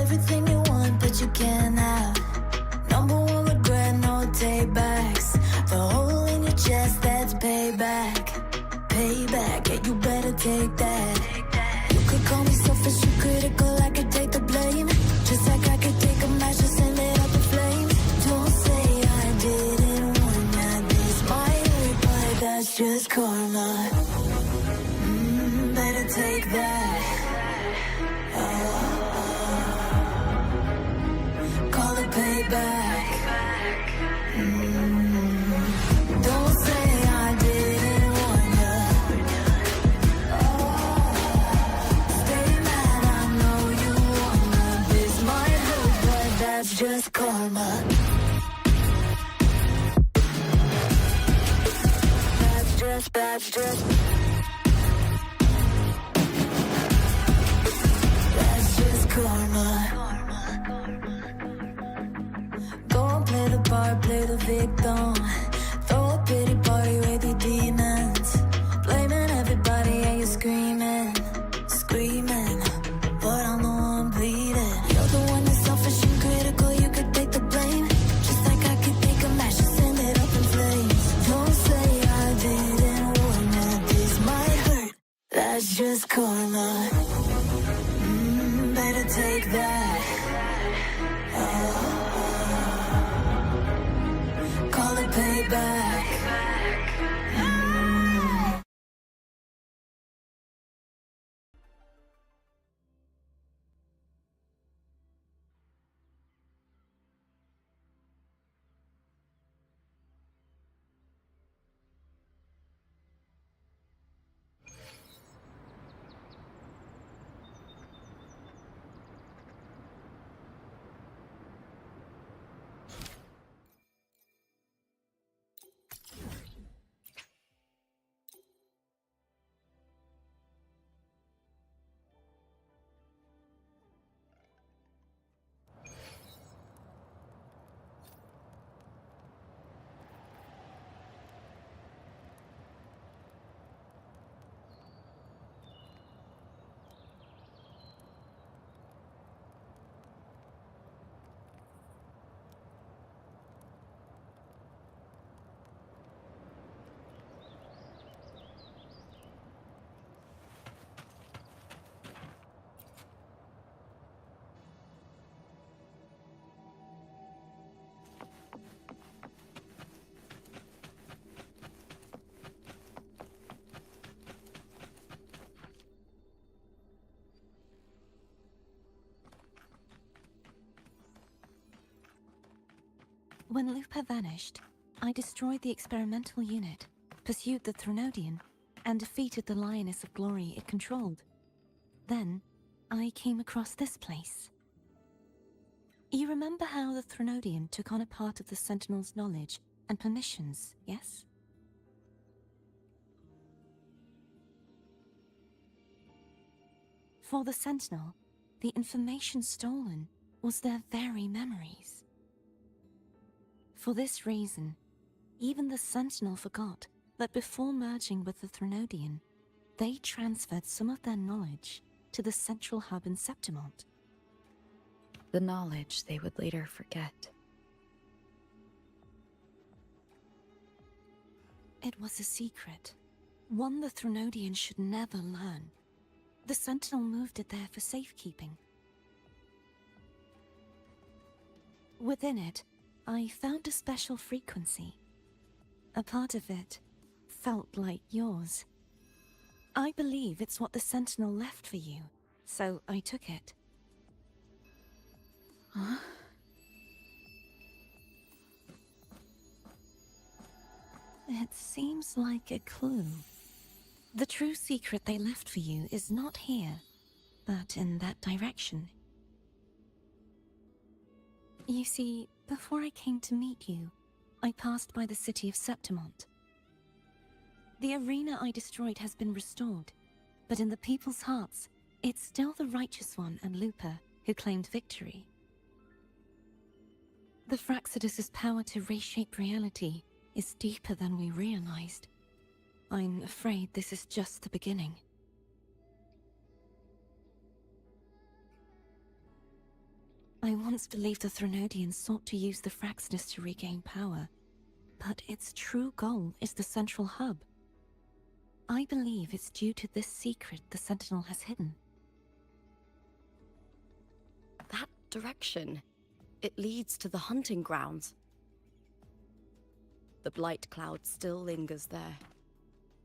everything you want, but you can't have. Number one regret, no take backs. The hole in your chest, that's payback. Payback, yeah, you better take that. You could call me selfish and critical, I could take the blame. Just like I could take a match and send it up in flames. Don't say I didn't warn ya, this might hurt, but that's just karma. Better take that. Call it payback. Don't say I didn't warn ya. Stay mad, I know you wanna. This might hurt, but that's just karma. That's just That's just karma. Go and play the part, play the victim. Throw a pity party with your demons. Blaming everybody and you're screaming, screaming. But I'm the one bleeding. You're the one that's selfish and critical, you could take the blame. Just like I could take a match and send it up in flames. Don't say I didn't warn ya, this might hurt. That's just karma. Better take that. Call it payback. When Lupa vanished, I destroyed the experimental unit, pursued the Threnodian, and defeated the Lioness of Glory it controlled. Then, I came across this place. You remember how the Threnodian took on a part of the Sentinel's knowledge and permissions, yes? For the Sentinel, the information stolen was their very memories. For this reason, even the Sentinel forgot that before merging with the Threnodian, they transferred some of their knowledge to the central hub in Septimont. The knowledge they would later forget. It was a secret, one the Threnodian should never learn. The Sentinel moved it there for safekeeping. Within it, I found a special frequency. A part of it felt like yours. I believe it's what the Sentinel left for you, so I took it. Huh? It seems like a clue. The true secret they left for you is not here, but in that direction. You see, before I came to meet you, I passed by the city of Septimont. The arena I destroyed has been restored, but in the people's hearts, it's still the Righteous One and Lupa who claimed victory. The Fraxidus' power to reshape reality is deeper than we realized. I'm afraid this is just the beginning. I once believed the Threnodians sought to use the Fraxness to regain power, but its true goal is the central hub. I believe it's due to this secret the Sentinel has hidden. That direction, it leads to the hunting grounds. The blight cloud still lingers there.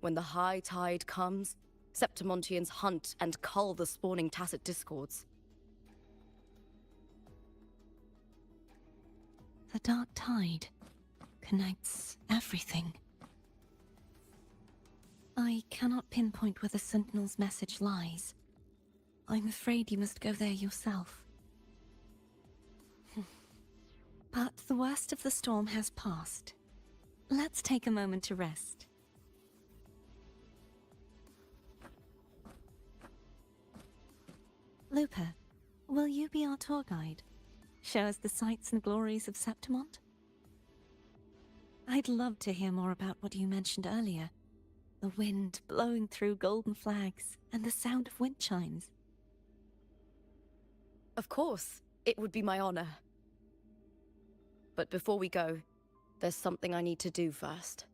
When the high tide comes, Septimontians hunt and cull the spawning Tacit Discords. The dark tide connects everything. I cannot pinpoint where the Sentinel's message lies. I'm afraid you must go there yourself. But the worst of the storm has passed. Let's take a moment to rest. Lupa, will you be our tour guide? Show us the sights and glories of Septimont? I'd love to hear more about what you mentioned earlier. The wind blowing through golden flags and the sound of wind chimes. Of course, it would be my honor. But before we go, there's something I need to do first.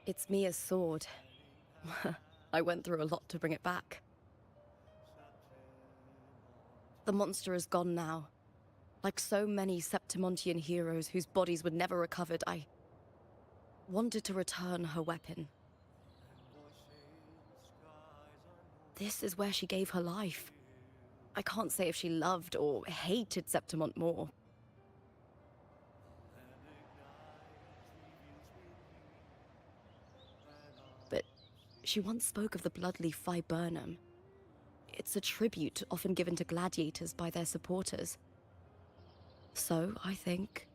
It's Mia's sword. I went through a lot to bring it back. The monster is gone now. Like so many Septimontian heroes whose bodies were never recovered, I wanted to return her weapon. This is where she gave her life. I can't say if she loved or hated Septimont more. But she once spoke of the bloodleaf viburnum. It's a tribute often given to gladiators by their supporters. So, I think,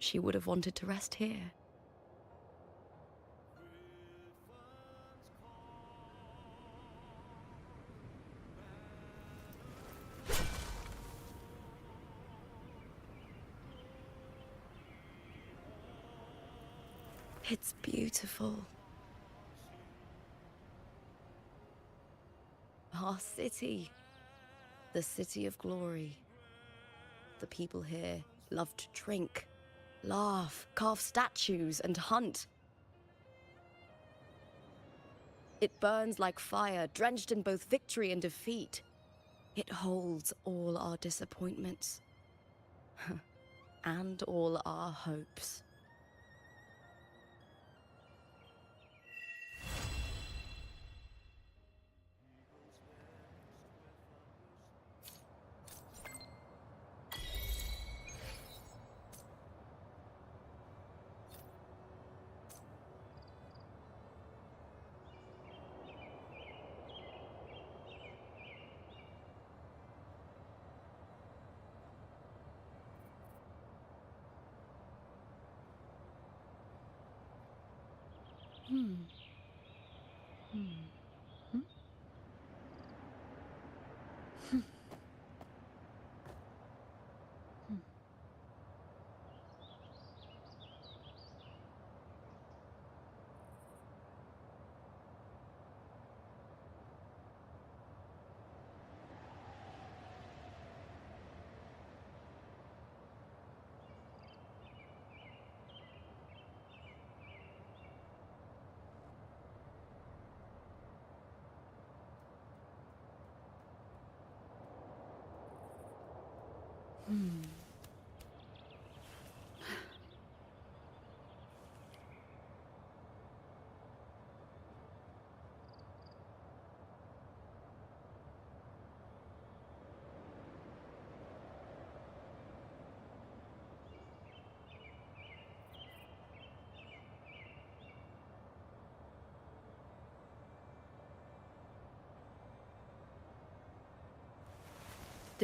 she would have wanted to rest here. It's beautiful. Our city. The city of glory. The people here love to drink, laugh, carve statues, and hunt. It burns like fire, drenched in both victory and defeat. It holds all our disappointments. And all our hopes.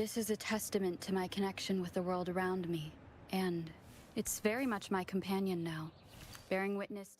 This is a testament to my connection with the world around me, and it's very much my companion now, bearing witness.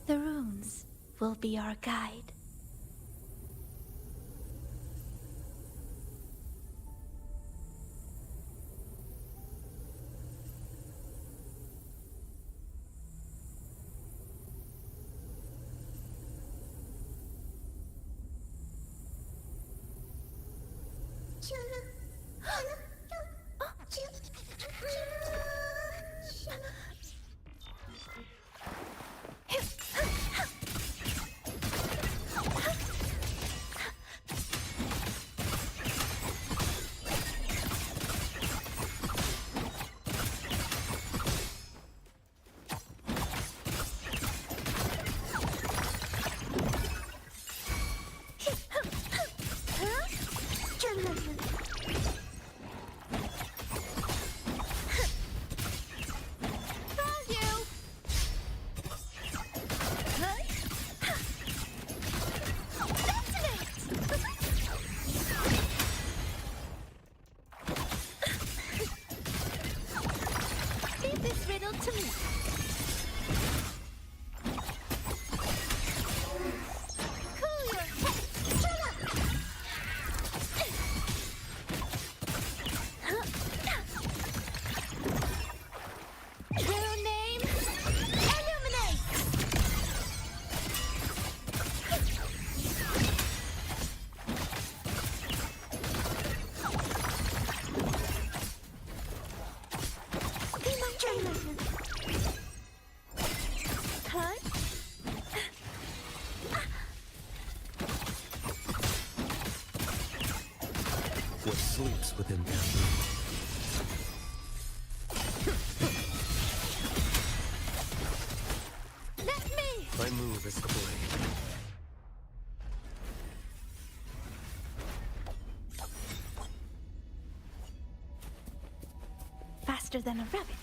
The runes will be our guide. What sleeps within that room? Let me! I move as the blade. faster than a rabbit.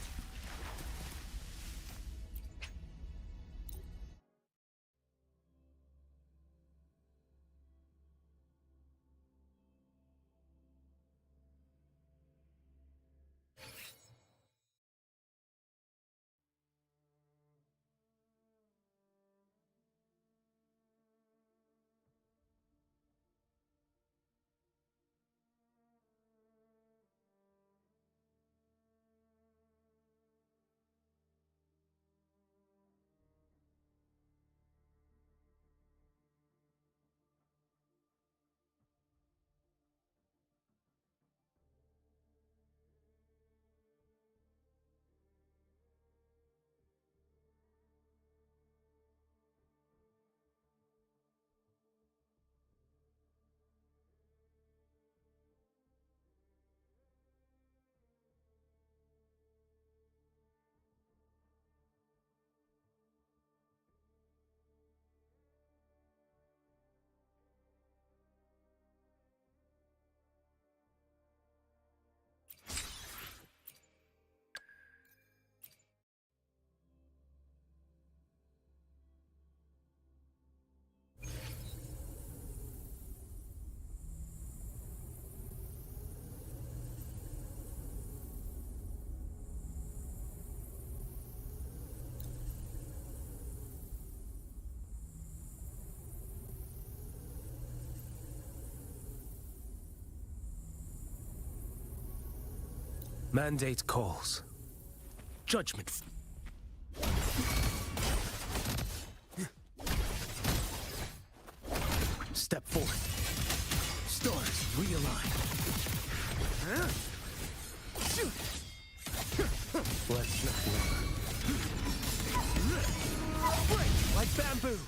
Mandate calls. Judgment. Step forward. Stars realign. Let's not break like bamboo.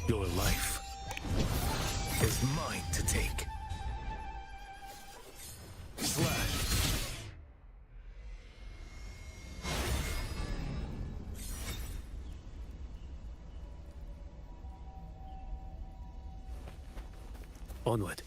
Your life is mine to take. Slash. Onward.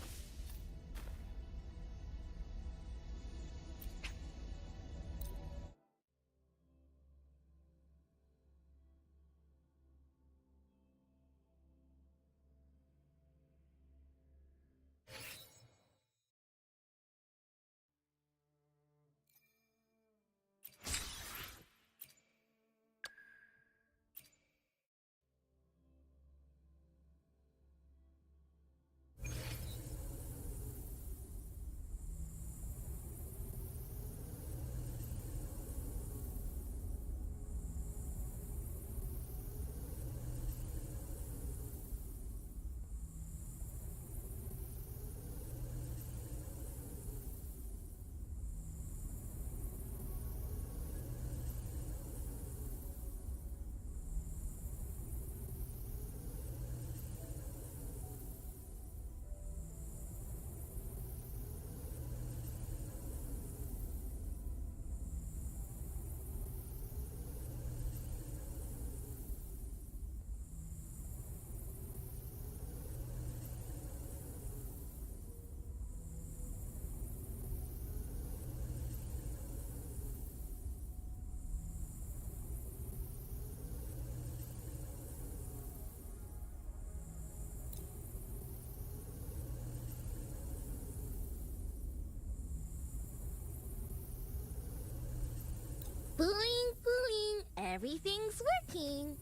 Boing, boing, everything's working.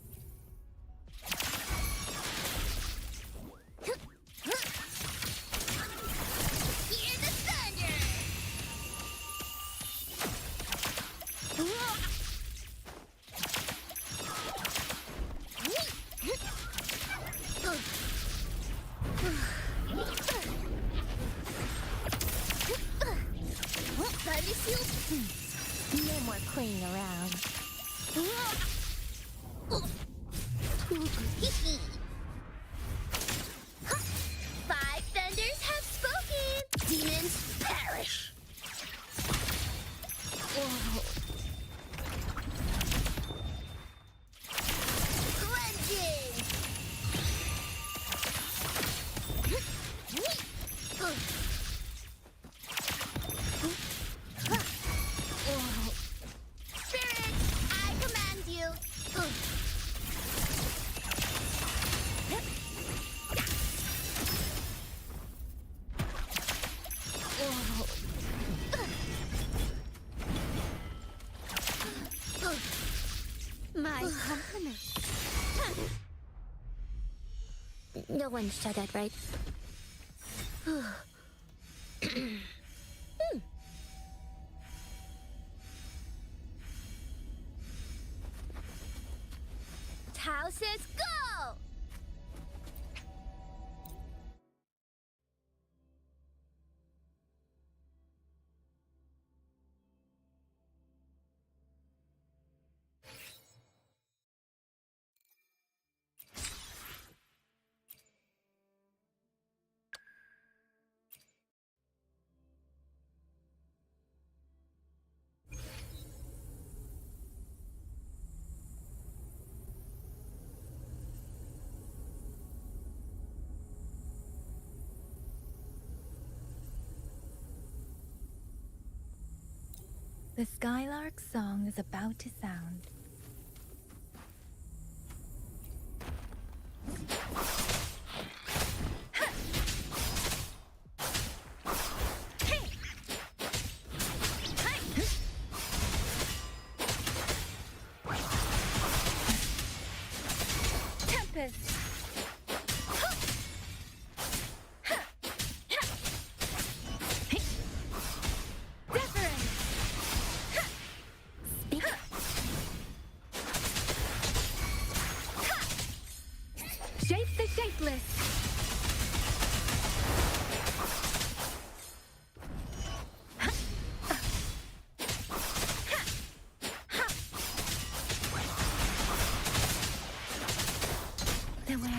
Hear the thunder! Thunder shield. No more playing around. 5 thunders have spoken! My compliments. No one shot at, right? Tao says go! The Skylark's song is about to sound. Tempest! Shape the shapeless! The where?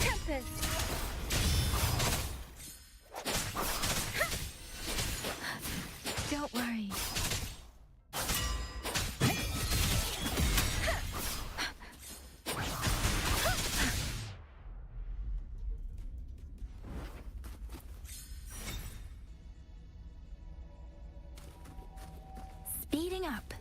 Tempest! Don't worry. Speeding up.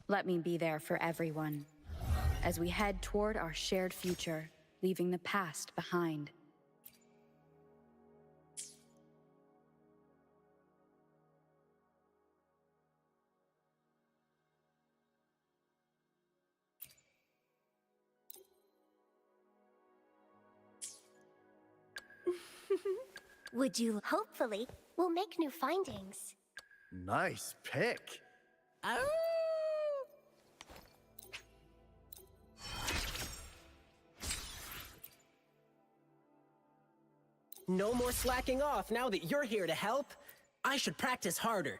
Let me be there for everyone as we head toward our shared future, leaving the past behind. Would you? Hopefully, we'll make new findings. Nice pick. No more slacking off now that you're here to help. I should practice harder.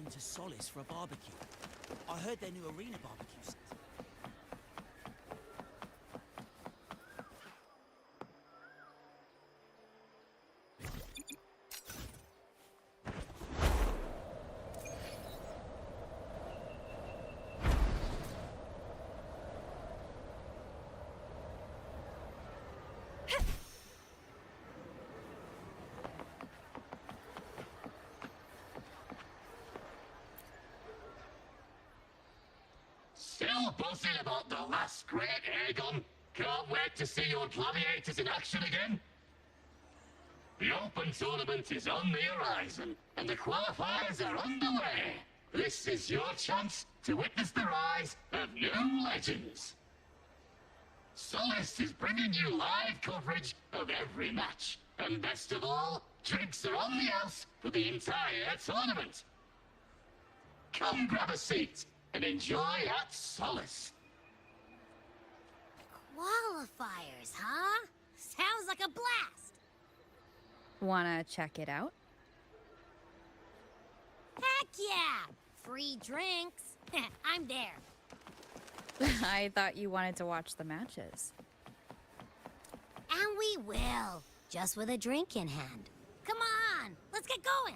to Solace for a barbecue. I heard their new arena barbecues. Still buzzing about the last great airgun? Can't wait to see your gladiators in action again. The Open Tournament is on the horizon, and the qualifiers are underway. This is your chance to witness the rise of new legends. Solace is bringing you live coverage of every match, and best of all, drinks are on the house for the entire tournament. Come grab a seat and enjoy at Solace. Qualifiers, huh? Sounds like a blast! Wanna check it out? Heck yeah! Free drinks. I'm there. I thought you wanted to watch the matches. And we will. Just with a drink in hand. Come on, let's get going.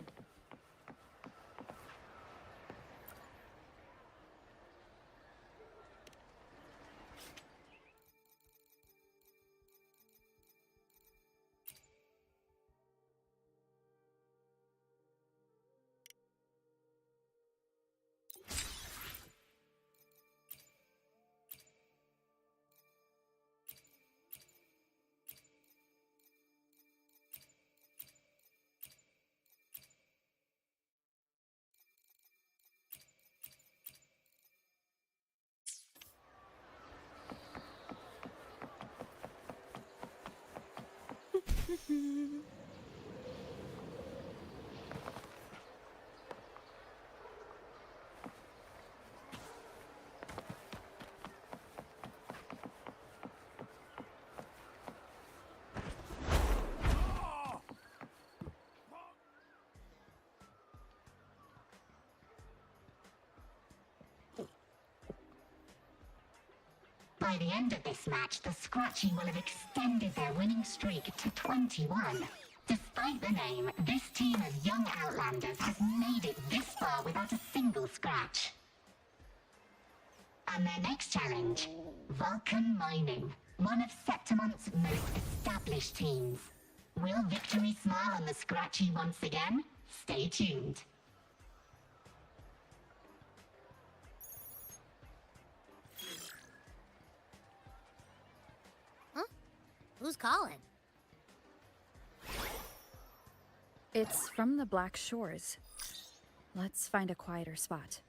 By the end of this match, the Scratchy will have extended their winning streak to 21. Despite the name, this team of young Outlanders has made it this far without a single scratch. And their next challenge, Vulcan Mining, one of Septimont's most established teams. Will victory smile on the Scratchy once again? Stay tuned. Who's calling? It's from the Black Shores. Let's find a quieter spot.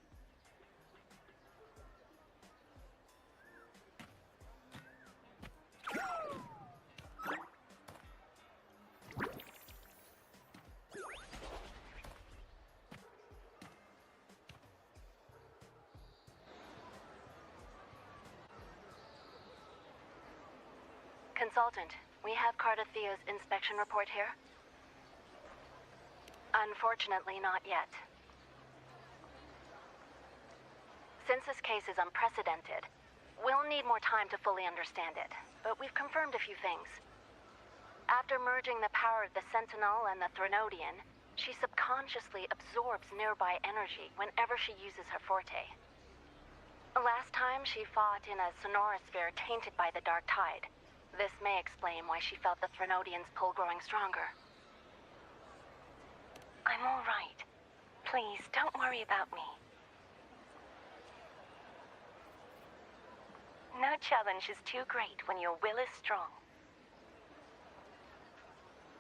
Consultant, we have Cardathea's inspection report here. Unfortunately, not yet. Since this case is unprecedented, we'll need more time to fully understand it, but we've confirmed a few things. After merging the power of the Sentinel and the Threnodian, she subconsciously absorbs nearby energy whenever she uses her forte. Last time, she fought in a sonorosphere tainted by the Dark Tide. This may explain why she felt the Threnodian's pull growing stronger. I'm all right. Please, don't worry about me. No challenge is too great when your will is strong.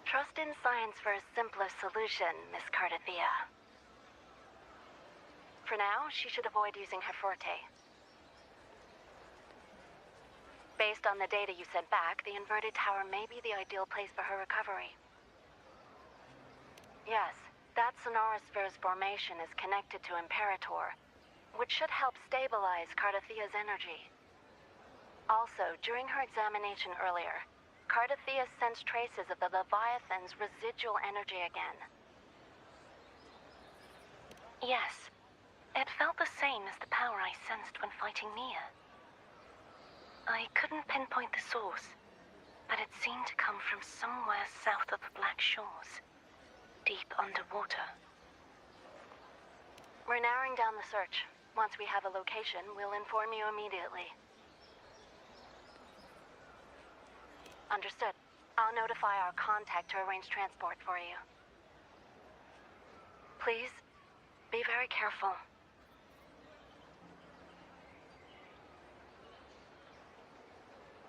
Trust in science for a simpler solution, Miss Cardathea. For now, she should avoid using her forte. Based on the data you sent back, the inverted tower may be the ideal place for her recovery. Yes, that sonorosphere's formation is connected to Imperator, which should help stabilize Cardathea's energy. Also, during her examination earlier, Cardathea sensed traces of the Leviathan's residual energy again. Yes, It felt the same as the power I sensed when fighting Nia. I couldn't pinpoint the source, but it seemed to come from somewhere south of the Black Shores, deep underwater. We're narrowing down the search. Once we have a location, we'll inform you immediately. Understood. I'll notify our contact to arrange transport for you. Please, be very careful.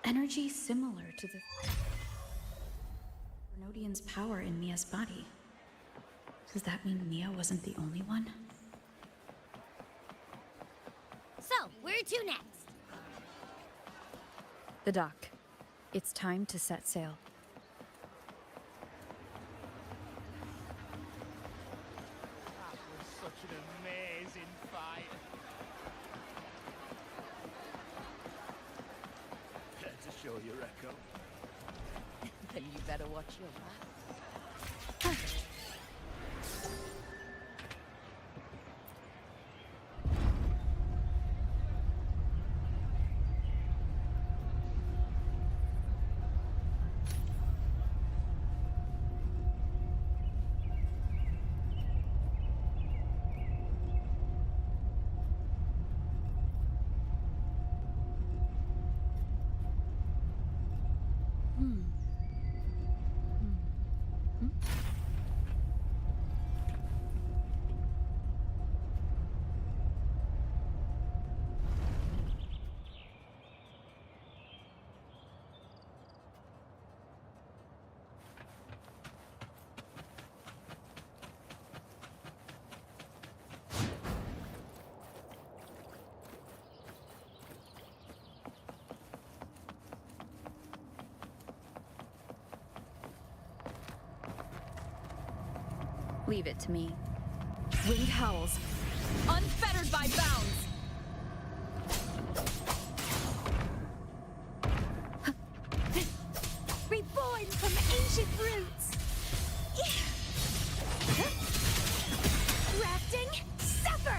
Energy similar to the Renodian's power in Mia's body. Does that mean Mia wasn't the only one? So, where to next? The dock. It's time to set sail. That was such an amazing fight. Care to show your echo? Then you better watch your back. Leave it to me. Wind howls, unfettered by bounds! Reborn from ancient roots! Rafting, suffer!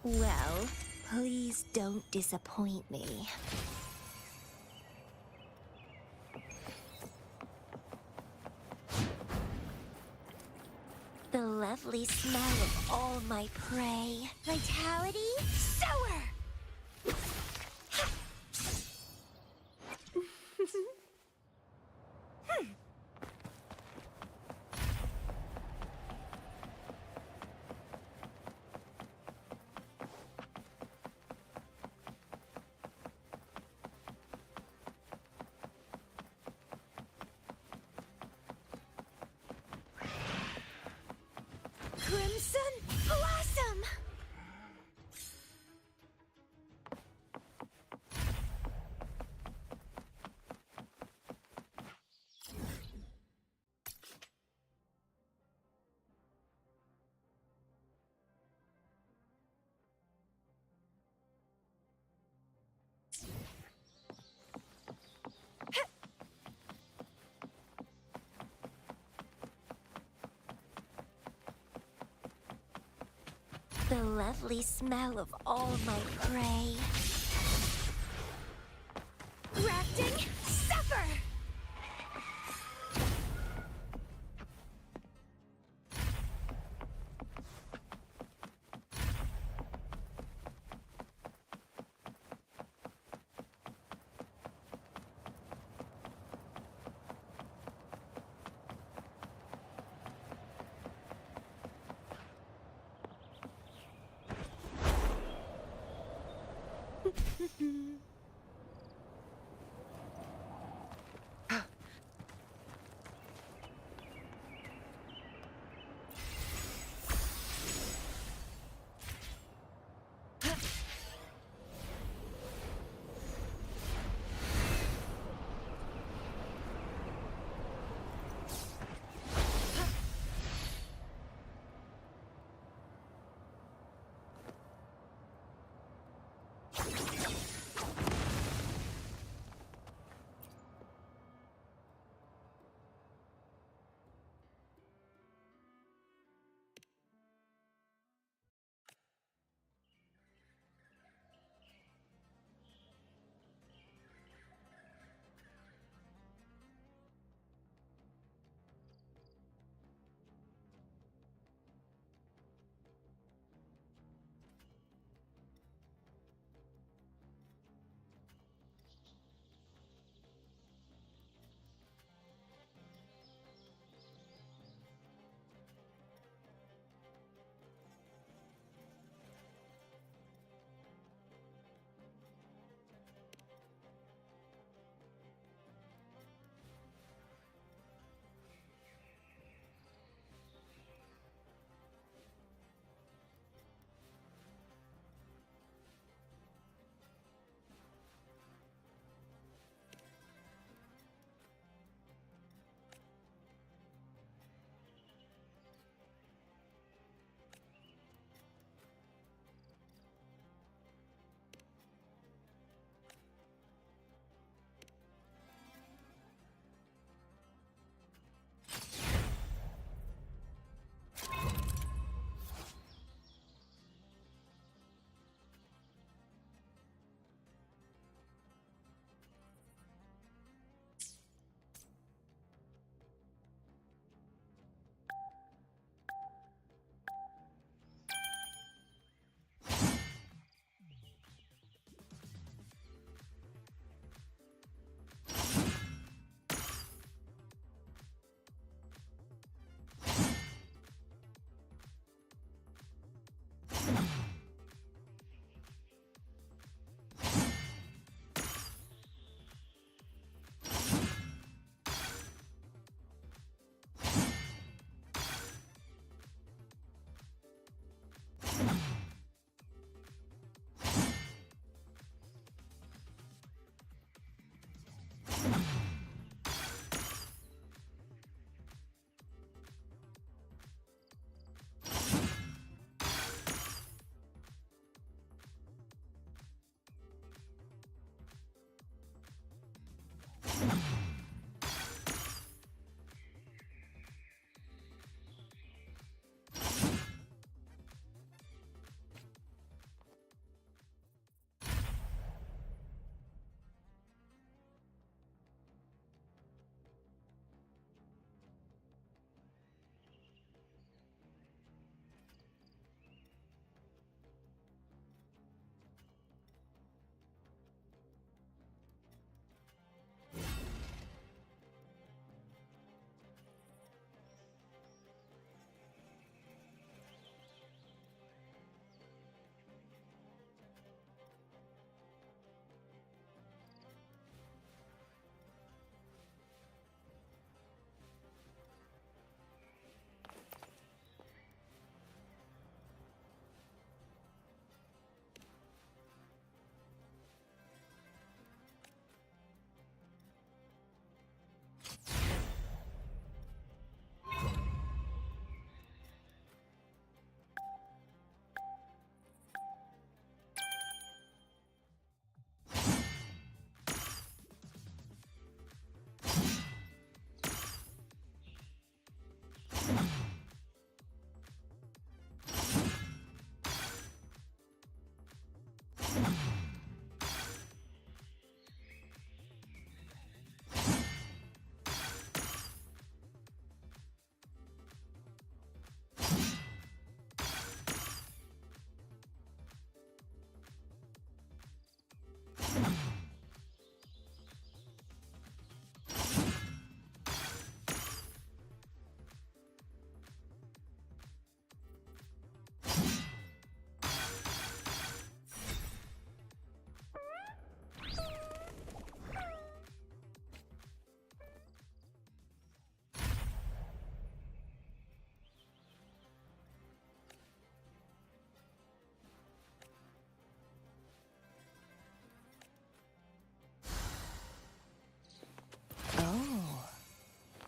Well, please don't disappoint me. The lovely smell of all my prey. Vitality, sour! Crimson Blossom! The lovely smell of all my prey. Rafting, suffer!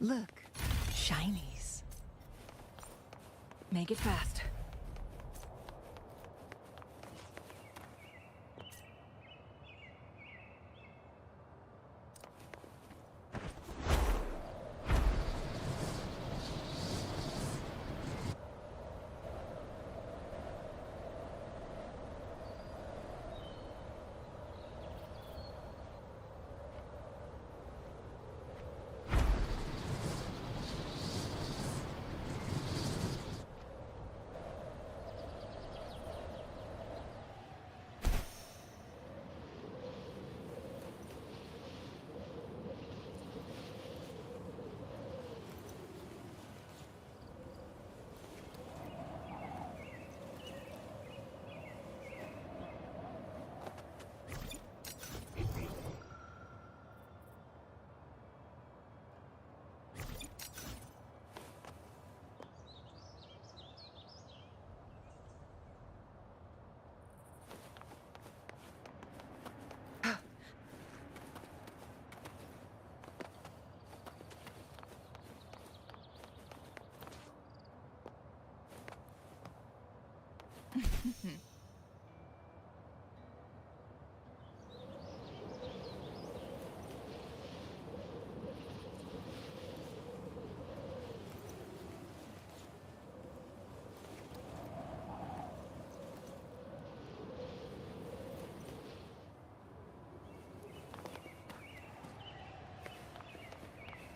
Look, shinies. Make it fast.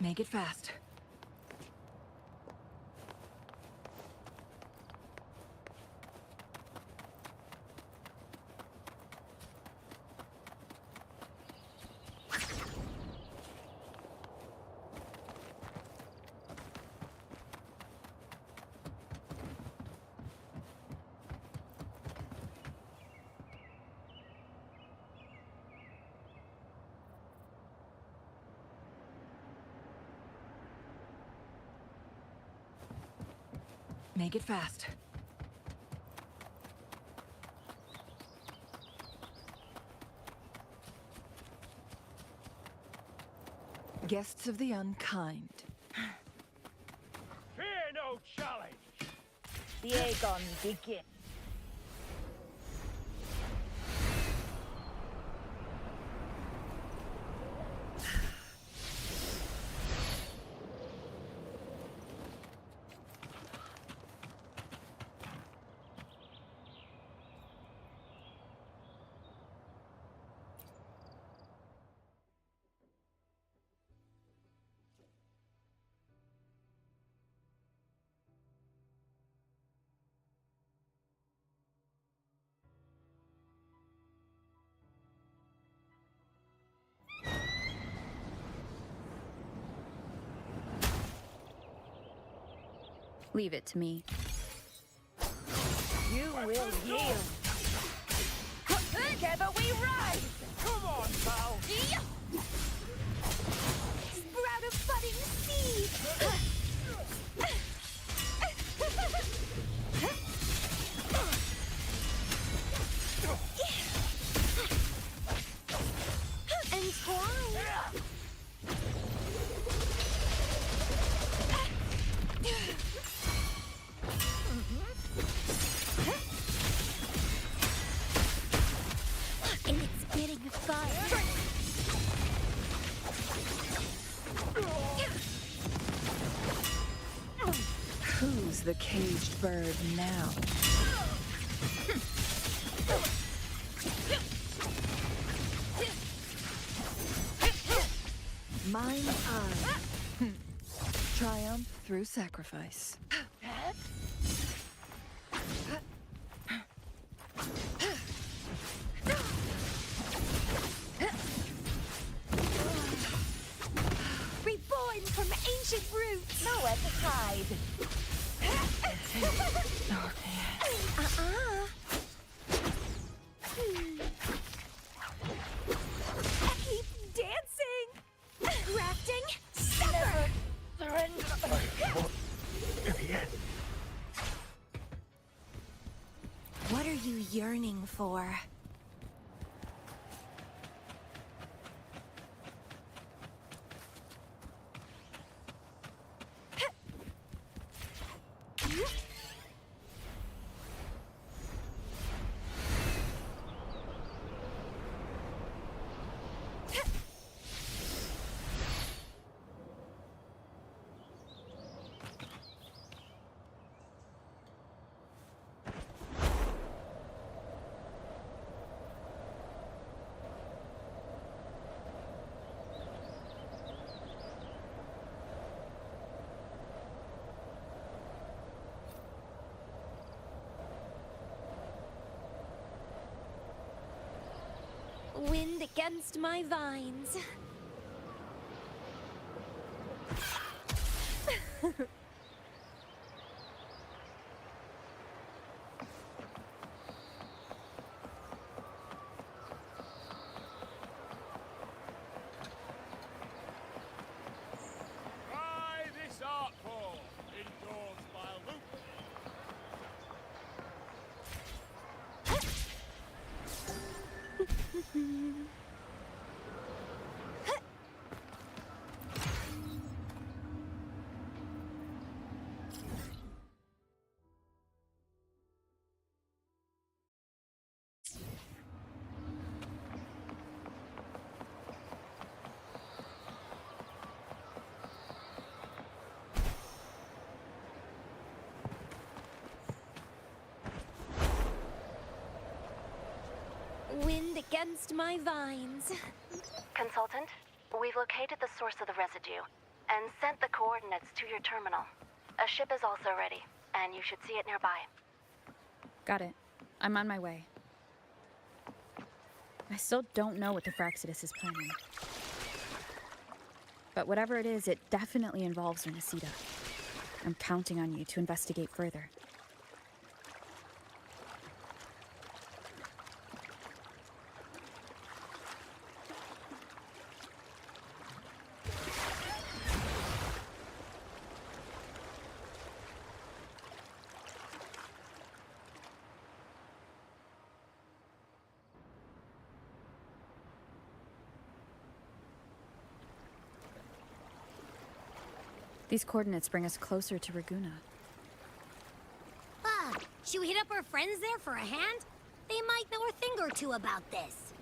Make it fast. Make it fast. Guests of the unkind. Fear no challenge! The Aegon begin. Leave it to me. You will yield. Together we rise! Come on, pal! Sprout a budding seed! Entwine! And it's getting fun. Who's the caged bird now? Mine eye. Triumph through sacrifice. Reborn from ancient roots! Nowhere to hide. Keep dancing! Grafting! Sever! Surrender! In the end. What are you yearning for? Wind against my vines. Try this art form, endorsed by Luke. Wind against my vines. Consultant, we've located the source of the residue and sent the coordinates to your terminal. A ship is also ready, and you should see it nearby. Got it. I'm on my way. I still don't know what the Fraxidus is planning. But whatever it is, it definitely involves Renesita. I'm counting on you to investigate further. These coordinates bring us closer to Raguna. Ah, should we hit up our friends there for a hand? They might know a thing or two about this.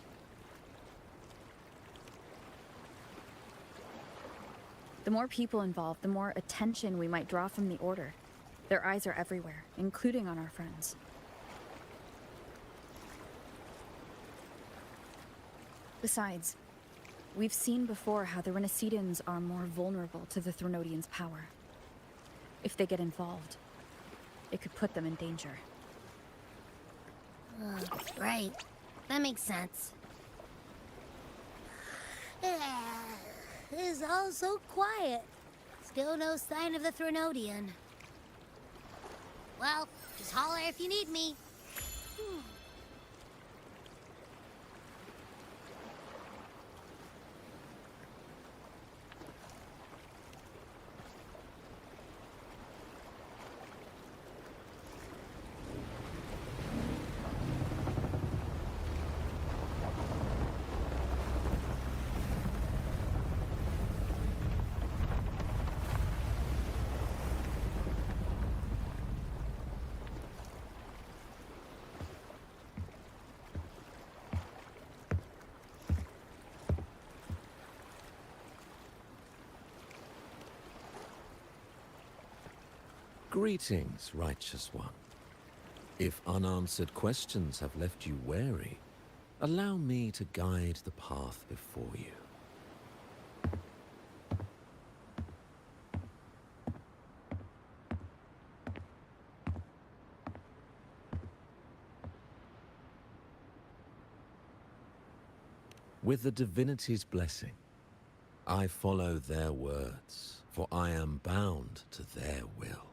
The more people involved, the more attention we might draw from the Order. Their eyes are everywhere, including on our friends. Besides, we've seen before how the Renesitans are more vulnerable to the Threnodians' power. If they get involved, it could put them in danger. Right. That makes sense. It's all so quiet. Still no sign of the Threnodian. Well, just holler if you need me. Greetings, righteous one. If unanswered questions have left you wary, allow me to guide the path before you. With the divinity's blessing, I follow their words, for I am bound to their will.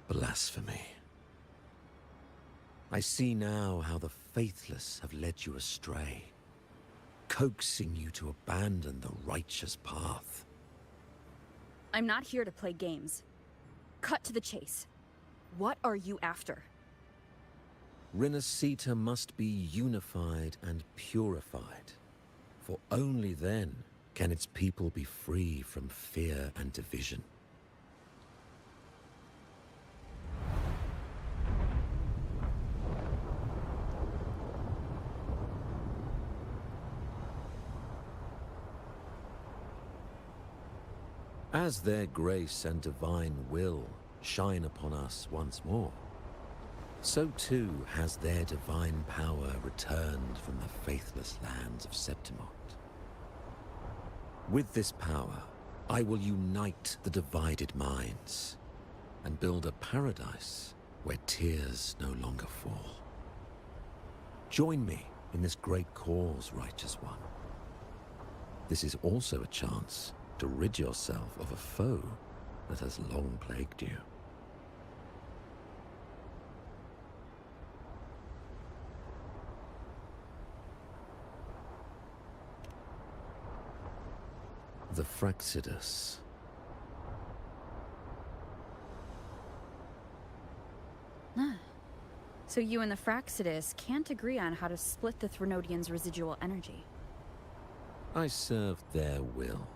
Blasphemy. I see now how the faithless have led you astray, coaxing you to abandon the righteous path. I'm not here to play games. Cut to the chase. What are you after? Renesita must be unified and purified, for only then can its people be free from fear and division. As their grace and divine will shine upon us once more, so too has their divine power returned from the faithless lands of Septimont. With this power, I will unite the divided minds and build a paradise where tears no longer fall. Join me in this great cause, Righteous One. This is also a chance to rid yourself of a foe that has long plagued you. The Fraxidus. So you and the Fraxidus can't agree on how to split the Threnodians' residual energy. I serve their will.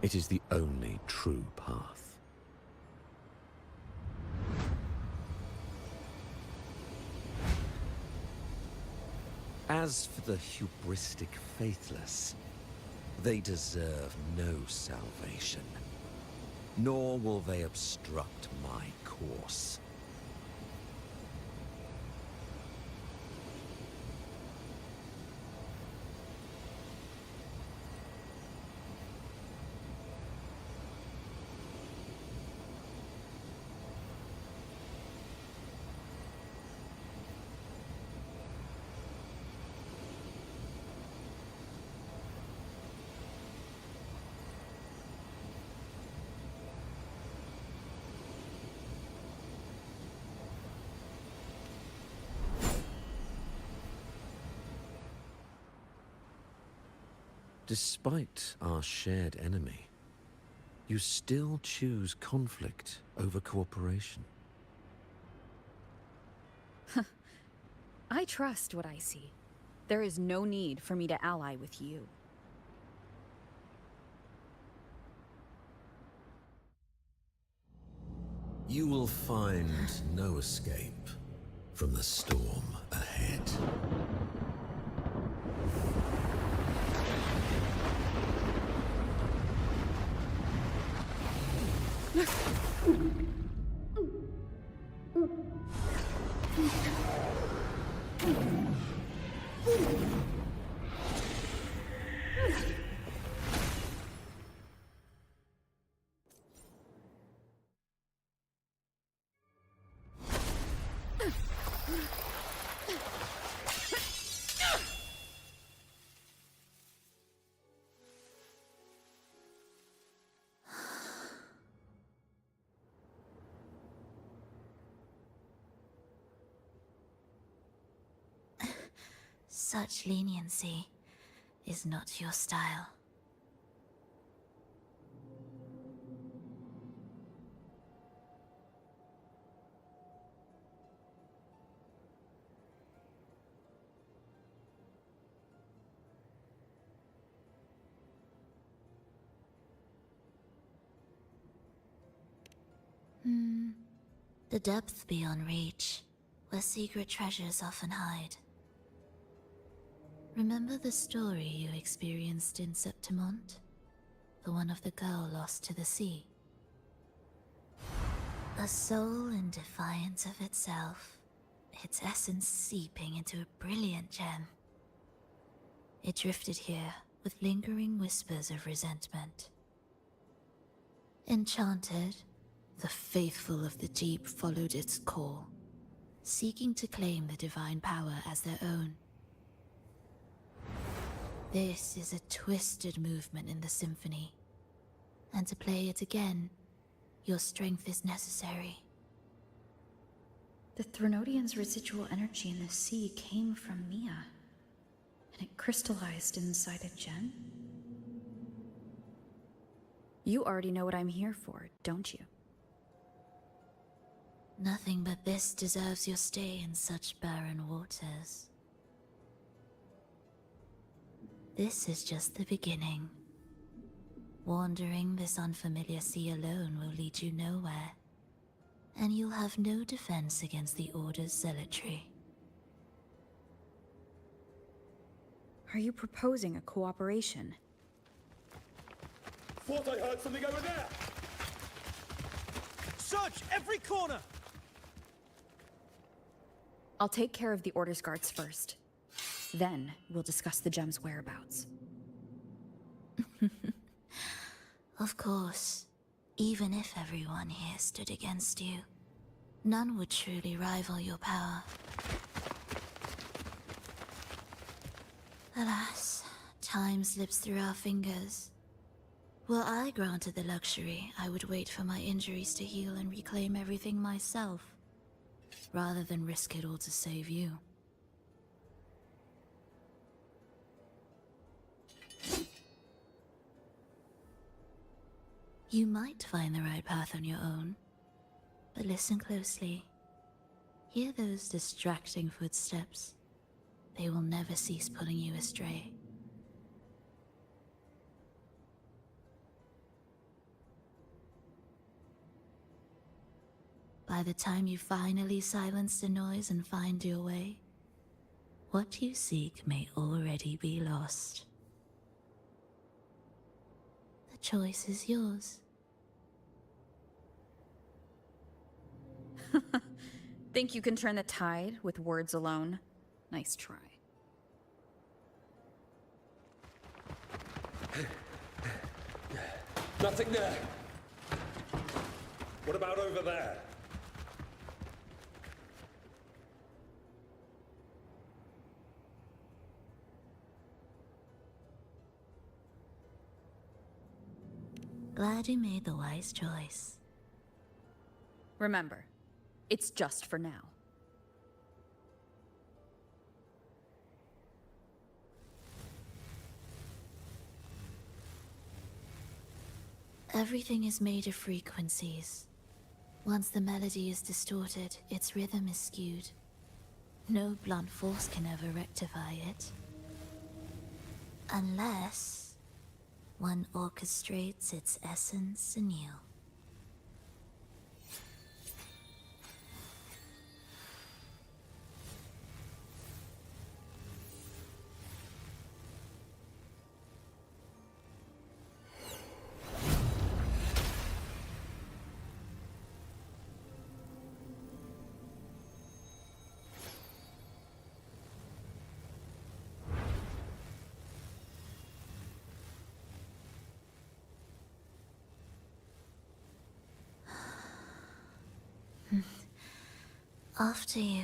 It is the only true path. As for the hubristic faithless, they deserve no salvation, nor will they obstruct my course. Despite our shared enemy, you still choose conflict over cooperation. I trust what I see. There is no need for me to ally with you. You will find no escape from the storm ahead. Such leniency is not your style. The depth beyond reach, where secret treasures often hide. Remember the story you experienced in Septimont? The one of the girl lost to the sea? A soul in defiance of itself, its essence seeping into a brilliant gem. It drifted here with lingering whispers of resentment. Enchanted, the faithful of the deep followed its call, seeking to claim the divine power as their own. This is a twisted movement in the symphony, and to play it again, your strength is necessary. The Threnodians' residual energy in the sea came from Mia, and it crystallized inside a gem? You already know what I'm here for, don't you? Nothing but this deserves your stay in such barren waters. This is just the beginning. Wandering this unfamiliar sea alone will lead you nowhere, and you'll have no defense against the Order's zealotry. Are you proposing a cooperation? Thought I heard something over there! Search every corner! I'll take care of the Order's guards first. Then, we'll discuss the gem's whereabouts. Of course, even if everyone here stood against you, none would truly rival your power. Alas, time slips through our fingers. Were I granted the luxury, I would wait for my injuries to heal and reclaim everything myself, rather than risk it all to save you. You might find the right path on your own, but listen closely. Hear those distracting footsteps. They will never cease pulling you astray. By the time you finally silence the noise and find your way, what you seek may already be lost. The choice is yours. Think you can turn the tide with words alone? Nice try. Nothing there. What about over there? Glad you made the wise choice. Remember, it's just for now. Everything is made of frequencies. Once the melody is distorted, its rhythm is skewed. No blunt force can ever rectify it. Unless one orchestrates its essence anew. After you.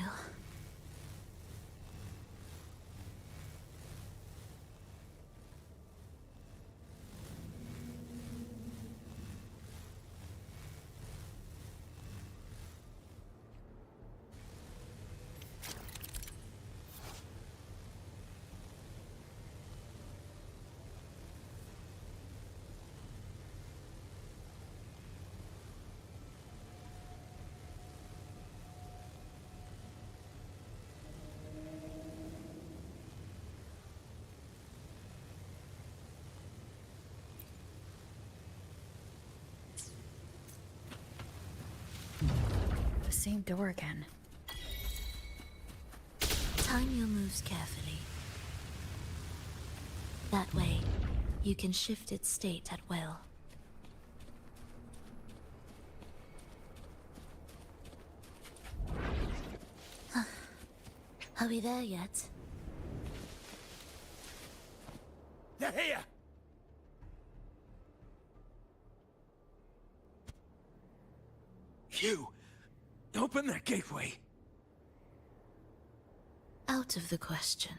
The same door again. Time your moves carefully. That way, you can shift its state at will. Are we there yet? They're here! You! Open that gateway! Out of the question.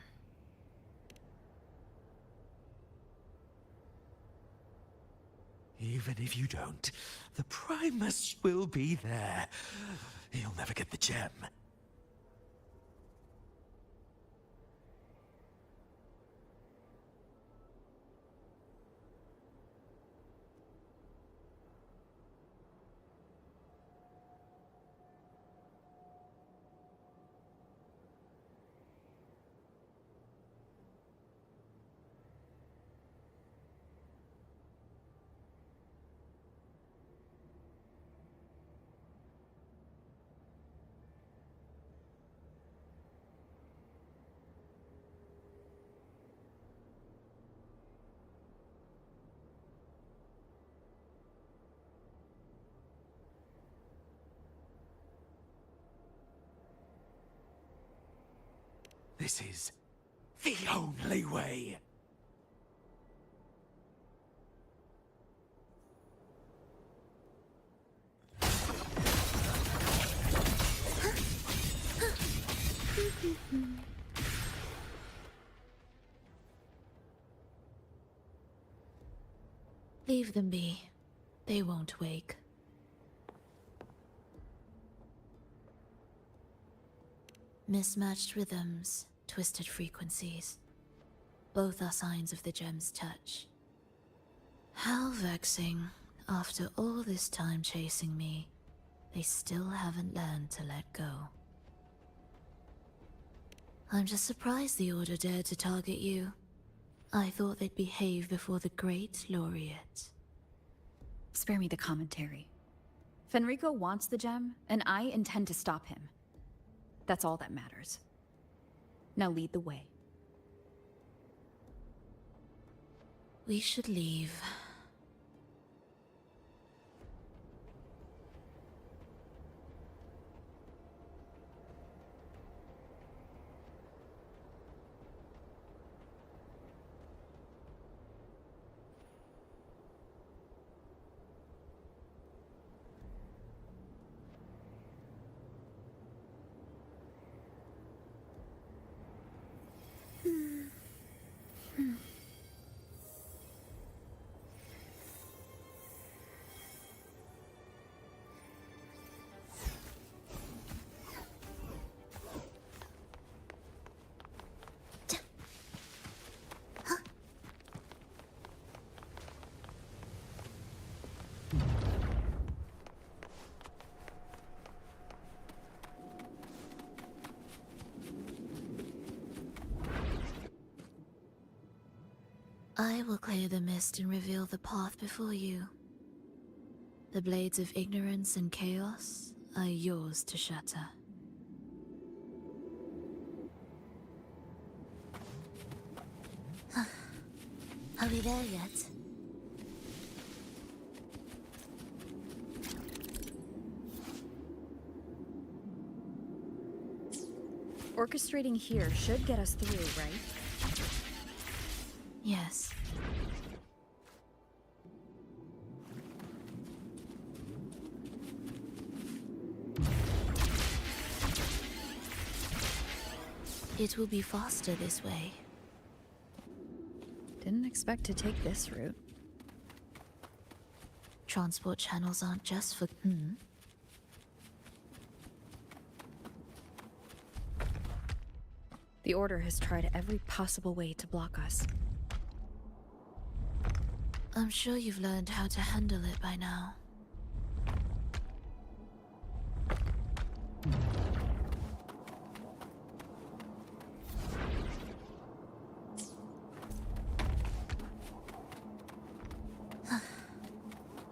Even if you don't, the Primus will be there. You'll never get the gem. This is the only way. Leave them be. They won't wake. Mismatched rhythms, twisted frequencies. Both are signs of the gem's touch. How vexing. After all this time chasing me, they still haven't learned to let go. I'm just surprised the Order dared to target you. I thought they'd behave before the great Laureate. Spare me the commentary. Fenrico wants the gem, and I intend to stop him. That's all that matters. Now lead the way. We should leave. I will clear the mist and reveal the path before you. The blades of ignorance and chaos are yours to shatter. Are we there yet? Orchestrating here should get us through, right? Yes. It will be faster this way. Didn't expect to take this route. Transport channels aren't just for... The Order has tried every possible way to block us. I'm sure you've learned how to handle it by now.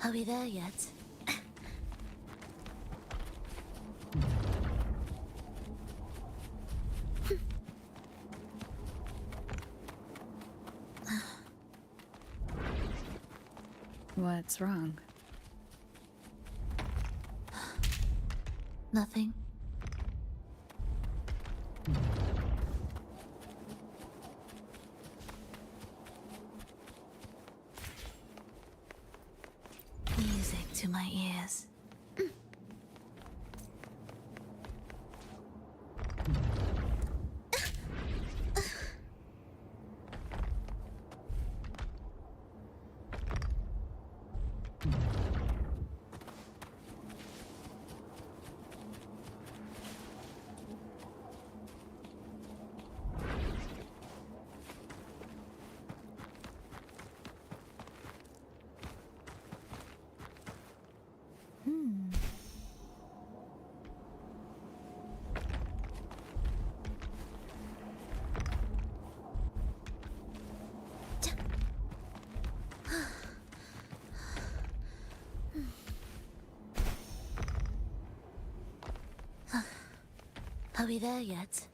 Are we there yet? What's wrong? Nothing. Music to my ears. Are we there yet?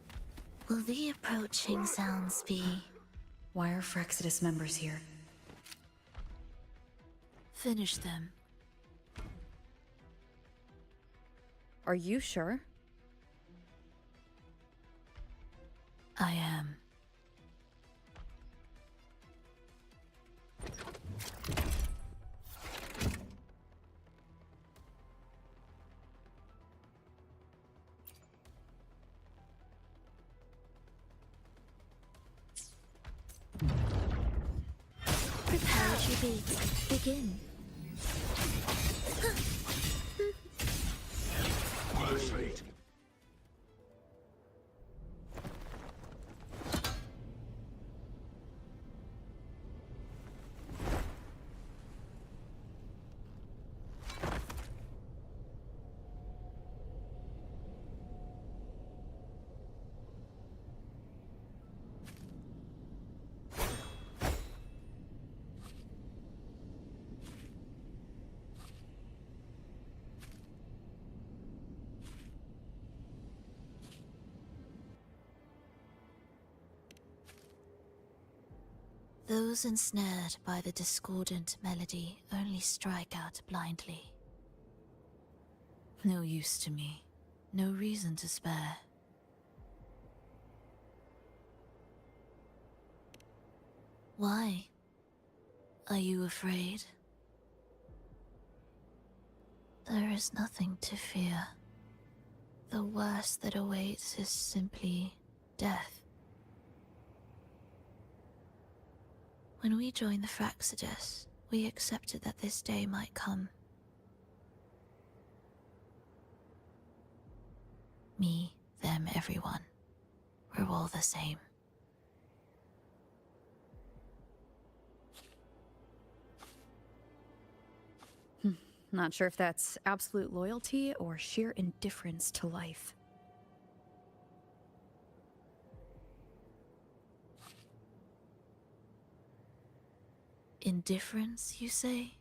Will the approaching sounds be... Why are Frexidus members here? Finish them. Are you sure? I am. Prepare at your beats. Begin. Worse fate. Those ensnared by the discordant melody only strike out blindly. No use to me, no reason to spare. Why? Are you afraid? There is nothing to fear. The worst that awaits is simply death. When we joined the Fraxidus, we accepted that this day might come. Me, them, everyone. We're all the same. Not sure if that's absolute loyalty or sheer indifference to life. Indifference, you say?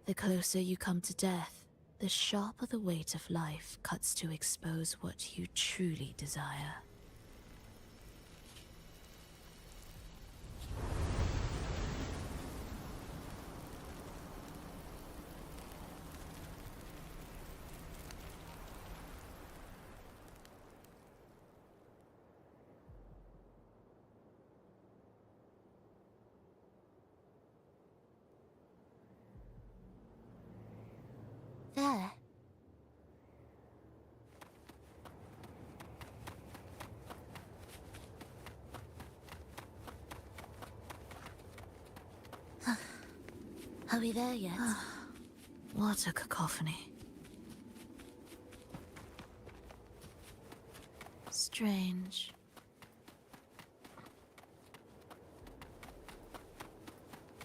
The closer you come to death, the sharper the weight of life cuts to expose what you truly desire. There. Are we there yet? What a cacophony. Strange.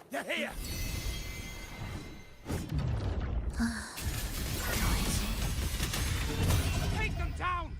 You're here! Take them down!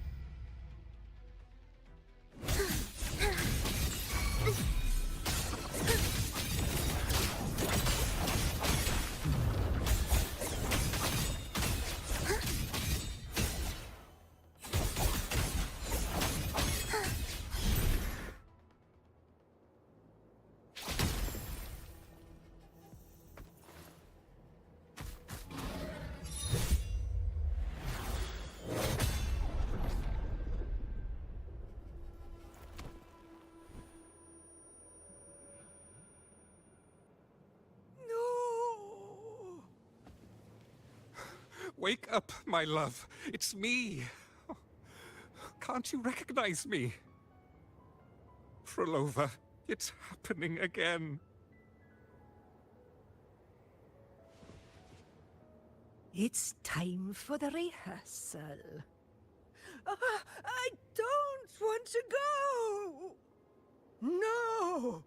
Wake up, my love. It's me. Can't you recognize me? Frolova, it's happening again. It's time for the rehearsal. I don't want to go! No!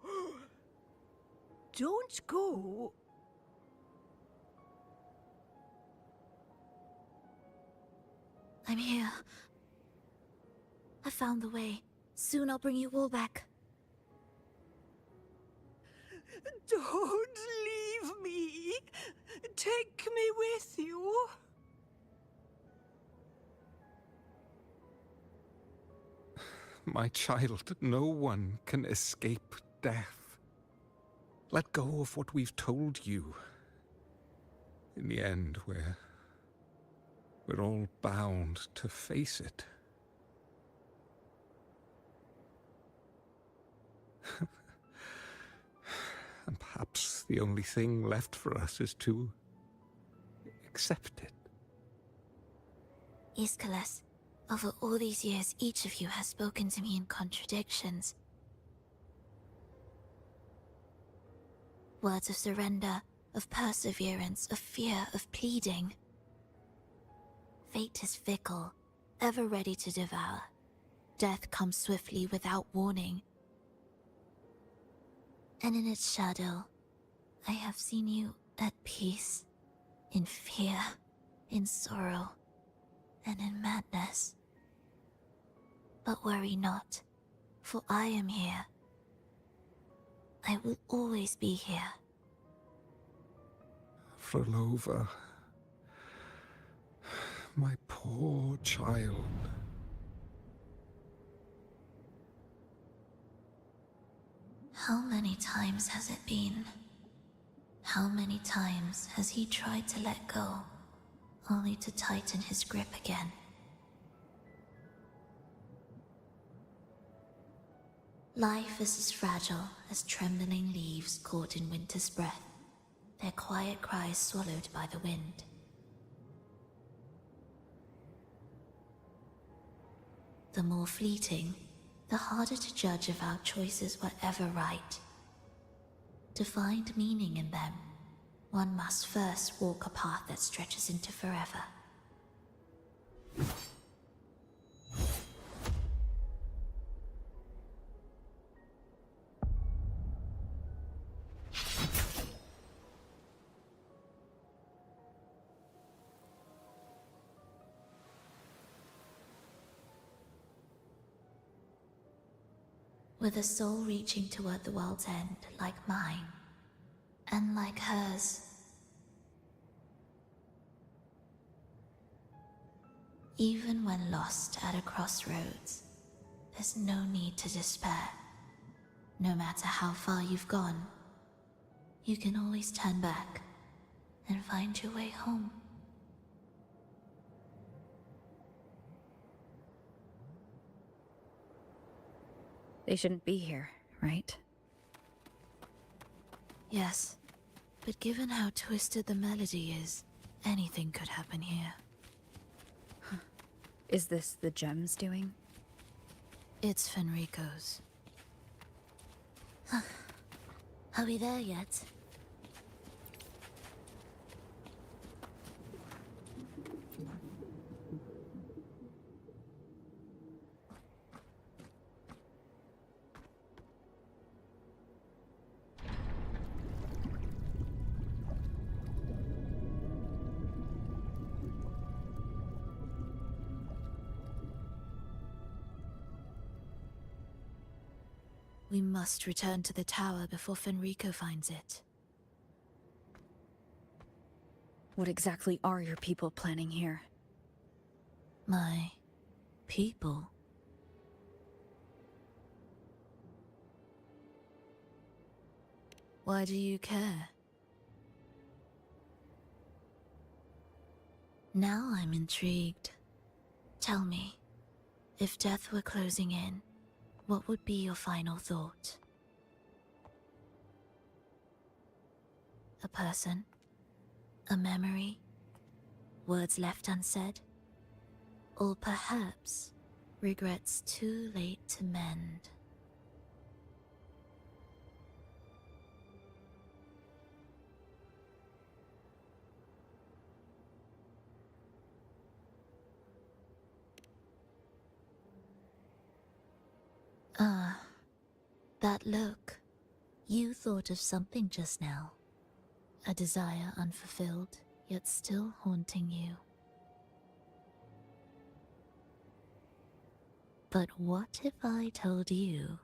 Don't go! I'm here. I found the way. Soon I'll bring you all back. Don't leave me! Take me with you! My child, no one can escape death. Let go of what we've told you. In the end, we're all bound to face it. Perhaps the only thing left for us is to accept it. Iskalas, over all these years, each of you has spoken to me in contradictions. Words of surrender, of perseverance, of fear, of pleading. Fate is fickle, ever ready to devour. Death comes swiftly without warning. And in its shadow, I have seen you at peace, in fear, in sorrow, and in madness. But worry not, for I am here. I will always be here. Frolova, my poor child. How many times has it been? How many times has he tried to let go, only to tighten his grip again? Life is as fragile as trembling leaves caught in winter's breath, their quiet cries swallowed by the wind. The more fleeting, the harder to judge if our choices were ever right. To find meaning in them, one must first walk a path that stretches into forever. With a soul reaching toward the world's end, like mine, and like hers. Even when lost at a crossroads, there's no need to despair. No matter how far you've gone, you can always turn back and find your way home. They shouldn't be here, right? Yes, but given how twisted the melody is, anything could happen here. Is this the gem's doing? It's Fenrico's. Are we there yet? We must return to the tower before Fenrico finds it. What exactly are your people planning here? My people? Why do you care? Now I'm intrigued. Tell me, if death were closing in, what would be your final thought? A person? A memory? Words left unsaid? Or perhaps regrets too late to mend? Ah, that look. You thought of something just now. A desire unfulfilled, yet still haunting you. But what if I told you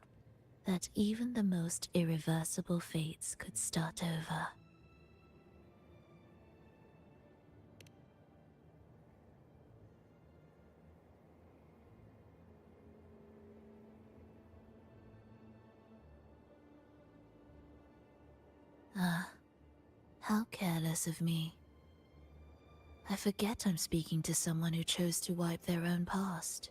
that even the most irreversible fates could start over? Ah, how careless of me. I forget I'm speaking to someone who chose to wipe their own past.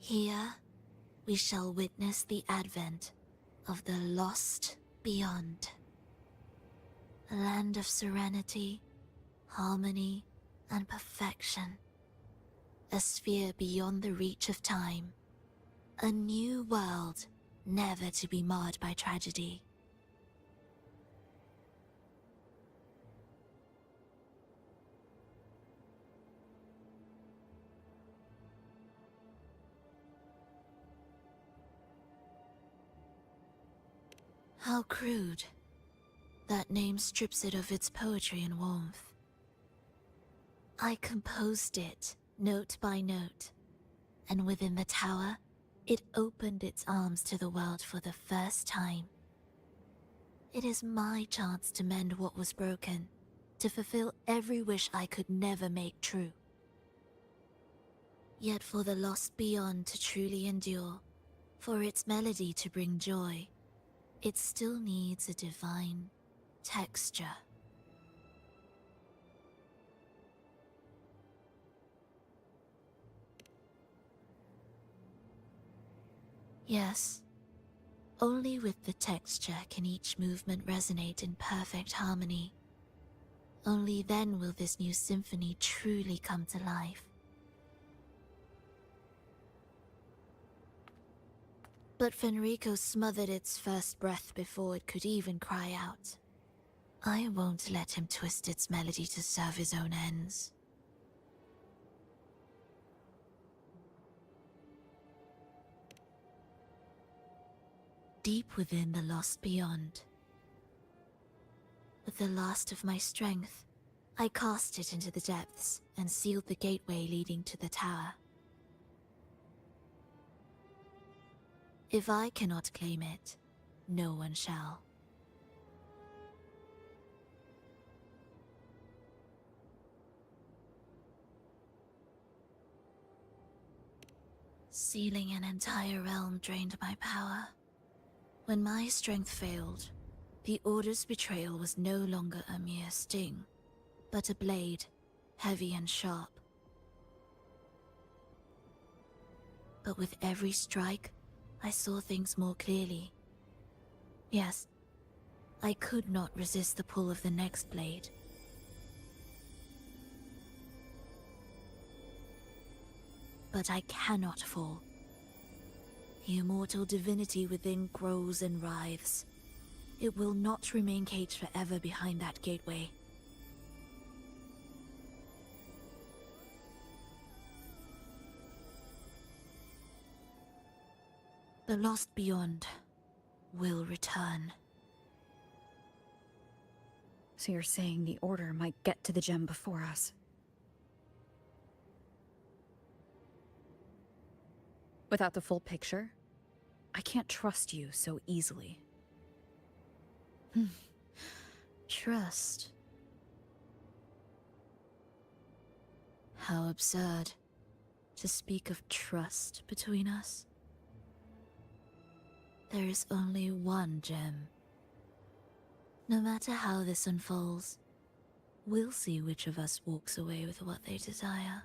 Here, we shall witness the advent of the lost beyond. A land of serenity, harmony, and perfection. A sphere beyond the reach of time. A new world, never to be marred by tragedy. How crude. That name strips it of its poetry and warmth. I composed it, note by note, and within the tower, it opened its arms to the world for the first time. It is my chance to mend what was broken, to fulfill every wish I could never make true. Yet for the lost beyond to truly endure, for its melody to bring joy, it still needs a divine texture. Yes, only with the texture can each movement resonate in perfect harmony. Only then will this new symphony truly come to life. But Fenrico smothered its first breath before it could even cry out. I won't let him twist its melody to serve his own ends. Deep within the lost beyond, with the last of my strength, I cast it into the depths and sealed the gateway leading to the tower. If I cannot claim it, no one shall. Sealing an entire realm drained my power. When my strength failed, the Order's betrayal was no longer a mere sting, but a blade, heavy and sharp. But with every strike, I saw things more clearly. Yes, I could not resist the pull of the next blade. But I cannot fall. The immortal divinity within grows and writhes. It will not remain caged forever behind that gateway. The lost beyond will return. So you're saying the Order might get to the gem before us? Without the full picture, I can't trust you so easily. Trust. How absurd to speak of trust between us. There is only one gem. No matter how this unfolds, we'll see which of us walks away with what they desire.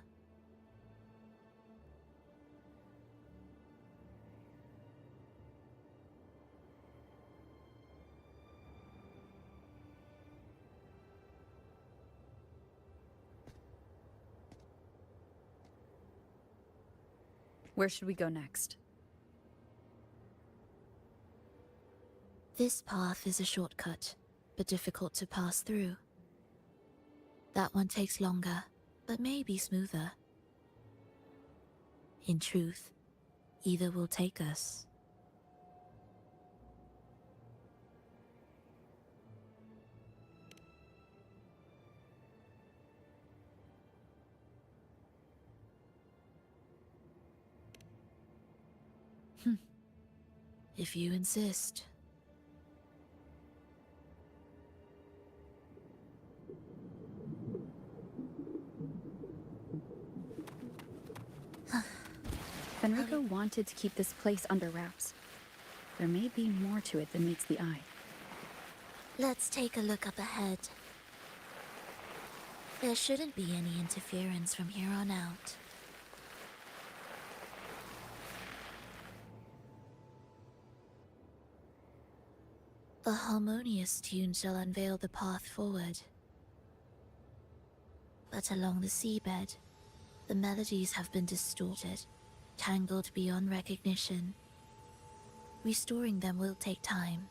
Where should we go next? This path is a shortcut, but difficult to pass through. That one takes longer, but may be smoother. In truth, either will take us. If you insist. Fenrico wanted to keep this place under wraps. There may be more to it than meets the eye. Let's take a look up ahead. There shouldn't be any interference from here on out. A harmonious tune shall unveil the path forward. But along the seabed, the melodies have been distorted, tangled beyond recognition. Restoring them will take time.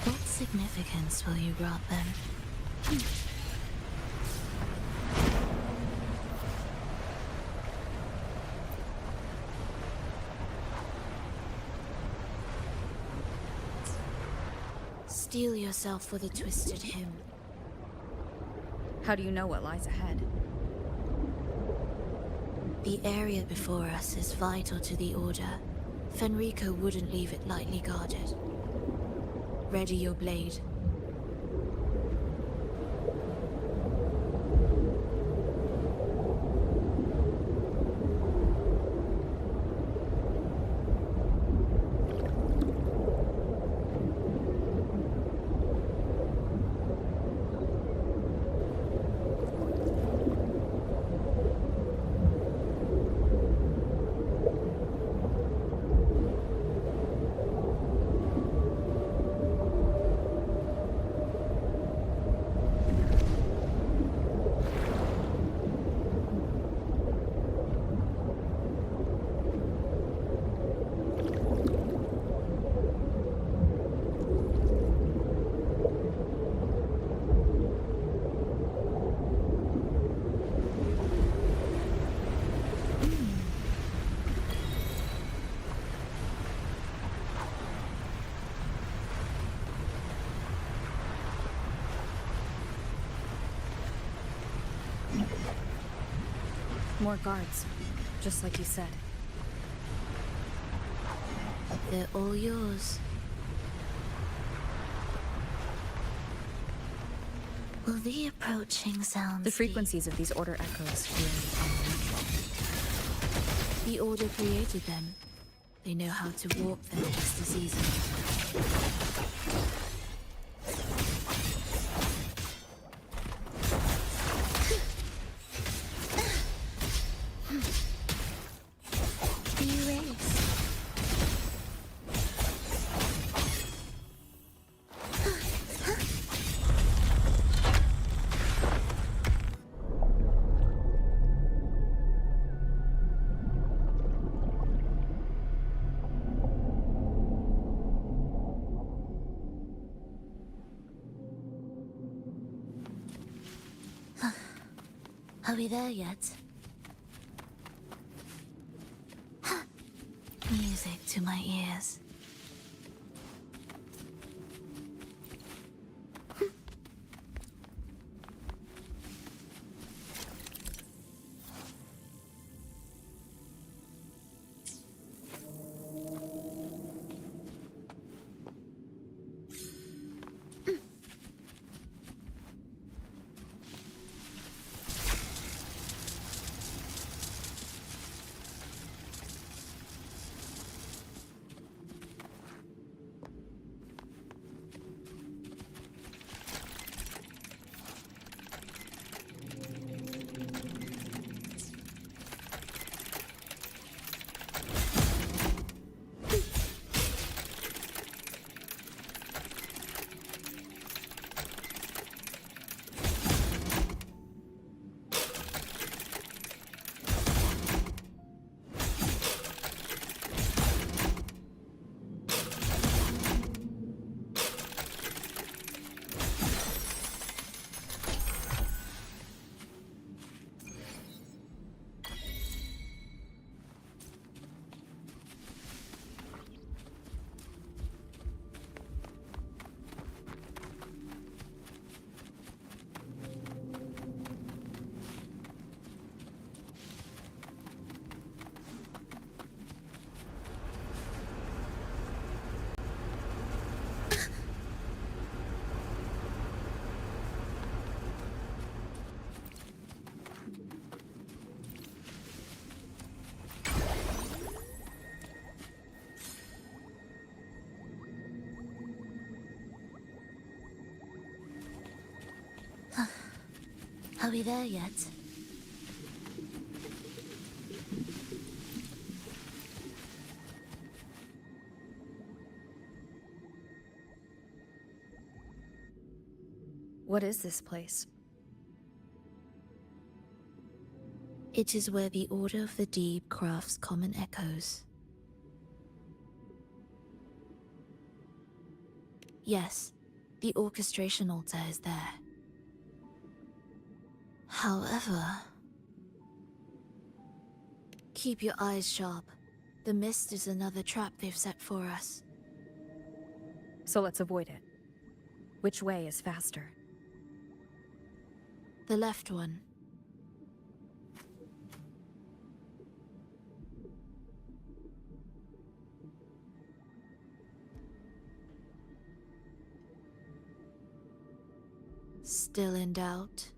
What significance will you grant them? Steel yourself for the twisted hymn. How do you know what lies ahead? The area before us is vital to the Order. Fenrico wouldn't leave it lightly guarded. Ready your blade. More guards, just like you said. They're all yours. Will the approaching sounds The frequencies of these Order echoes feel unnatural. The Order created them. They know how to warp them just as easily. Are we there yet? Music to my ears. Are we there yet? What is this place? It is where the Order of the Deep crafts common echoes. Yes, the orchestration altar is there. However, keep your eyes sharp. The mist is another trap they've set for us. So let's avoid it. Which way is faster? The left one. Still in doubt?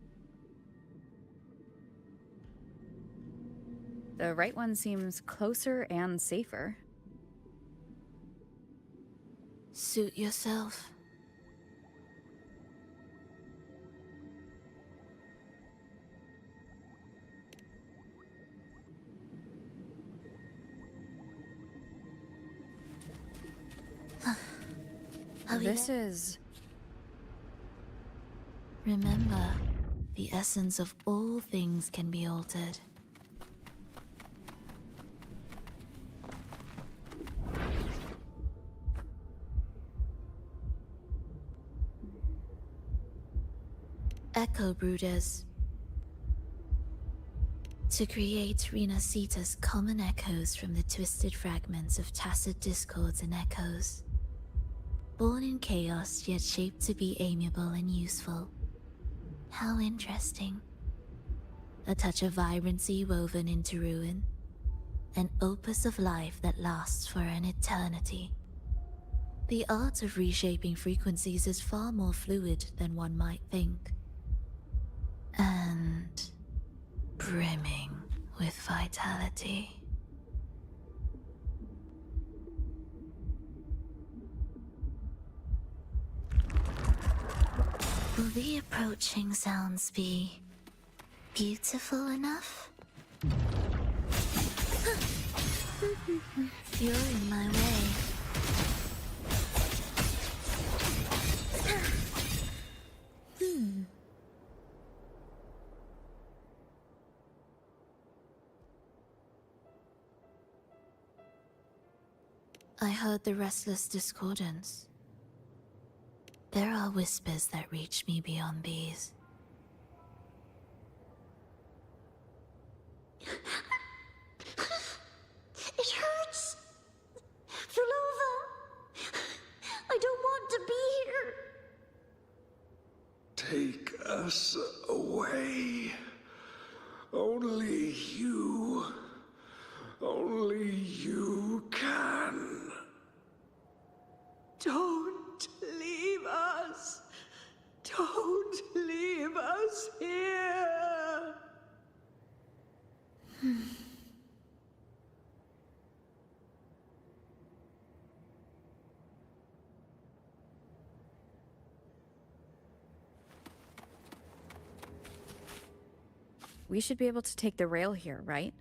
The right one seems closer and safer. Suit yourself. This is... Remember, the essence of all things can be altered. Echo Brooders. To create Renasita's common echoes from the twisted fragments of tacit discords and echoes. Born in chaos, yet shaped to be amiable and useful. How interesting. A touch of vibrancy woven into ruin. An opus of life that lasts for an eternity. The art of reshaping frequencies is far more fluid than one might think. And brimming with vitality. Will the approaching sounds be beautiful enough? You're in my way. I heard the restless discordance. There are whispers that reach me beyond these. It hurts! Vulova! I don't want to be here! Take us away. Only you can. Don't leave us. Don't leave us here. We should be able to take the rail here, right?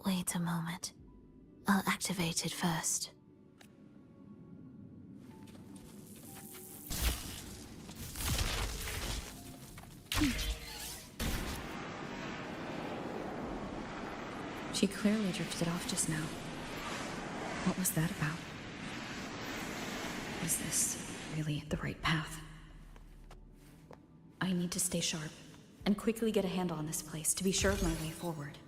Wait a moment. I'll activate it first. She clearly drifted off just now. What was that about? Is this really the right path? I need to stay sharp and quickly get a handle on this place to be sure of my way forward.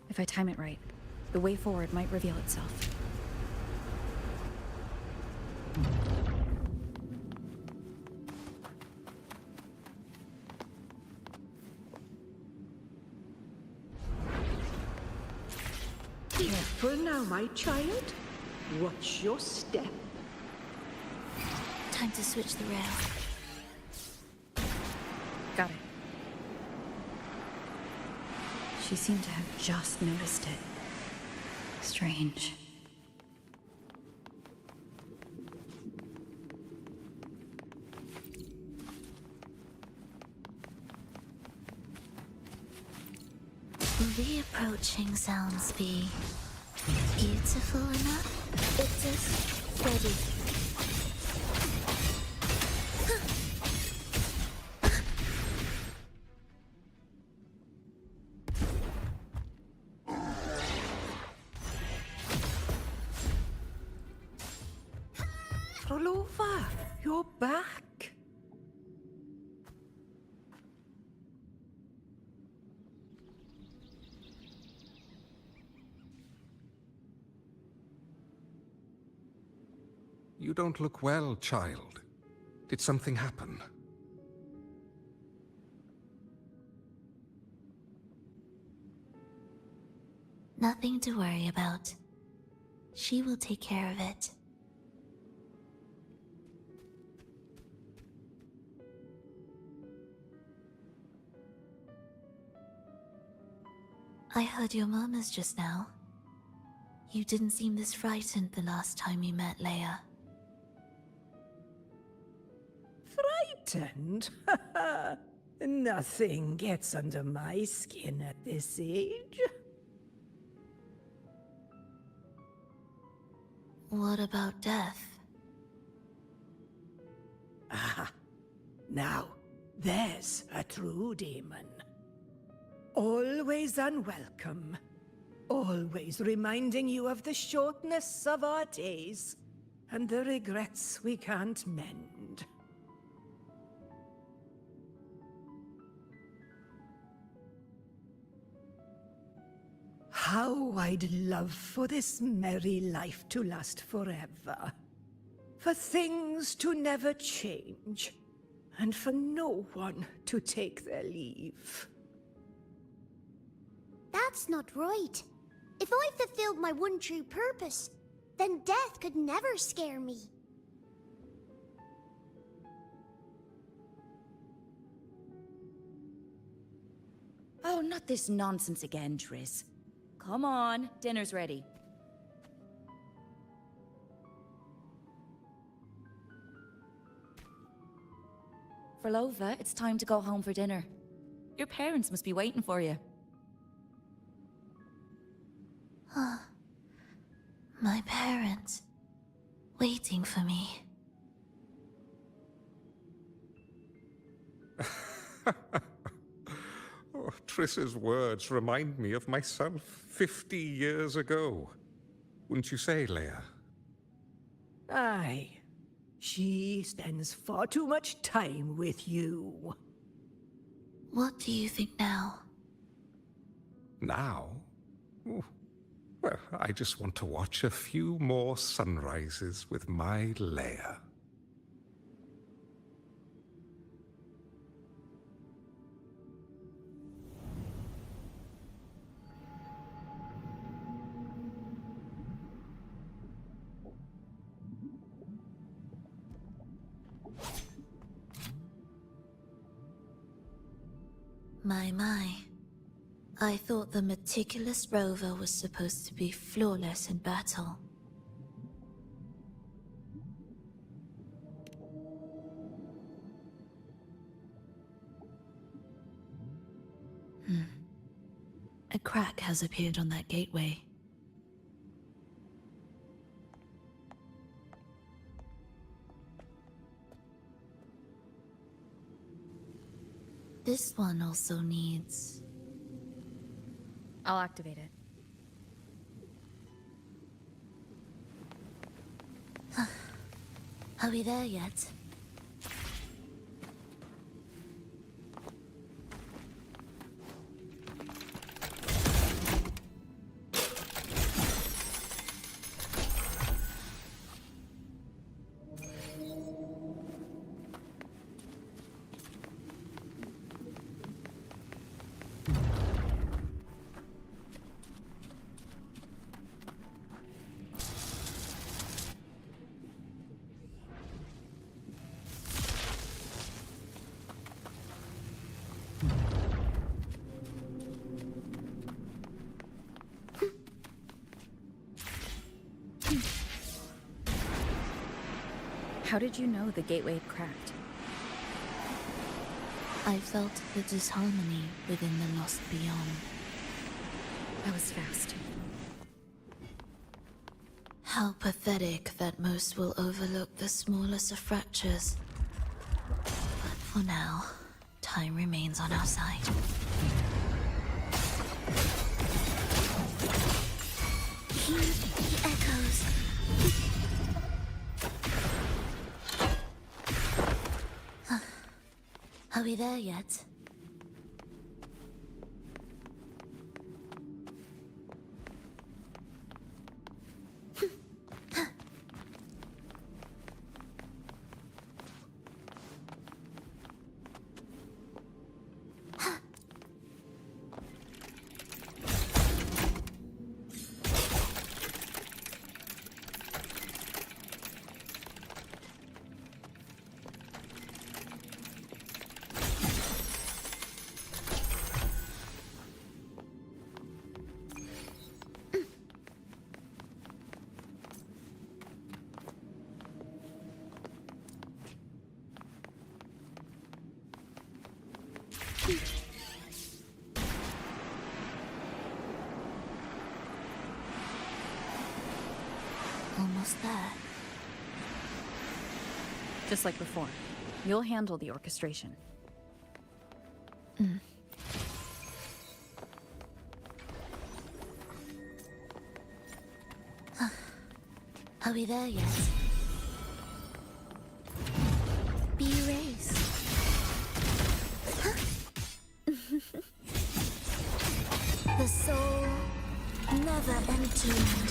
If I time it right, the way forward might reveal itself. Careful now, my child. Watch your step. Time to switch the rail. Got it. She seemed to have just noticed it. Strange. Will the approaching sounds be beautiful enough? It is ready. Rolova, you're back. You don't look well, child. Did something happen? Nothing to worry about. She will take care of it. I heard your murmurs just now. You didn't seem this frightened the last time we met, Leia. Frightened? Nothing gets under my skin at this age. What about death? Ah, now, there's a true demon. Always unwelcome. Always reminding you of the shortness of our days and the regrets we can't mend. How I'd love for this merry life to last forever. For things to never change, and for no one to take their leave. That's not right. If I fulfilled my one true purpose, then death could never scare me. Oh, not this nonsense again, Triss. Come on, dinner's ready. Frolova, it's time to go home for dinner. Your parents must be waiting for you. My parents, waiting for me. Oh, Triss's words remind me of myself 50 years ago. Wouldn't you say, Leia? Aye. She spends far too much time with you. What do you think now? Now? Ooh. Well, I just want to watch a few more sunrises with my Leia. My. I thought the meticulous rover was supposed to be flawless in battle. A crack has appeared on that gateway. This one also needs... I'll activate it. Are we there yet? How did you know the gateway had cracked? I felt the disharmony within the lost beyond. That was fast. How pathetic that most will overlook the smallest of fractures. But for now, time remains on our side. Hear the echoes. Are we there yet? Almost there. Just like before. You'll handle the orchestration. Are we there yet? Be erased. The soul never entombed.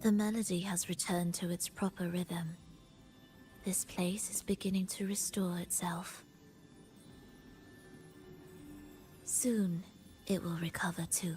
The melody has returned to its proper rhythm. This place is beginning to restore itself. Soon, it will recover too.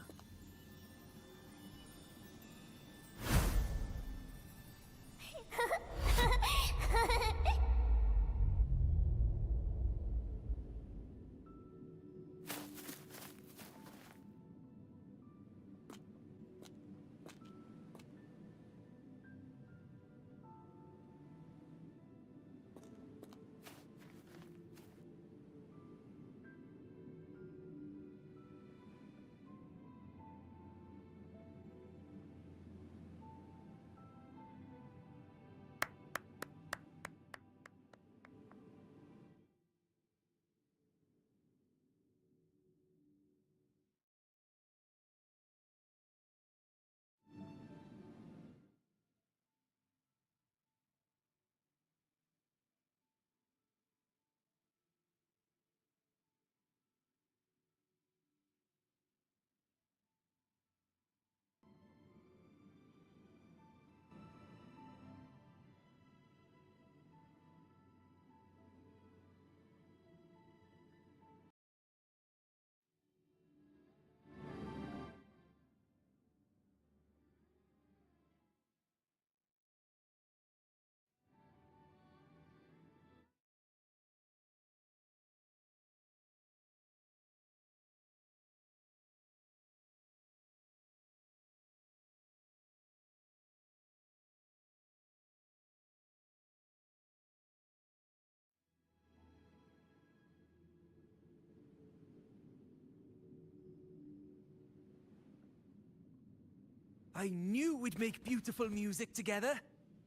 I knew we'd make beautiful music together.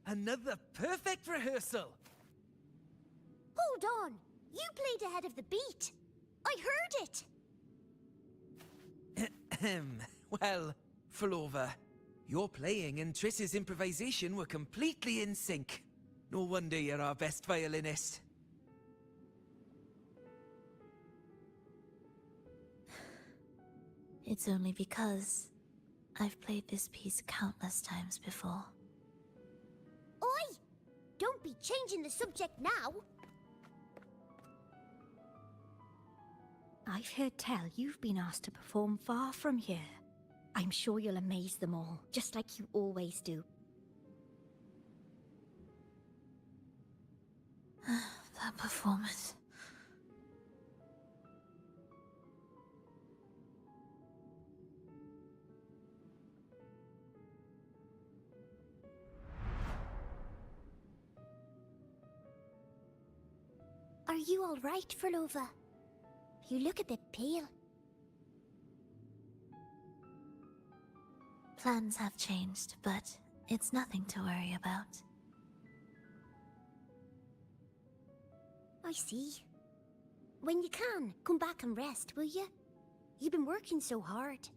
Another perfect rehearsal. Hold on! You played ahead of the beat. I heard it! Well, Flova, your playing and Triss's improvisation were completely in sync. No wonder you're our best violinist. It's only because I've played this piece countless times before. Oi! Don't be changing the subject now! I've heard tell you've been asked to perform far from here. I'm sure you'll amaze them all, just like you always do. That performance. Are you all right, Flova? You look a bit pale. Plans have changed, but it's nothing to worry about. I see. When you can, come back and rest, will you? You've been working so hard.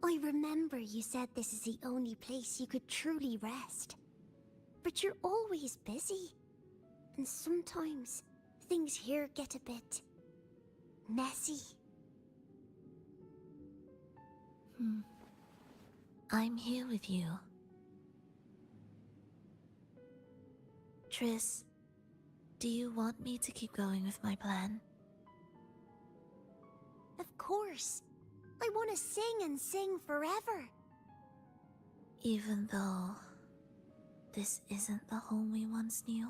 I remember you said this is the only place you could truly rest. But you're always busy. And sometimes things here get a bit messy. I'm here with you. Triss, do you want me to keep going with my plan? Of course. I want to sing and sing forever. Even though this isn't the home we once knew?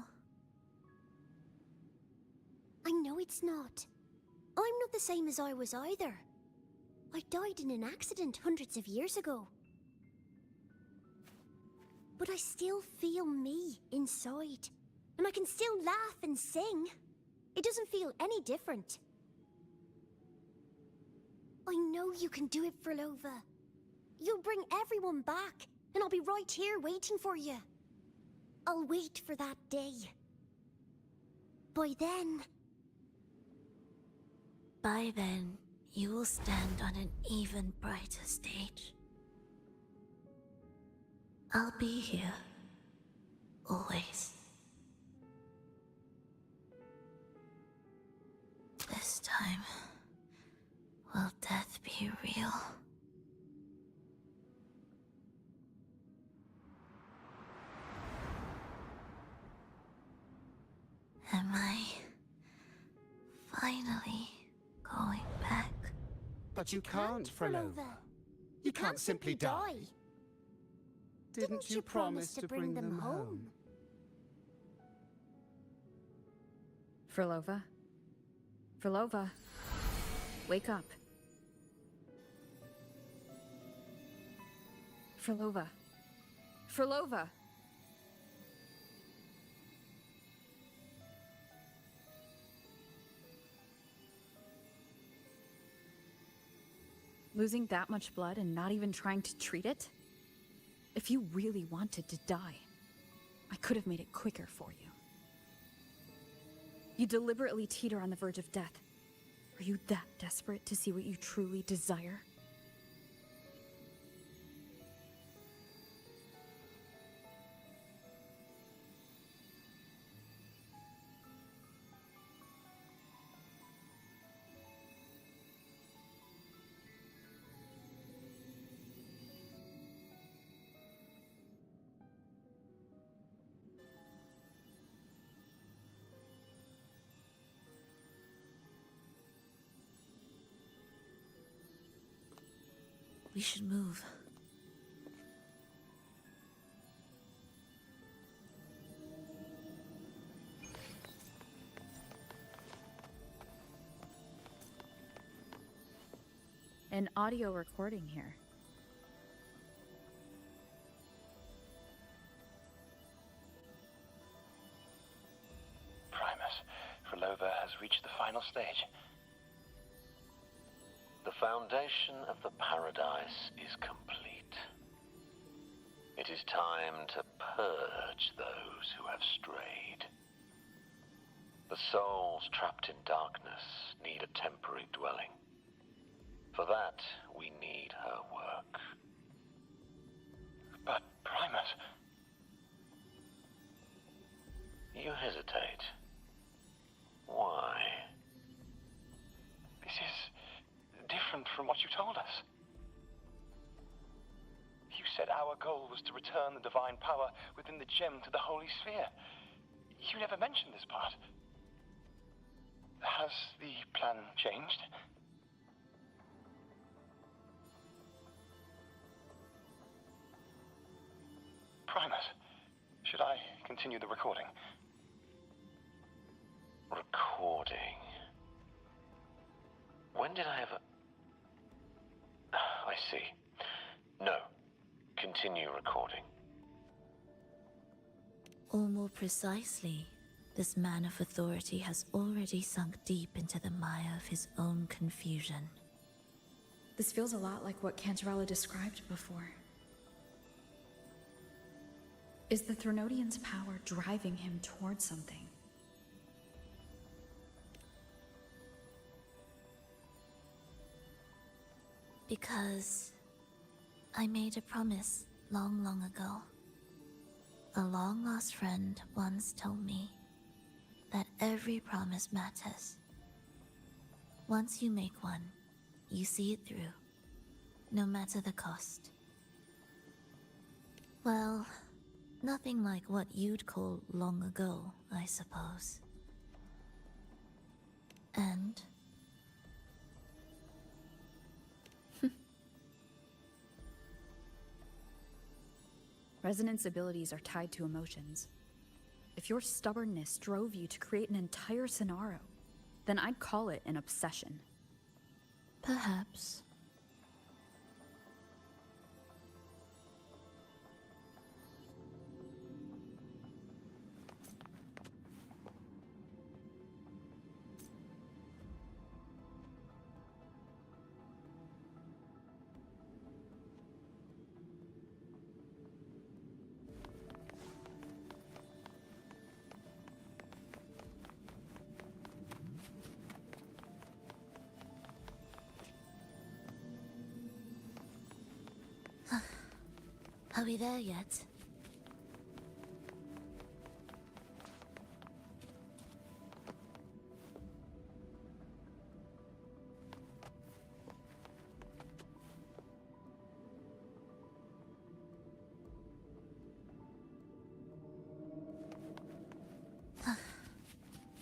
I know it's not. I'm not the same as I was either. I died in an accident hundreds of years ago. But I still feel me inside. And I can still laugh and sing. It doesn't feel any different. I know you can do it, Flova. You'll bring everyone back, and I'll be right here waiting for you. I'll wait for that day. By then, you will stand on an even brighter stage. I'll be here. Always. This time, will death be real? Am I finally going back? But you can't, Flova. You can't simply die. Didn't you promise to bring them home? Flova? Flova? Wake up. Flova? Flova? Losing that much blood and not even trying to treat it? If you really wanted to die, I could have made it quicker for you. You deliberately teeter on the verge of death. Are you that desperate to see what you truly desire? We should move. An audio recording here. Primus, Flova has reached the final stage. The foundation of the paradise is complete. It is time to purge those who have strayed. The souls trapped in darkness need a temporary dwelling. For that, we need her work. But, Primus... You hesitate. Why? This is different from what you told us. You said our goal was to return the divine power within the gem to the Holy Sphere. You never mentioned this part. Has the plan changed? Primus, should I continue the recording? Recording? When did I ever... I see. No. Continue recording. Or more precisely, this man of authority has already sunk deep into the mire of his own confusion. This feels a lot like what Cantarella described before. Is the Threnodian's power driving him towards something? Because I made a promise long, long ago. A long-lost friend once told me that every promise matters. Once you make one, you see it through, no matter the cost. Well, nothing like what you'd call long ago, I suppose. And... Resonance abilities are tied to emotions. If your stubbornness drove you to create an entire scenario, then I'd call it an obsession. Perhaps. Are we there yet?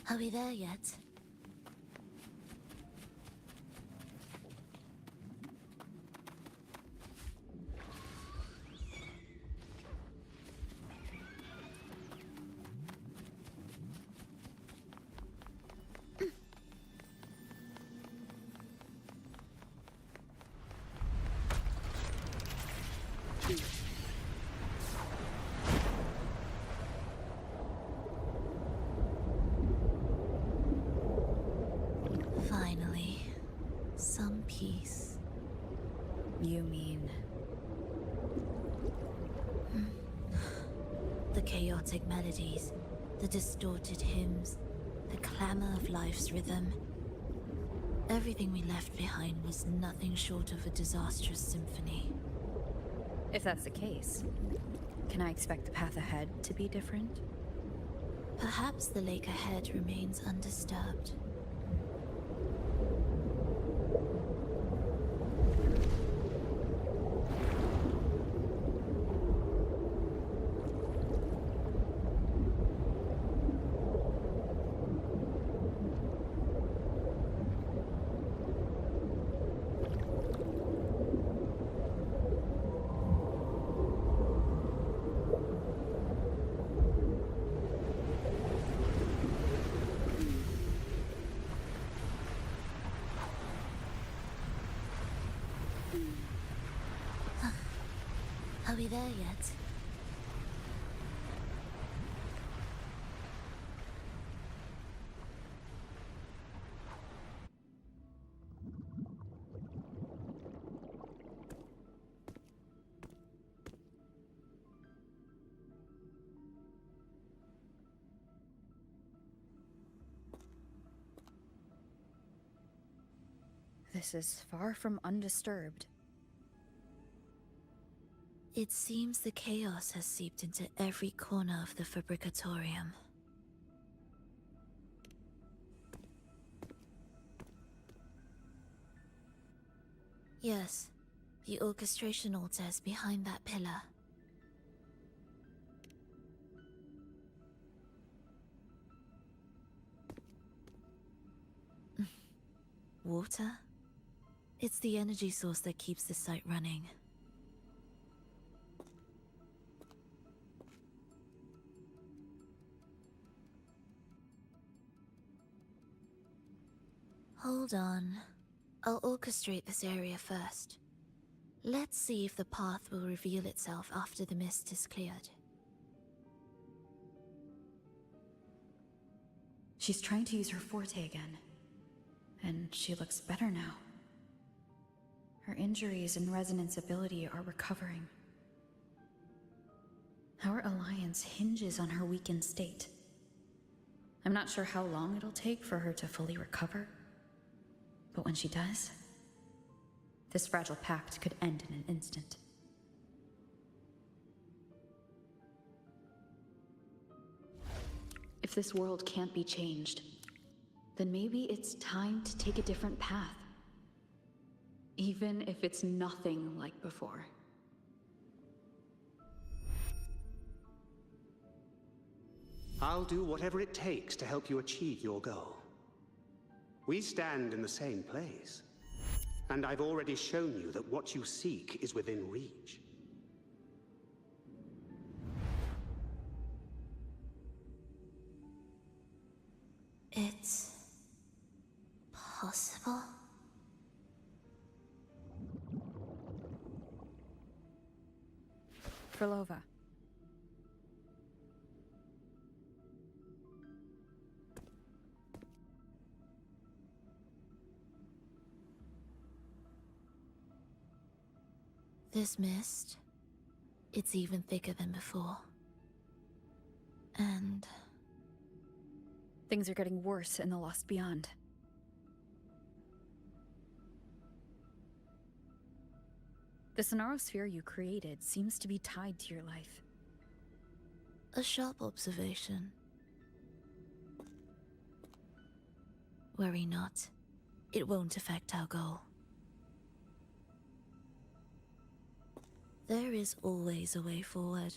Are we there yet? Finally, some peace. You mean... The chaotic melodies, the distorted hymns, the clamor of life's rhythm. Everything we left behind was nothing short of a disastrous symphony. If that's the case, can I expect the path ahead to be different? Perhaps the lake ahead remains undisturbed. Are we there yet? this is far from undisturbed. It seems the chaos has seeped into every corner of the Fabricatorium. Yes, the orchestration altar is behind that pillar. Water? It's the energy source that keeps the site running. Hold on. I'll orchestrate this area first. Let's see if the path will reveal itself after the mist is cleared. She's trying to use her forte again. And she looks better now. Her injuries and resonance ability are recovering. Our alliance hinges on her weakened state. I'm not sure how long it'll take for her to fully recover. But when she does, this fragile pact could end in an instant. If this world can't be changed, then maybe it's time to take a different path. Even if it's nothing like before. I'll do whatever it takes to help you achieve your goal. We stand in the same place, and I've already shown you that what you seek is within reach. It's possible? Frolova. This mist, it's even thicker than before. And things are getting worse in the Lost Beyond. The Sonarosphere you created seems to be tied to your life. a sharp observation. Worry not. It won't affect our goal. There is always a way forward.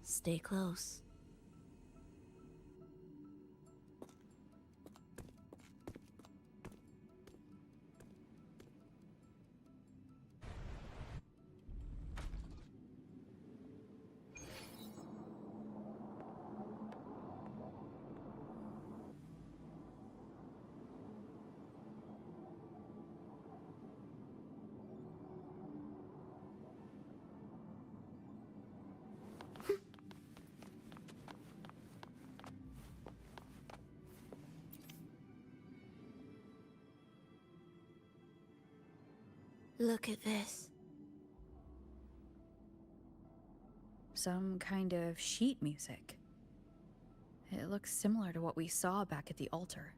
Stay close. Look at this. Some kind of sheet music. It looks similar to what we saw back at the altar.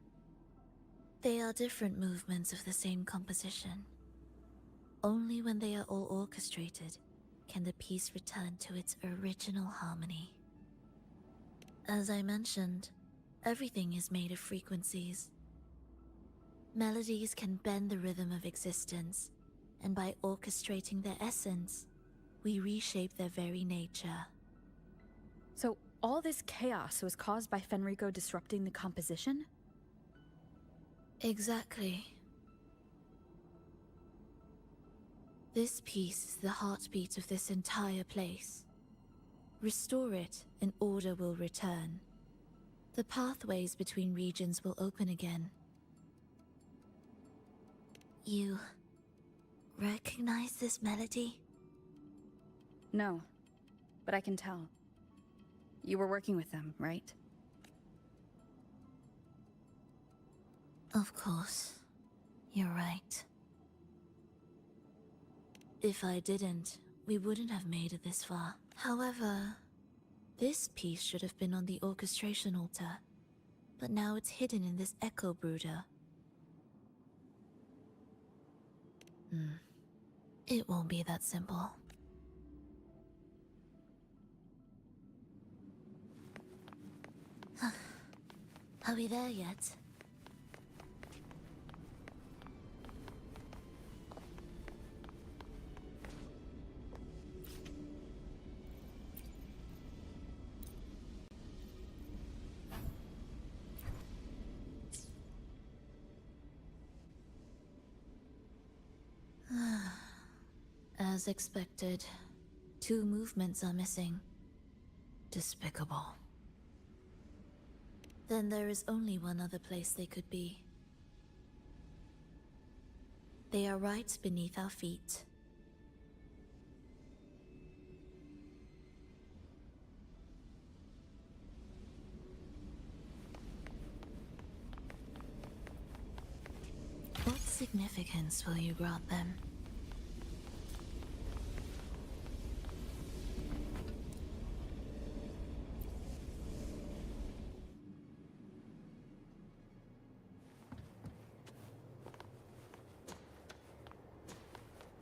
They are different movements of the same composition. Only when they are all orchestrated can the piece return to its original harmony. As I mentioned, everything is made of frequencies. Melodies can bend the rhythm of existence, and by orchestrating their essence, we reshape their very nature. So all this chaos was caused by Fenrico disrupting the composition? Exactly. This piece is the heartbeat of this entire place. Restore it, and order will return. The pathways between regions will open again. You recognize this melody? No, but I can tell. You were working with them, right? Of course. You're right. If I didn't, we wouldn't have made it this far. However, this piece should have been on the orchestration altar, but now it's hidden in this echo brooder. It won't be that simple. Are we there yet? As expected, 2 movements are missing. Despicable. Then there is only one other place they could be. They are right beneath our feet. What significance will you grant them?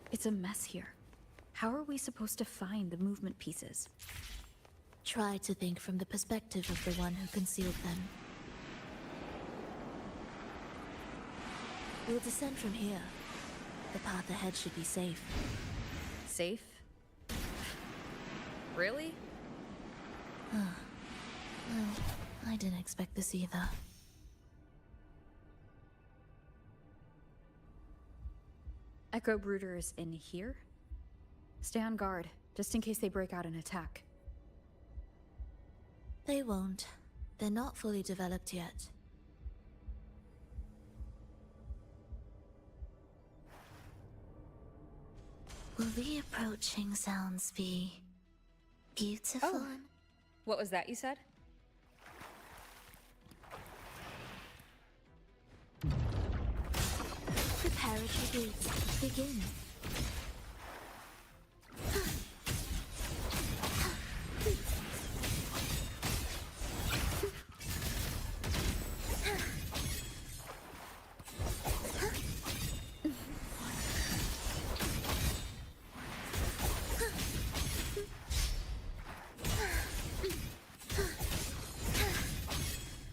It's a mess here. How are we supposed to find the movement pieces? Try to think from the perspective of the one who concealed them. We'll descend from here. The path ahead should be safe. Safe? Really? Well, I didn't expect this either. Echo Brooders in here? Stay on guard, just in case they break out and attack. They won't. They're not fully developed yet. Will the approaching sounds be beautiful? Oh. What was that you said? Preparatory gates begin.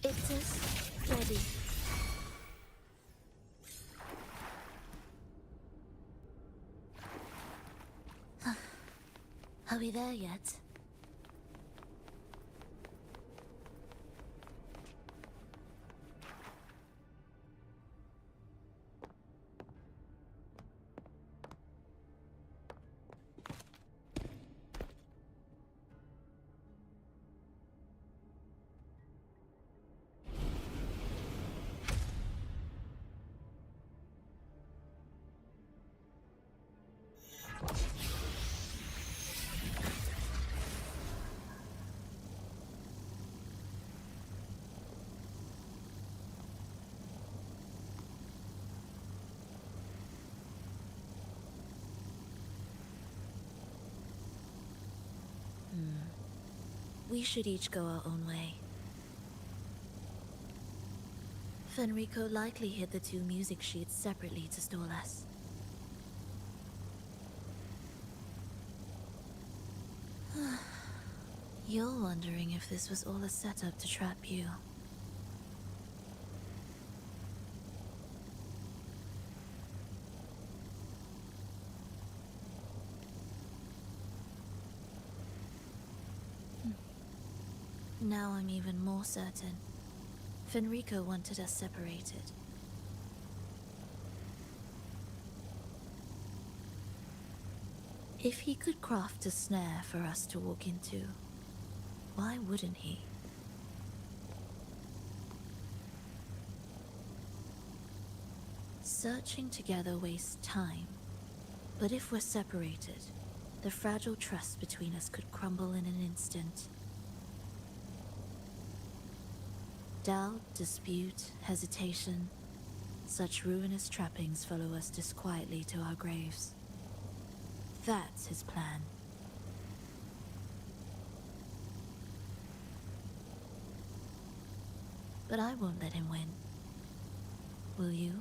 It is ready. Are we there yet? We should each go our own way. Fenrico likely hid the 2 music sheets separately to stall us. You're wondering if this was all a setup to trap you. Now I'm even more certain. Fenrico wanted us separated. If he could craft a snare for us to walk into, why wouldn't he? Searching together wastes time, but if we're separated, the fragile trust between us could crumble in an instant. Doubt, dispute, hesitation, such ruinous trappings follow us disquietly to our graves. That's his plan. But I won't let him win. Will you?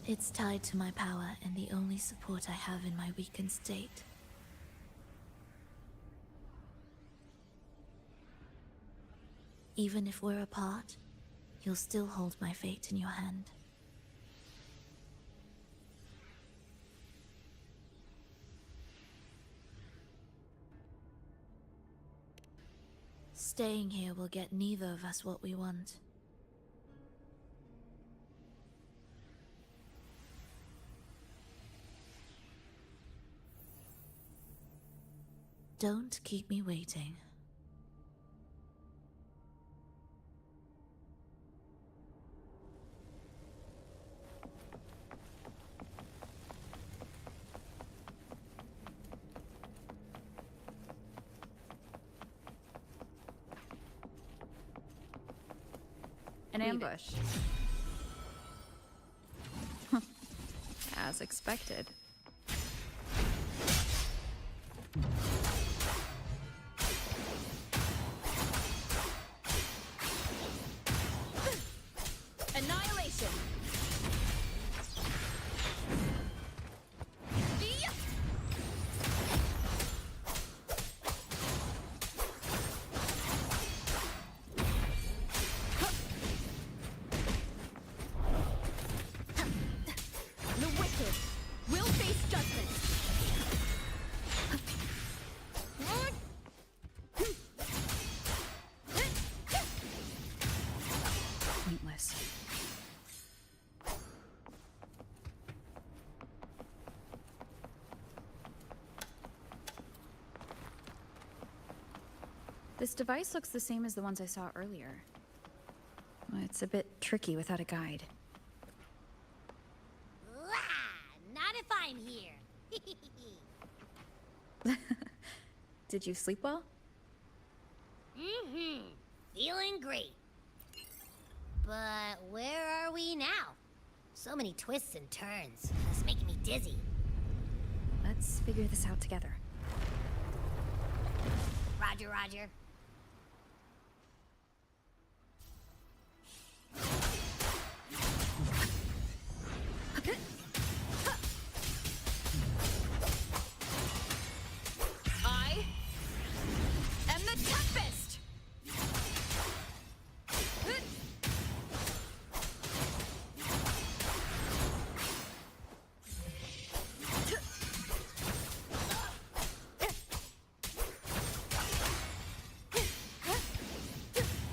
It's tied to my power and the only support I have in my weakened state. Even if we're apart, you'll still hold my fate in your hand. Staying here will get neither of us what we want. Don't keep me waiting. An ambush. As expected. Annihilation! The wicked will face judgment. Pointless. This device looks the same as the ones I saw earlier. It's a bit tricky without a guide. Not if I'm here. Did you sleep well? Feeling great. But where are we now? So many twists and turns. It's making me dizzy. Let's figure this out together. Roger, roger. I am the toughest!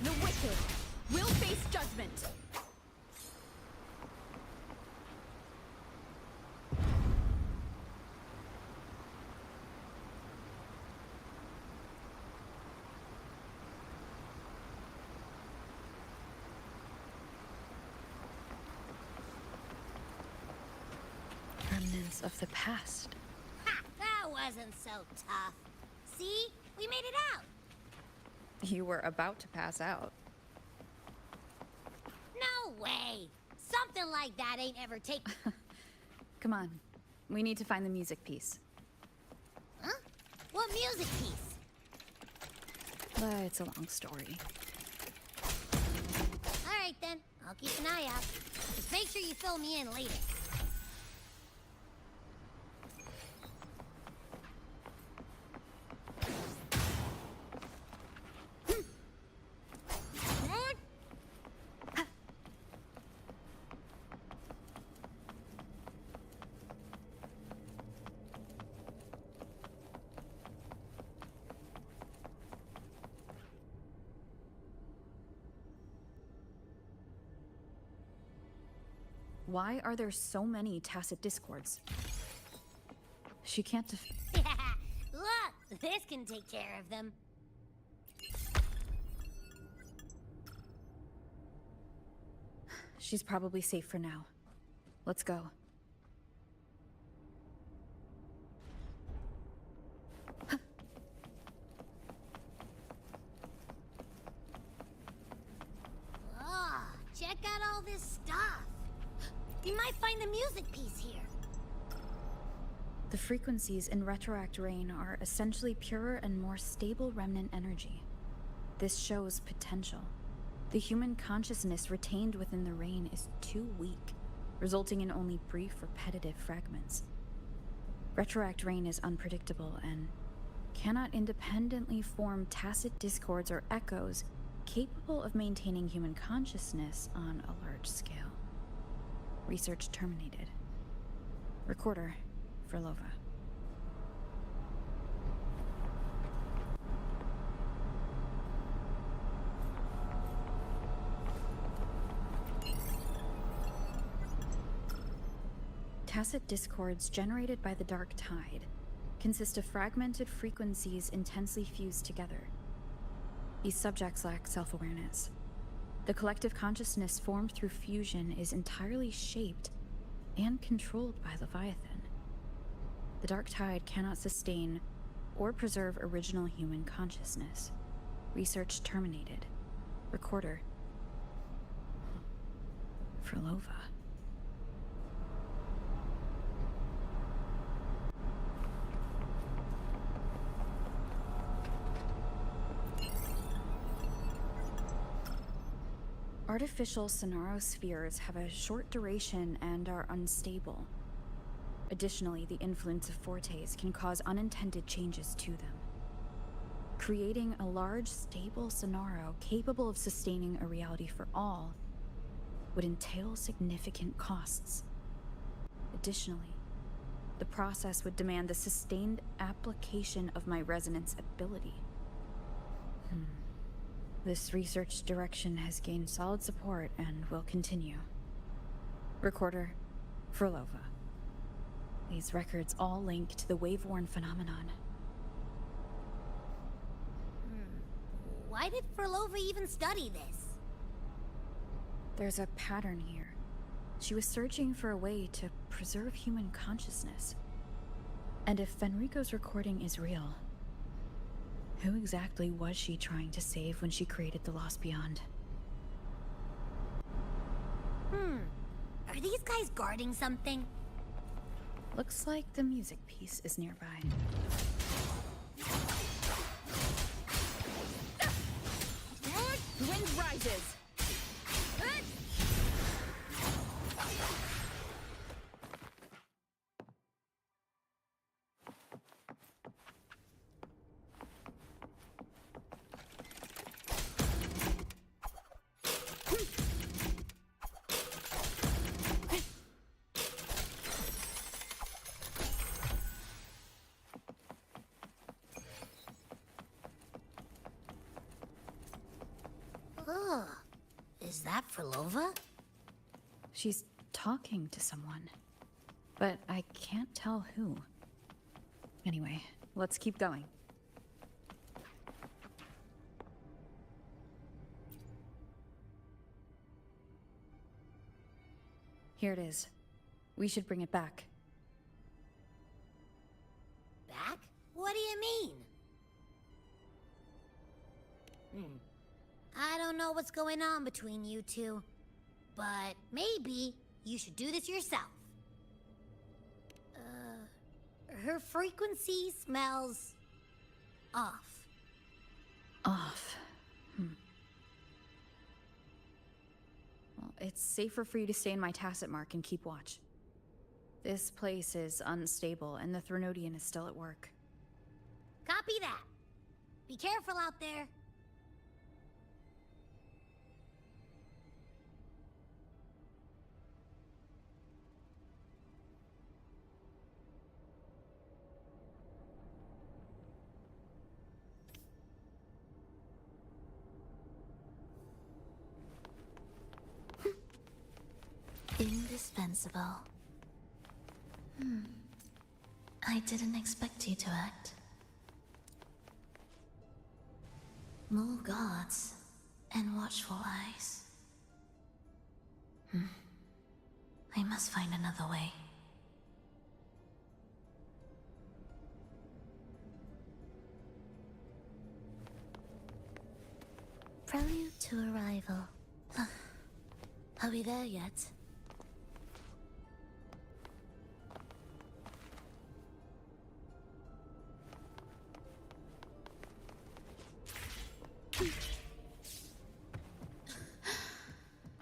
The wicked will face judgment. Remnants of the past. Ha! That wasn't so tough. See? We made it out. You were about to pass out. No way! Something like that ain't ever take. Come on. We need to find the music piece. Huh? What music piece? It's a long story. Alright then, I'll keep an eye out. Just make sure you fill me in later. Why are there so many tacit discords? She can't Look, this can take care of them. She's probably safe for now. Let's go. Oh, check out all this stuff. You might find the music piece here. The frequencies in Retroact Rain are essentially purer and more stable remnant energy. This shows potential. The human consciousness retained within the rain is too weak. resulting in only brief, repetitive fragments. Retroact rain is unpredictable and cannot independently form tacit discords or echoes capable of maintaining human consciousness on a large scale. Research terminated. Recorder, Frolova. Tacit discords generated by the dark tide consist of fragmented frequencies intensely fused together. These subjects lack self-awareness. The collective consciousness formed through fusion is entirely shaped and controlled by Leviathan. The dark tide cannot sustain or preserve original human consciousness. Research terminated. Recorder, Frolova. Artificial sonarospheres have a short duration and are unstable. Additionally, the influence of fortes can cause unintended changes to them. Creating a large, stable sonaro capable of sustaining a reality for all would entail significant costs. Additionally, the process would demand the sustained application of my resonance ability. This research direction has gained solid support and will continue. Recorder, Frolova. These records all link to the wave-worn phenomenon. Why did Frolova even study this? There's a pattern here. She was searching for a way to preserve human consciousness. And if Fenrico's recording is real, who exactly was she trying to save when she created the Lost Beyond? Are these guys guarding something? Looks like the music piece is nearby. The wind rises! Is that Frolova? She's talking to someone, but I can't tell who. Anyway, let's keep going. Here it is. We should bring it back. Back? What do you mean? I don't know what's going on between you two, but maybe you should do this yourself. Her frequency smells off. Off. Well, it's safer for you to stay in my tacit mark and keep watch. This place is unstable, and the Threnodian is still at work. Copy that. Be careful out there. Indispensable. I didn't expect you to act. More guards and watchful eyes. I must find another way. Prelude to arrival. Are we there yet?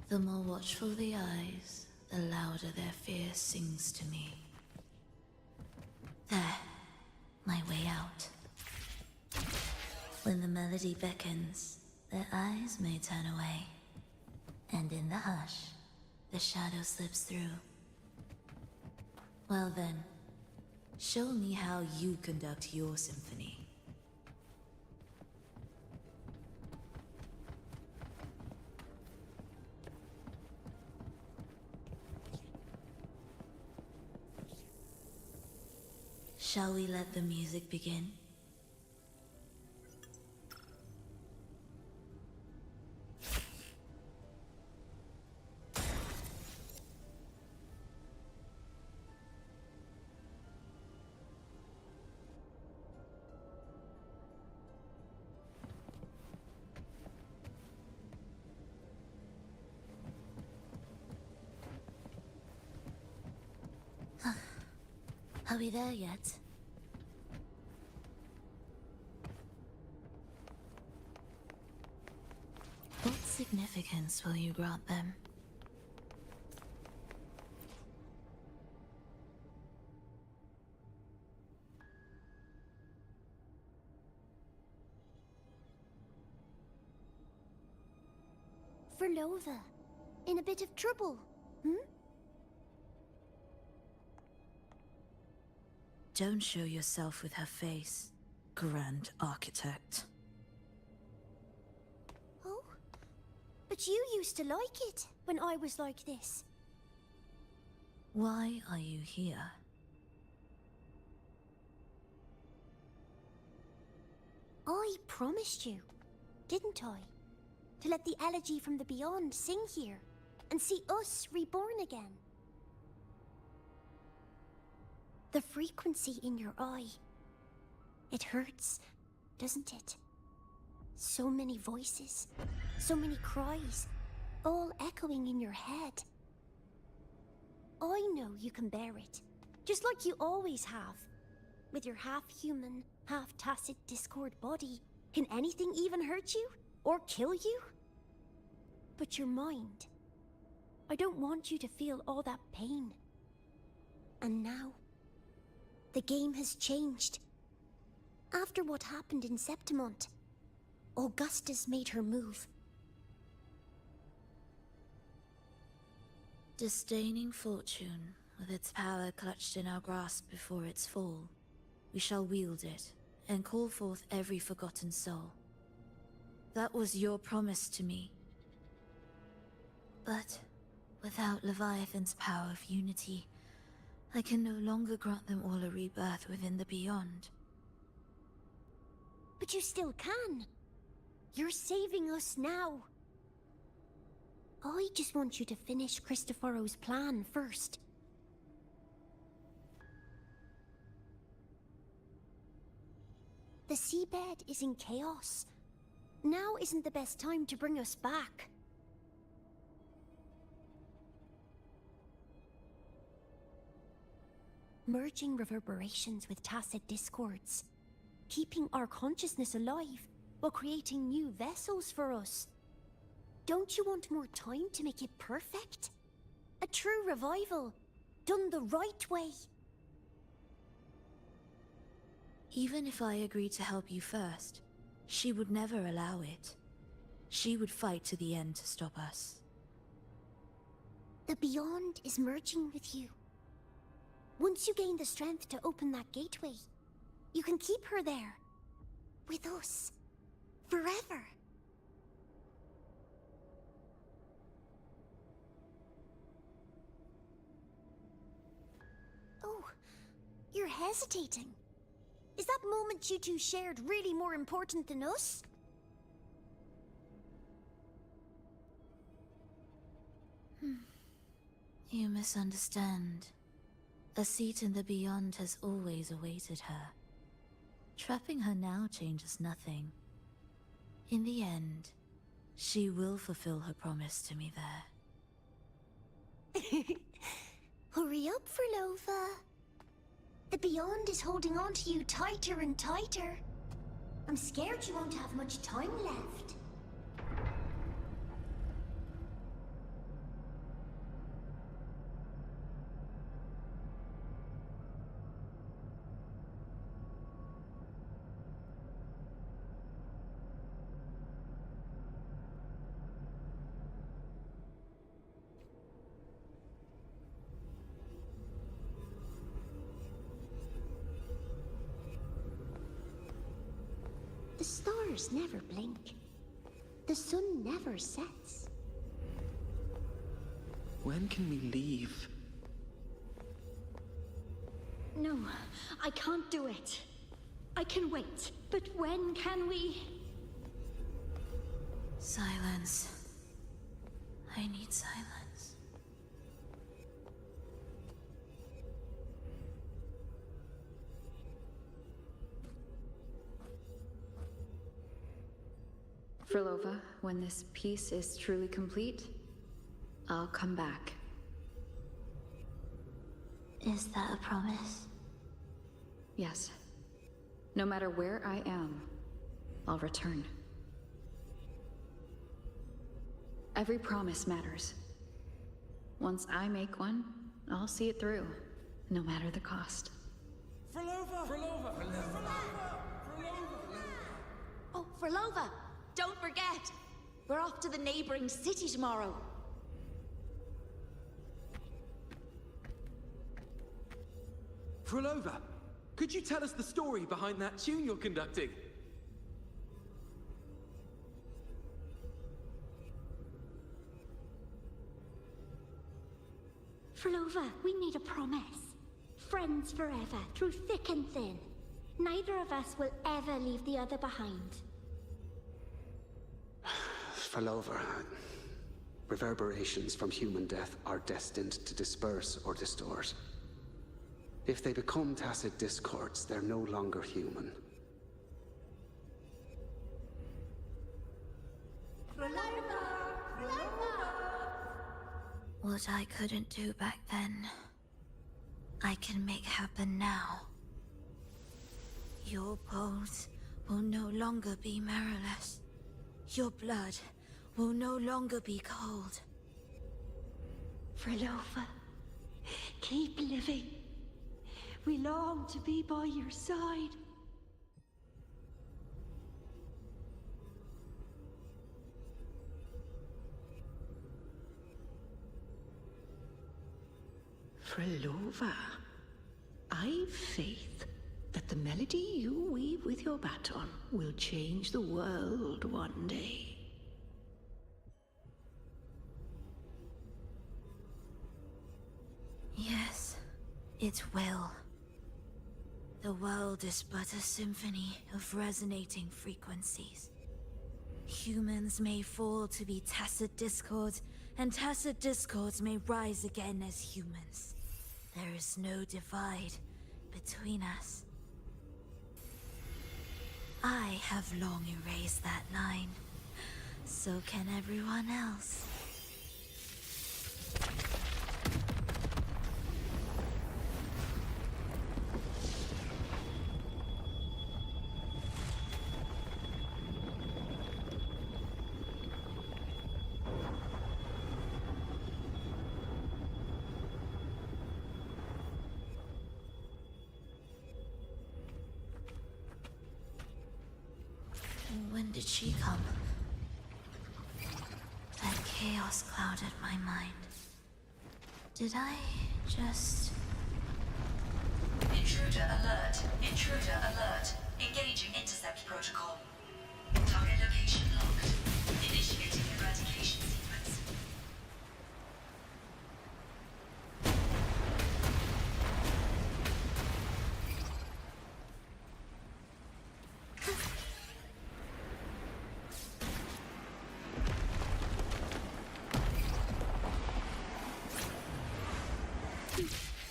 The more watchful the eyes, the louder their fear sings to me. There, my way out. When the melody beckons, their eyes may turn away, and in the hush, the shadow slips through. Well then, show me how you conduct your symphony. Shall we let the music begin? Are we there yet? What significance will you grant them? For Lova, in a bit of trouble, Don't show yourself with her face, Grand Architect. Oh? But you used to like it when I was like this. Why are you here? I promised you, didn't I? To let the elegy from the beyond sing here and see us reborn again. The frequency in your eye. It hurts, doesn't it? So many voices, so many cries, all echoing in your head. I know you can bear it, just like you always have. With your half-human, half-tacit Discord body, can anything even hurt you? Or kill you? But your mind, I don't want you to feel all that pain. And now, the game has changed. After what happened in Septimont, Augustus made her move. Disdaining fortune, with its power clutched in our grasp before its fall, we shall wield it, and call forth every forgotten soul. That was your promise to me. But without Leviathan's power of unity, I can no longer grant them all a rebirth within the beyond. But you still can. You're saving us now. I just want you to finish Cristoforo's plan first. The seabed is in chaos. Now isn't the best time to bring us back. Merging reverberations with tacit discords. Keeping our consciousness alive while creating new vessels for us. Don't you want more time to make it perfect? A true revival, done the right way. Even if I agreed to help you first, she would never allow it. She would fight to the end to stop us. The Beyond is merging with you. Once you gain the strength to open that gateway, you can keep her there. With us. Forever. Oh, you're hesitating. Is that moment you two shared really more important than us? You misunderstand. A seat in the Beyond has always awaited her. Trapping her now changes nothing. In the end, she will fulfill her promise to me there. Hurry up, Furlova. The Beyond is holding on to you tighter and tighter. I'm scared you won't have much time left. stars never blink. The sun never sets. When can we leave? No, I can't do it. I can wait, but when can we? Silence. I need silence. Frolova, when this piece is truly complete, I'll come back. Is that a promise? Yes. No matter where I am, I'll return. Every promise matters. Once I make one, I'll see it through, no matter the cost. Frolova! Frolova! Oh, Frolova! Don't forget! We're off to the neighboring city tomorrow. Frolova, could you tell us the story behind that tune you're conducting? Frolova, we need a promise. Friends forever, through thick and thin. Neither of us will ever leave the other behind. Frolova, reverberations from human death are destined to disperse or distort. If they become tacit discords, they're no longer human. What I couldn't do back then, I can make happen now. Your bones will no longer be marrowless. Your blood will no longer be cold. Frolova, keep living. We long to be by your side. Frolova, I've faith that the melody you weave with your baton will change the world one day. Yes, it will. The world is but a symphony of resonating frequencies. Humans may fall to be tacit discords, and tacit discords may rise again as humans. There is no divide between us. I have long erased that line. So can everyone else. When did she come? That chaos clouded my mind. Did I just... Intruder alert. Intruder alert. Engaging intercept protocol. Target location locked. Initiating eradication sequence.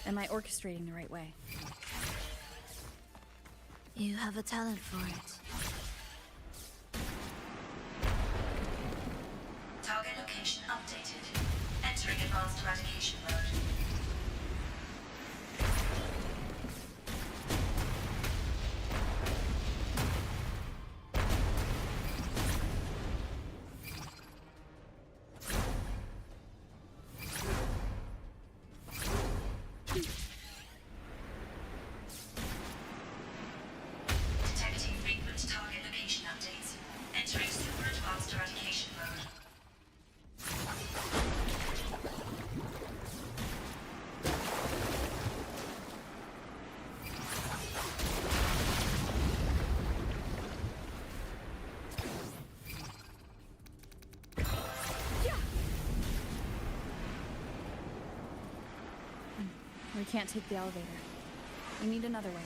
Am I orchestrating the right way? You have a talent for it. Target location updated. Entering advanced eradication mode. Detecting frequent target location updates. Entering super advanced eradication mode. We can't take the elevator. We need another way out.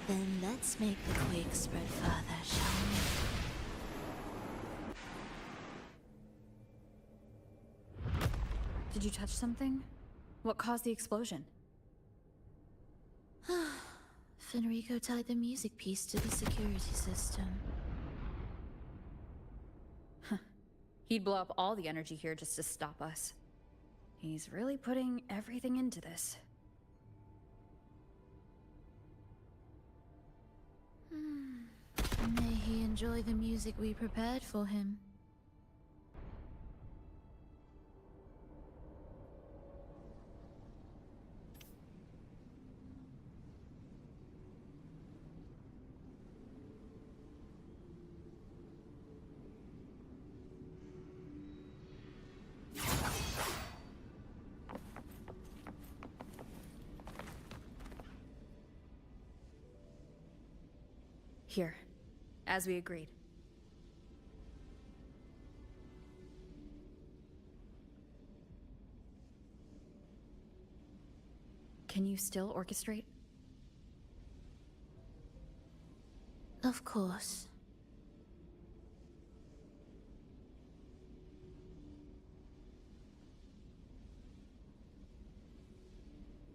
Then let's make the quake spread further, shall we? Did you touch something? What caused the explosion? Fenrico tied the music piece to the security system. He'd blow up all the energy here just to stop us. He's really putting everything into this. May he enjoy the music we prepared for him. Here, as we agreed. Can you still orchestrate? Of course.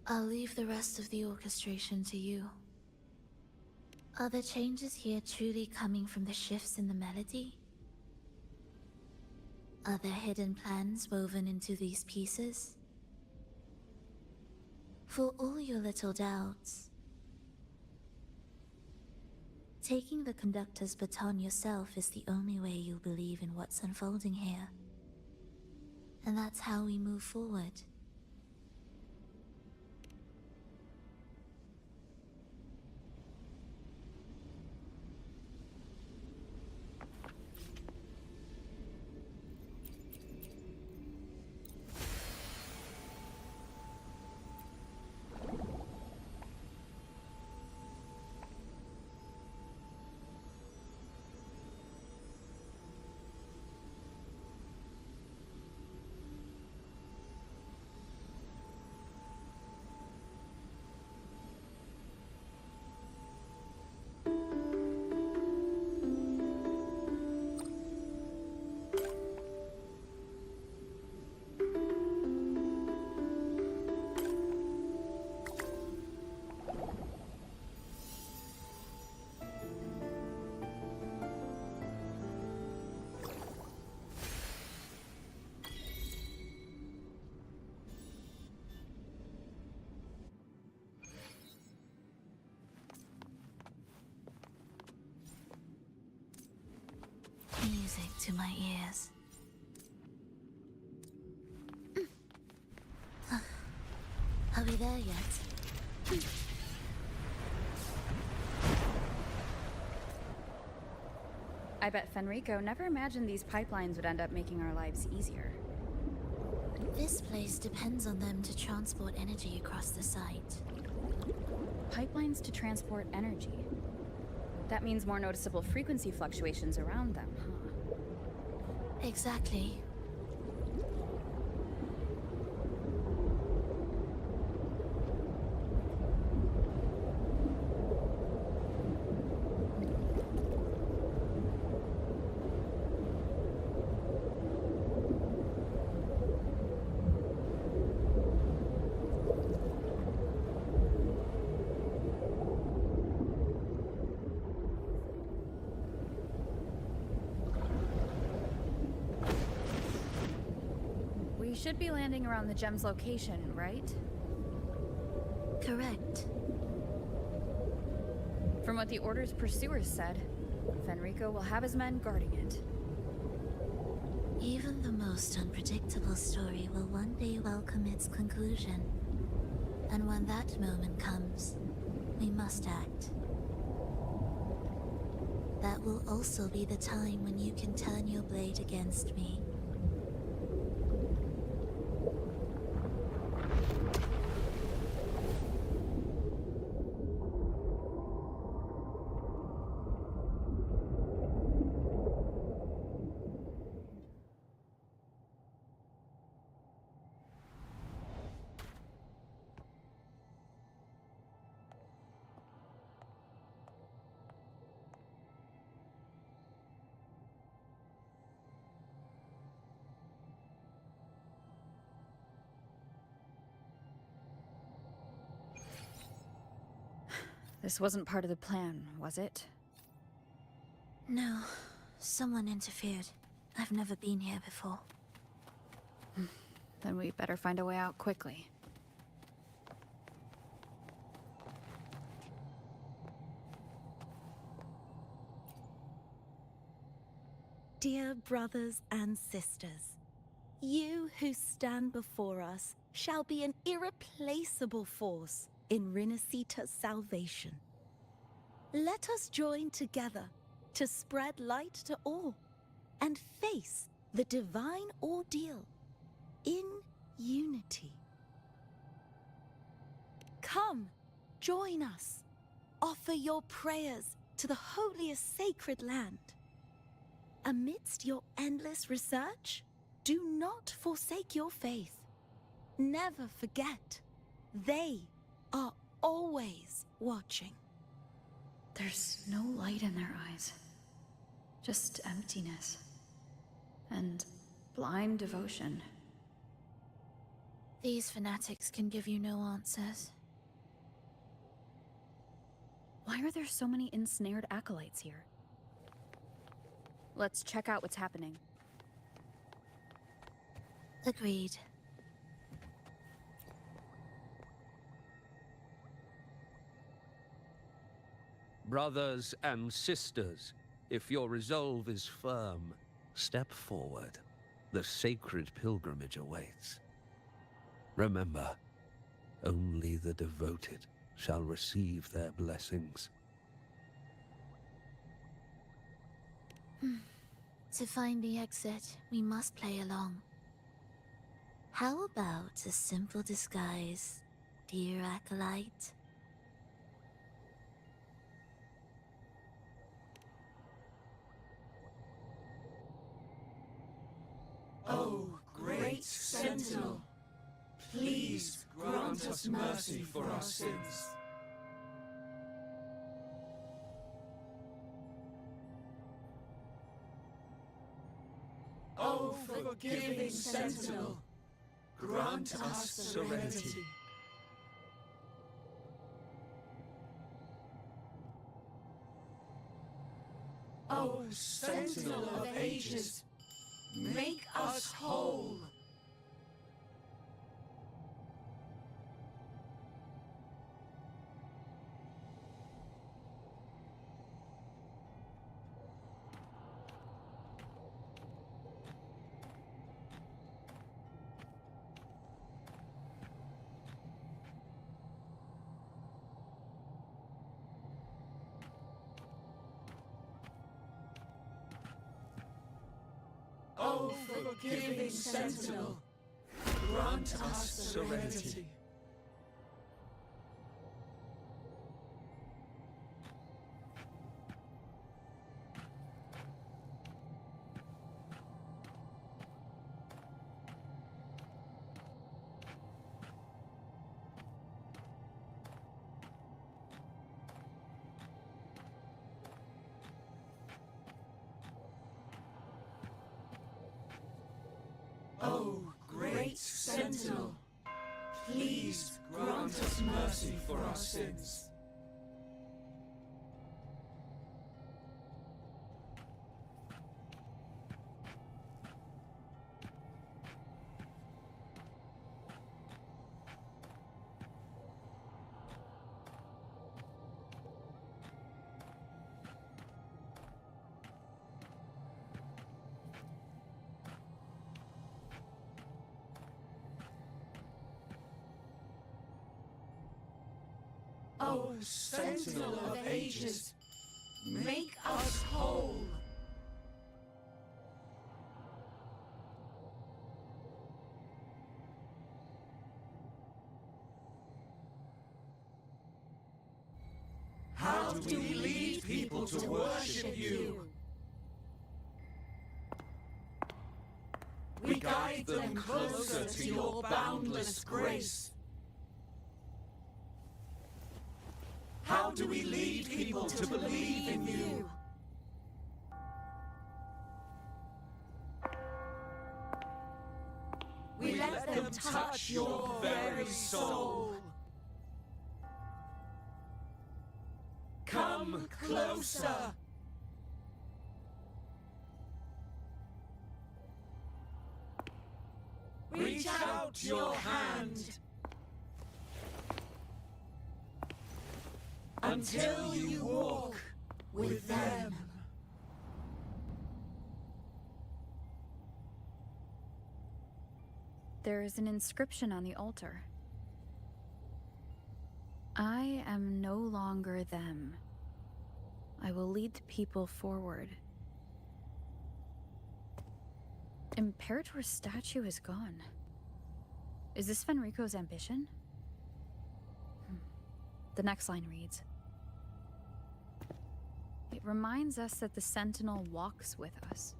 I'll leave the rest of the orchestration to you. Are the changes here truly coming from the shifts in the melody? Are there hidden plans woven into these pieces? For all your little doubts, taking the conductor's baton yourself is the only way you'll believe in what's unfolding here. And that's how we move forward. Music to my ears. Are we there yet? I bet Fenrico never imagined these pipelines would end up making our lives easier. This place depends on them to transport energy across the site. Pipelines to transport energy. That means more noticeable frequency fluctuations around them, huh? Exactly. We should be landing around the gem's location, right? Correct. From what the Order's pursuers said, Fenrico will have his men guarding it. Even the most unpredictable story will one day welcome its conclusion. And when that moment comes, we must act. That will also be the time when you can turn your blade against me. This wasn't part of the plan, was it? No, someone interfered. I've never been here before. Then we better find a way out quickly. Dear brothers and sisters, you who stand before us shall be an irreplaceable force in Rinasita's salvation. Let us join together to spread light to all and face the divine ordeal in unity. Come, join us. Offer your prayers to the holiest sacred land. Amidst your endless research, do not forsake your faith. Never forget, they are always watching. There's no light in their eyes. Just emptiness. And blind devotion. These fanatics can give you no answers. Why are there so many ensnared acolytes here? Let's check out what's happening. Agreed. Brothers and sisters, if your resolve is firm, step forward. The sacred pilgrimage awaits. Remember, only the devoted shall receive their blessings. To find the exit, we must play along. How about a simple disguise, dear acolyte? Oh, great Sentinel, please grant us mercy for our sins. Oh, forgiving Sentinel, grant us serenity. Oh, Sentinel of ages, make us whole. Oh, forgiving Sentinel, grant us serenity. Oh, great Sentinel, please grant us mercy for our sins. Oh, Sentinel of ages, make us whole. How do we lead people to worship you? We guide them closer to your boundless grace. How do we lead people to believe in you? We let them touch your very soul. Come closer! Reach out your hand until you walk with them. There is an inscription on the altar. I am no longer them. I will lead the people forward. Imperator's statue is gone. Is this Fenrico's ambition? The next line reads, "It reminds us that the Sentinel walks with us,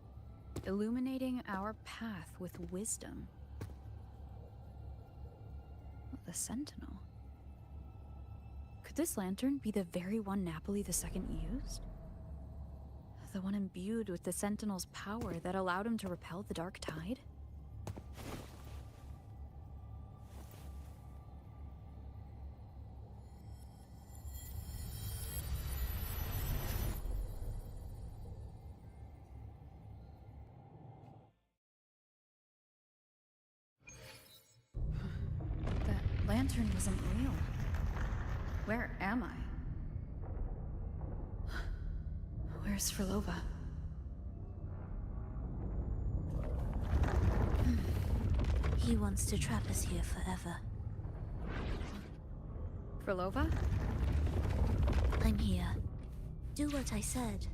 illuminating our path with wisdom." The Sentinel? Could this lantern be the very one Napoli II used? The one imbued with the Sentinel's power that allowed him to repel the Dark Tide? That lantern wasn't real. Where am I? Where's Frolova? He wants to trap us here forever. Frolova? I'm here. Do what I said.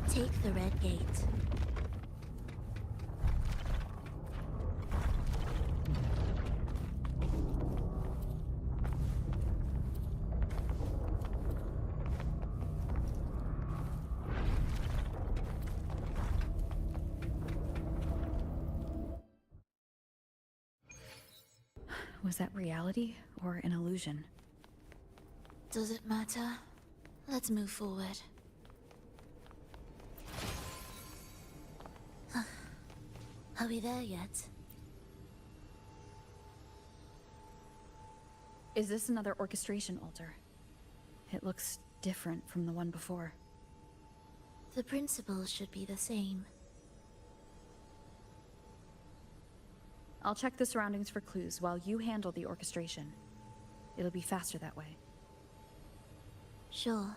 Take the red gate. Was that reality or an illusion? Does it matter? Let's move forward. Are we there yet? Is this another orchestration altar? It looks different from the one before. The principles should be the same. I'll check the surroundings for clues while you handle the orchestration. It'll be faster that way. Sure.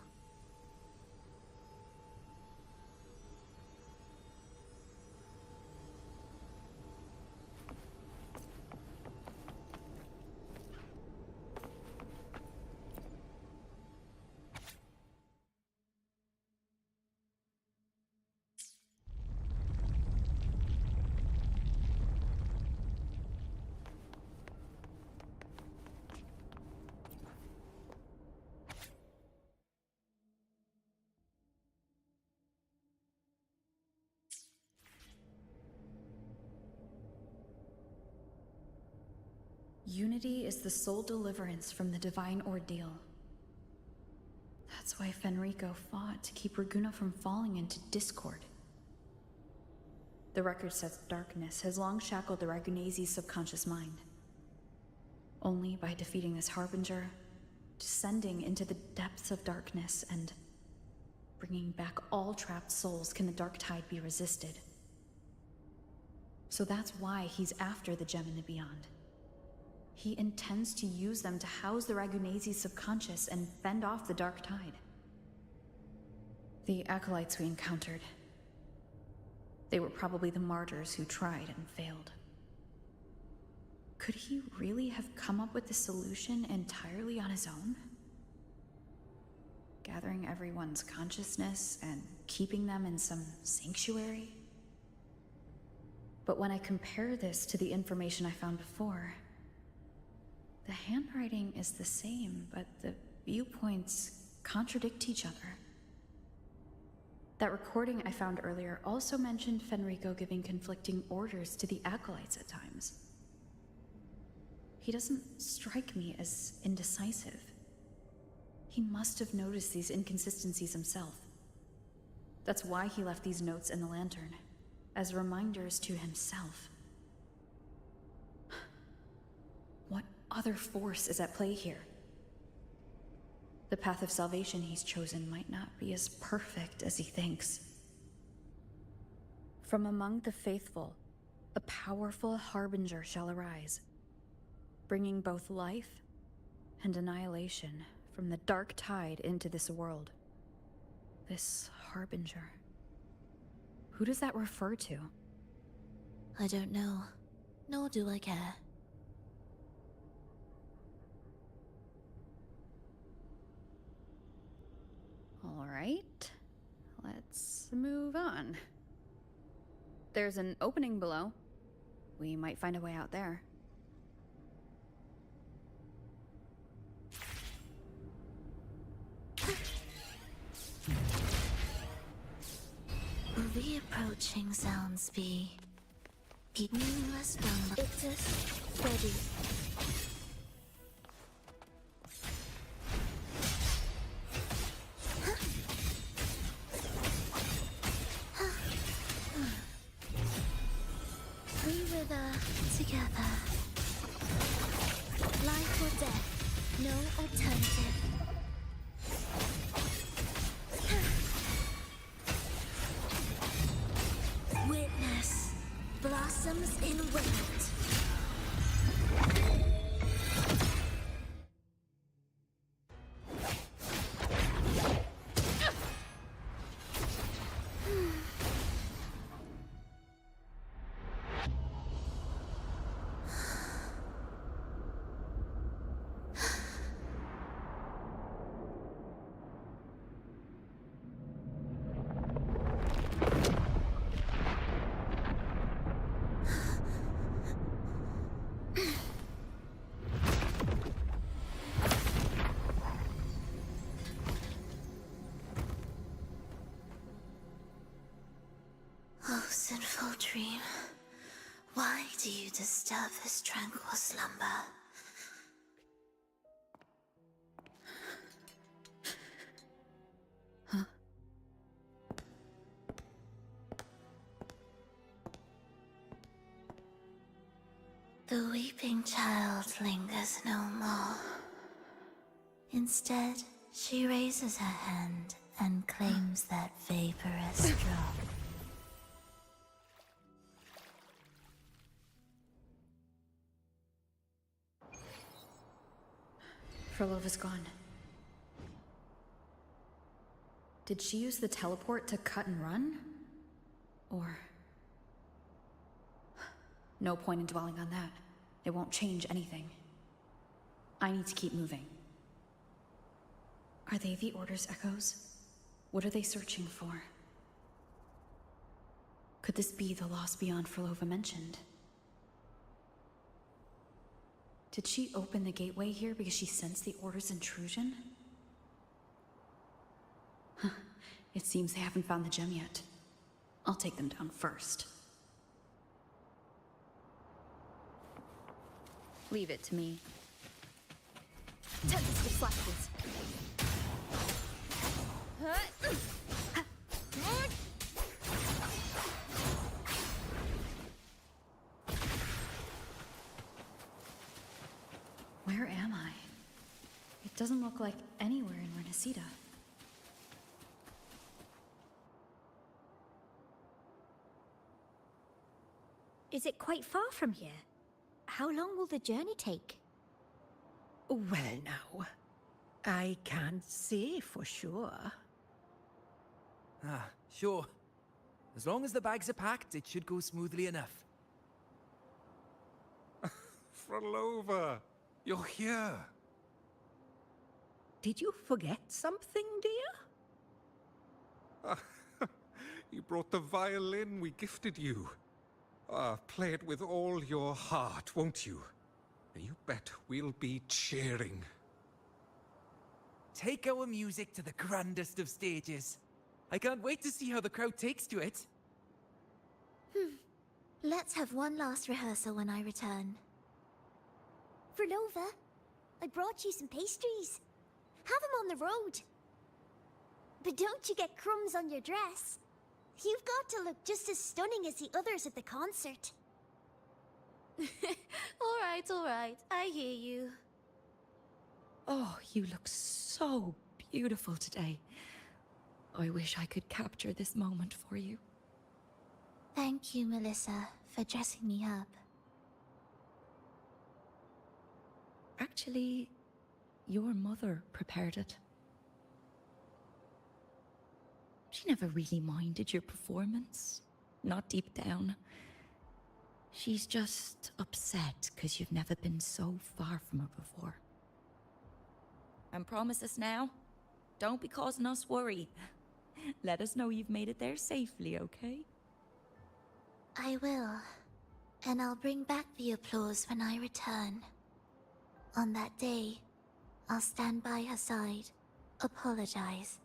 Unity is the sole deliverance from the divine ordeal. That's why Fenrico fought to keep Raguna from falling into discord. The record says darkness has long shackled the Ragunese's subconscious mind. Only by defeating this harbinger, descending into the depths of darkness, and bringing back all trapped souls can the Dark Tide be resisted. So that's why he's after the gem in the beyond. He intends to use them to house the Ragunese's subconscious and fend off the Dark Tide. The acolytes we encountered, they were probably the martyrs who tried and failed. Could he really have come up with the solution entirely on his own? Gathering everyone's consciousness and keeping them in some sanctuary? But when I compare this to the information I found before, The handwriting is the same, but the viewpoints contradict each other. That recording I found earlier also mentioned Fenrico giving conflicting orders to the acolytes at times. He doesn't strike me as indecisive. He must have noticed these inconsistencies himself. That's why he left these notes in the lantern, as reminders to himself. What other force is at play here? The path of salvation he's chosen might not be as perfect as he thinks. From among the faithful, a powerful harbinger shall arise, bringing both life and annihilation from the dark tide into this world. This harbinger. Who does that refer to? I don't know, nor do I care. All right, let's move on. There's an opening below. We might find a way out there. Will the approaching sounds be meaningless rumble? Ictus, ready. We wither together. Life or death, no alternative. Witness blossoms in wind. Oh, sinful dream, why do you disturb this tranquil slumber? Huh? The weeping child lingers no more. Instead, she raises her hand and claims that vaporous drop. Frolova's gone. Did she use the teleport to cut and run? Or... No point in dwelling on that. It won't change anything. I need to keep moving. Are they the Order's echoes? What are they searching for? Could this be the lost beyond Frolova mentioned? Did she open the gateway here because she sensed the Order's intrusion? Huh. It seems they haven't found the gem yet. I'll take them down first. Leave it to me. Tentative flashes. Where am I? It doesn't look like anywhere in Renacita. Is it quite far from here? How long will the journey take? Well now, I can't say for sure. Ah, sure. As long as the bags are packed, it should go smoothly enough. Frolova, you're here. Did you forget something, dear? You brought the violin we gifted you. Play it with all your heart, won't you? You bet we'll be cheering. Take our music to the grandest of stages. I can't wait to see how the crowd takes to it. Let's have one last rehearsal when I return. Verlova, I brought you some pastries. Have them on the road. But don't you get crumbs on your dress. You've got to look just as stunning as the others at the concert. All right, I hear you. Oh, you look so beautiful today. I wish I could capture this moment for you. Thank you, Melissa, for dressing me up. Actually, your mother prepared it. She never really minded your performance. Not deep down. She's just upset because you've never been so far from her before. And promise us now, don't be causing us worry. Let us know you've made it there safely, okay? I will. And I'll bring back the applause when I return. On that day, I'll stand by her side, apologize,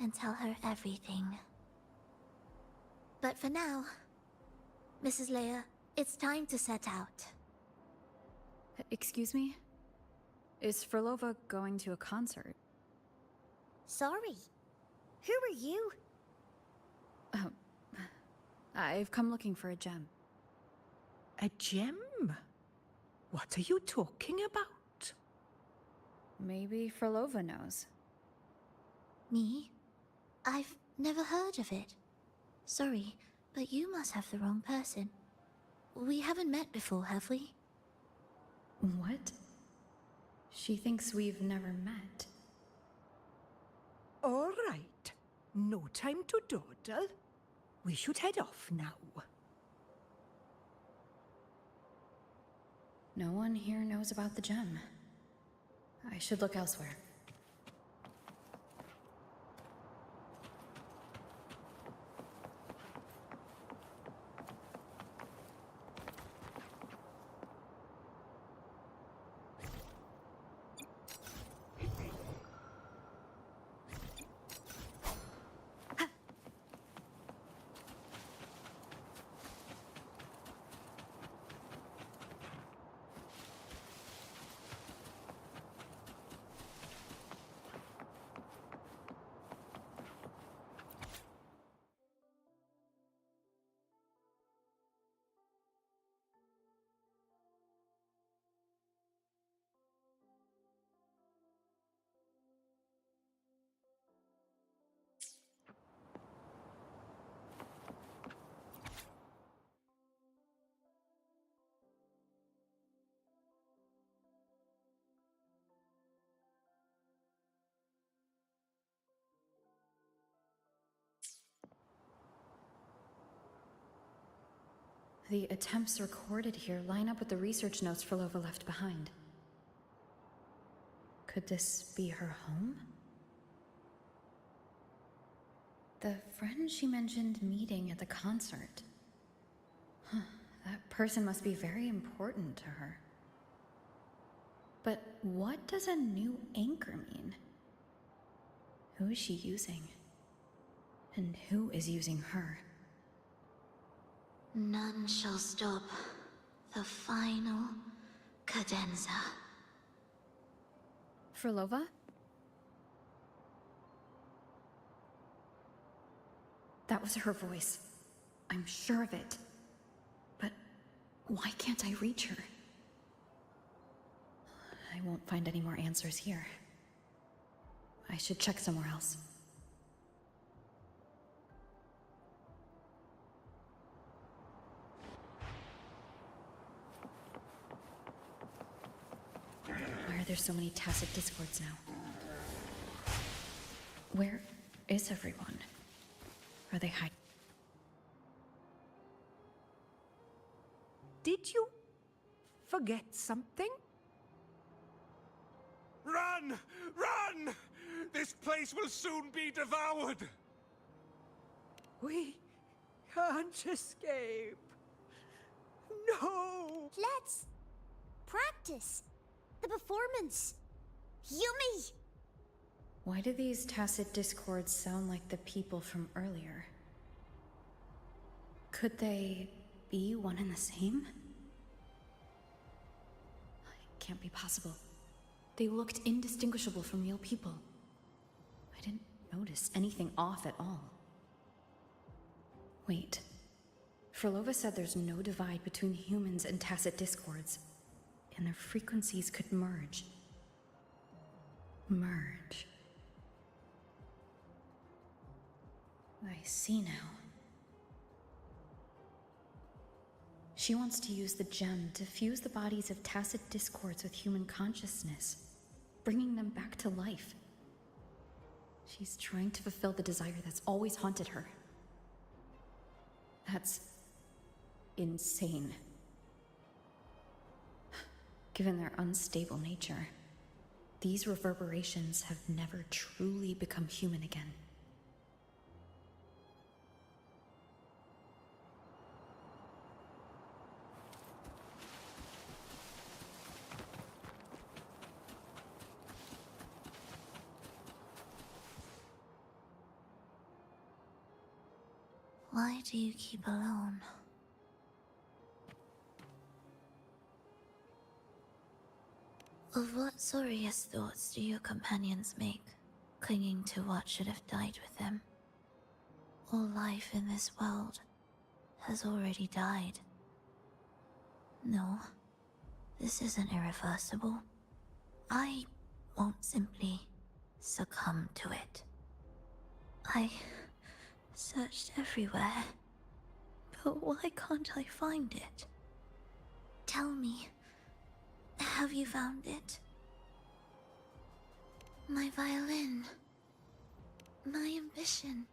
and tell her everything. But for now, Mrs. Leia, it's time to set out. Excuse me? Is Frolova going to a concert? Sorry. Who are you? Oh, I've come looking for a gem. A gem? What are you talking about? Maybe Frolova knows. Me? I've never heard of it. Sorry, but you must have the wrong person. We haven't met before, have we? What? She thinks we've never met. All right. No time to dawdle. We should head off now. No one here knows about the gem. I should look elsewhere. The attempts recorded here line up with the research notes Frolova left behind. Could this be her home? The friend she mentioned meeting at the concert. That person must be very important to her. But what does a new anchor mean? Who is she using? And who is using her? None shall stop the final cadenza. Frolova? That was her voice. I'm sure of it. But why can't I reach her? I won't find any more answers here. I should check somewhere else. Why are there so many tacit discords now? Where is everyone? Are they hiding? Did you forget something? Run! Run! This place will soon be devoured! We can't escape. No! Let's practice. The performance. Yummy! Why do these tacit discords sound like the people from earlier? Could they be one and the same? It can't be possible. They looked indistinguishable from real people. I didn't notice anything off at all. Wait. Frolova said there's no divide between humans and tacit discords, and their frequencies could merge. Merge. I see now. She wants to use the gem to fuse the bodies of tacit discords with human consciousness, bringing them back to life. She's trying to fulfill the desire that's always haunted her. That's insane. Given their unstable nature, these reverberations have never truly become human again. Why do you keep alone? Of what sorriest thoughts do your companions make, clinging to what should have died with them? All life in this world has already died. No, this isn't irreversible. I won't simply succumb to it. I searched everywhere, but why can't I find it? Tell me, have you found it? My violin. My ambition.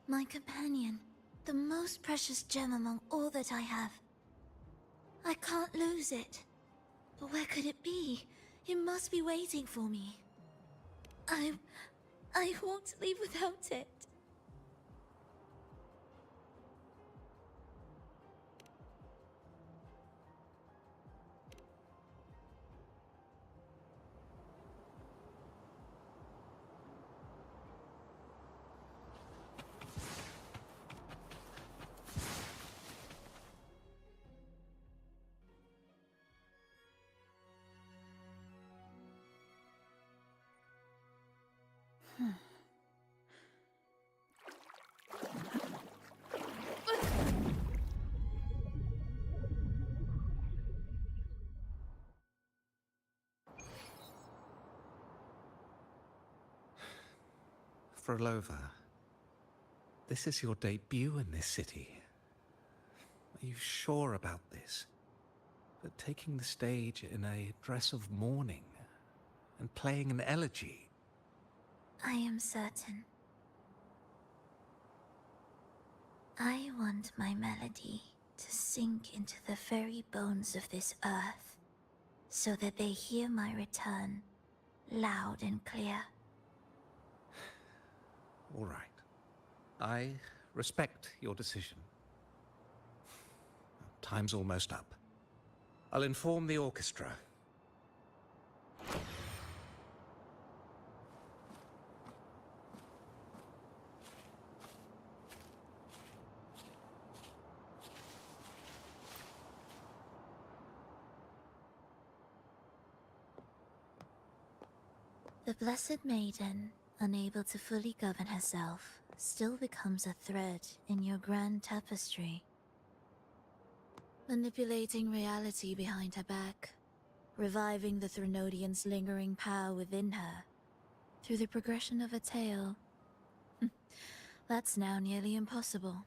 My companion. The most precious gem among all that I have. I can't lose it. But where could it be? It must be waiting for me. I won't leave without it. Frolova, this is your debut in this city. Are you sure about this? That taking the stage in a dress of mourning and playing an elegy? I am certain. I want my melody to sink into the very bones of this earth, so that they hear my return, loud and clear. All right. I respect your decision. Time's almost up. I'll inform the orchestra. The Blessed Maiden, unable to fully govern herself, still becomes a thread in your grand tapestry. Manipulating reality behind her back, reviving the Threnodian's lingering power within her, through the progression of a tale. That's now nearly impossible.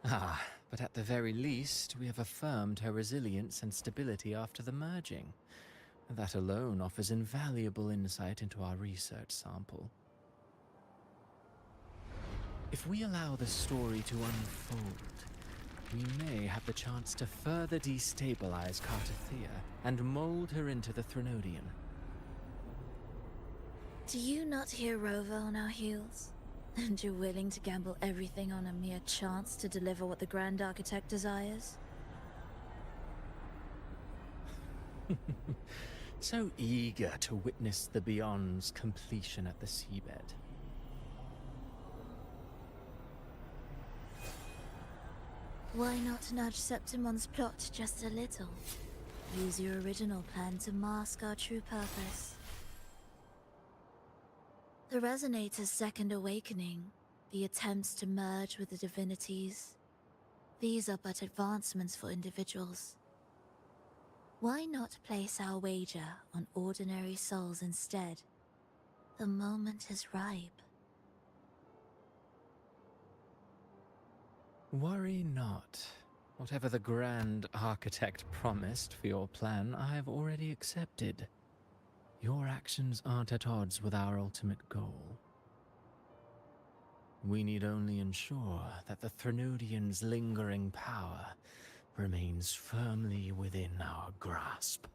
Ah, but at the very least, we have affirmed her resilience and stability after the merging. That alone offers invaluable insight into our research sample. If we allow the story to unfold, we may have the chance to further destabilize Cartathea and mold her into the Threnodian. Do you not hear Rover on our heels? And you're willing to gamble everything on a mere chance to deliver what the Grand Architect desires? So eager to witness the Beyond's completion at the seabed. Why not nudge Septimon's plot just a little? Use your original plan to mask our true purpose. The Resonator's second awakening, the attempts to merge with the divinities, these are but advancements for individuals. Why not place our wager on ordinary souls instead? The moment is ripe. Worry not. Whatever the Grand Architect promised for your plan, I have already accepted. Your actions aren't at odds with our ultimate goal. We need only ensure that the Threnodian's lingering power remains firmly within our grasp.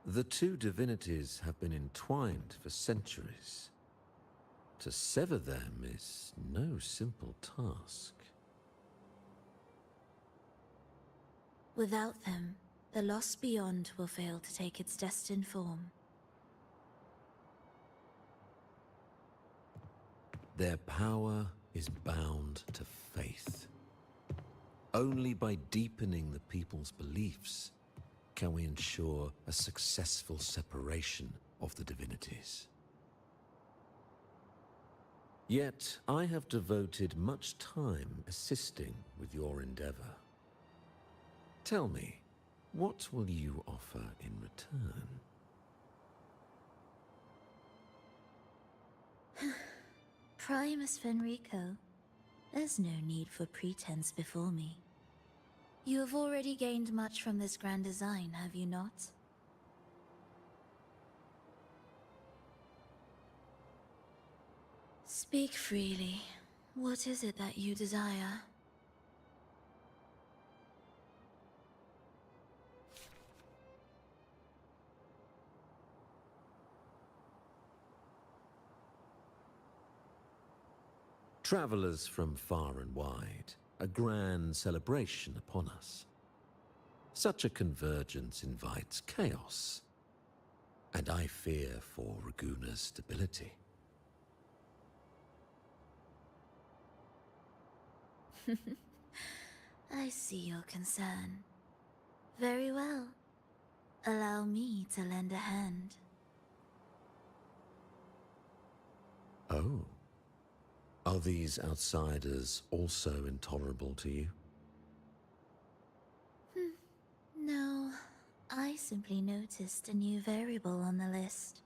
The two divinities have been entwined for centuries. To sever them is no simple task. Without them, the lost beyond will fail to take its destined form. Their power is bound to faith. Only by deepening the people's beliefs can we ensure a successful separation of the divinities. Yet, I have devoted much time assisting with your endeavor. Tell me, what will you offer in return? Primus Fenrico, there's no need for pretense before me. You have already gained much from this grand design, have you not? Speak freely. What is it that you desire? Travelers from far and wide, a grand celebration upon us. Such a convergence invites chaos, and I fear for Raguna's stability. I see your concern. Very well. Allow me to lend a hand. Oh. Are these outsiders also intolerable to you? No, I simply noticed a new variable on the list.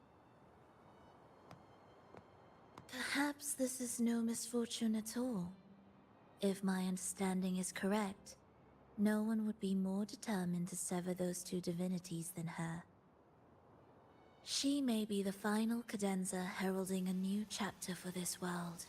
Perhaps this is no misfortune at all. If my understanding is correct, no one would be more determined to sever those two divinities than her. She may be the final cadenza heralding a new chapter for this world.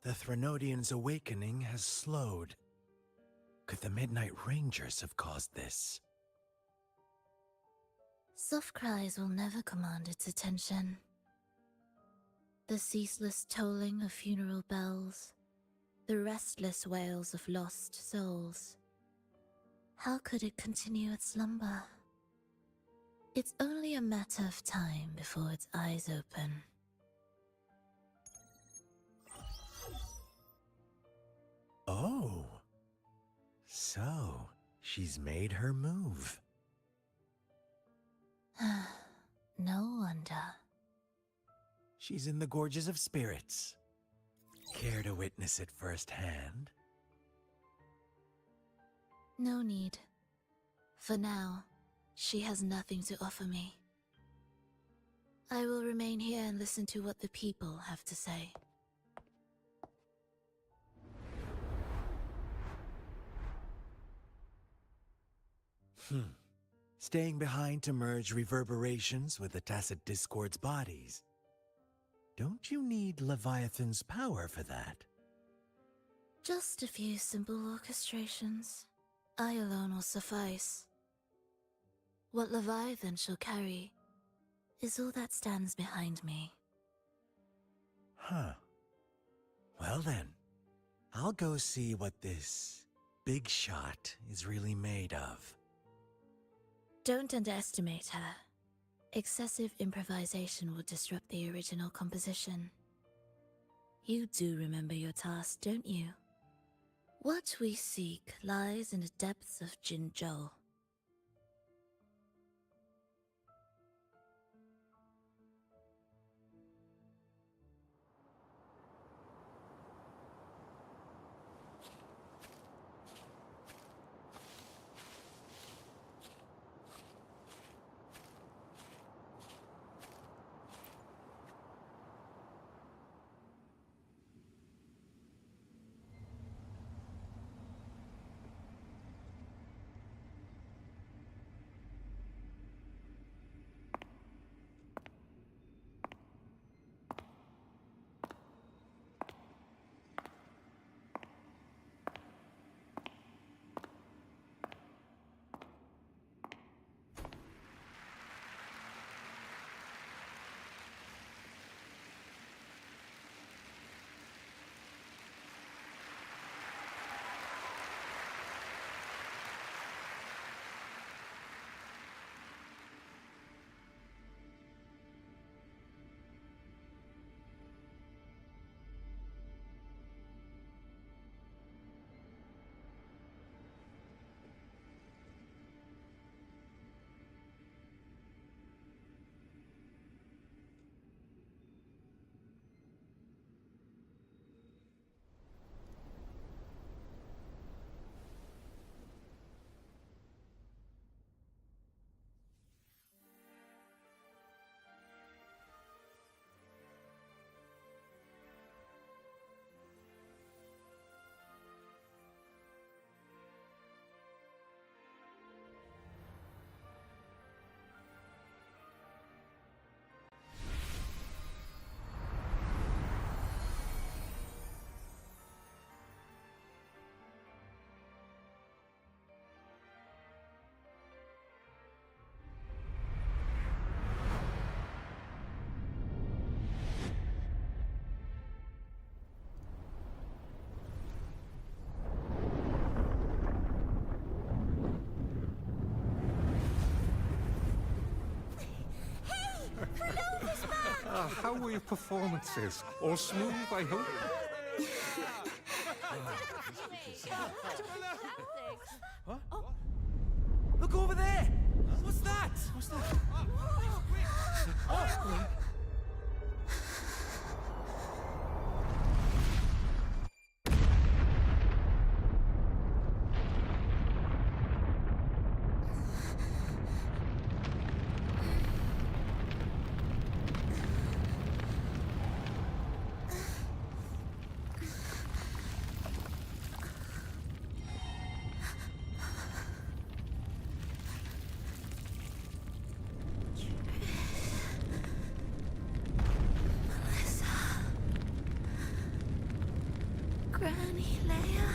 The Threnodian's awakening has slowed. Could the Midnight Rangers have caused this? Soft cries will never command its attention. The ceaseless tolling of funeral bells, the restless wails of lost souls. How could it continue its slumber? It's only a matter of time before its eyes open. Oh. So, she's made her move. No wonder. She's in the Gorges of Spirits. Care to witness it firsthand? No need. For now, she has nothing to offer me. I will remain here and listen to what the people have to say. Staying behind to merge reverberations with the tacit discord's bodies. Don't you need Leviathan's power for that? Just a few simple orchestrations. I alone will suffice. What Leviathan shall carry is all that stands behind me. Huh. Well then, I'll go see what this big shot is really made of. Don't underestimate her. Excessive improvisation will disrupt the original composition. You do remember your task, don't you? What we seek lies in the depths of Jinzhou. How were your performances? All smooth, I hope? Huh? Look over there! What's that? What's that? Oh. Granny Leia.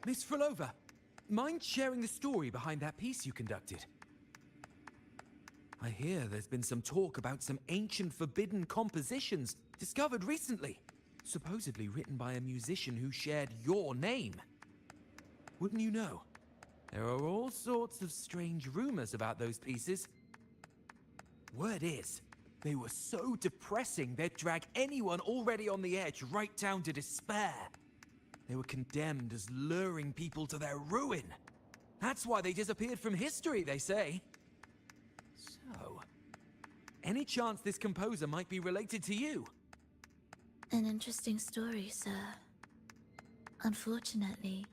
Miss Frolova, mind sharing the story behind that piece you conducted? I hear there's been some talk about some ancient forbidden compositions discovered recently, supposedly written by a musician who shared your name. Wouldn't you know? There are all sorts of strange rumors about those pieces. Word is, they were so depressing they'd drag anyone already on the edge right down to despair. They were condemned as luring people to their ruin. That's why they disappeared from history, they say. So, any chance this composer might be related to you? An interesting story, sir. Unfortunately,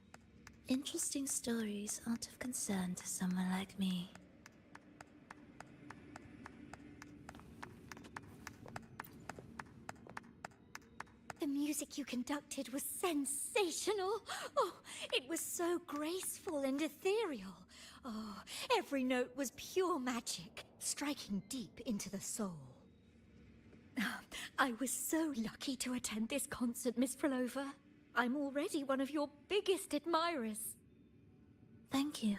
interesting stories aren't of concern to someone like me. The music you conducted was sensational. Oh, it was so graceful and ethereal. Oh, every note was pure magic, striking deep into the soul. I was so lucky to attend this concert, Miss Frolova. I'm already one of your biggest admirers. Thank you.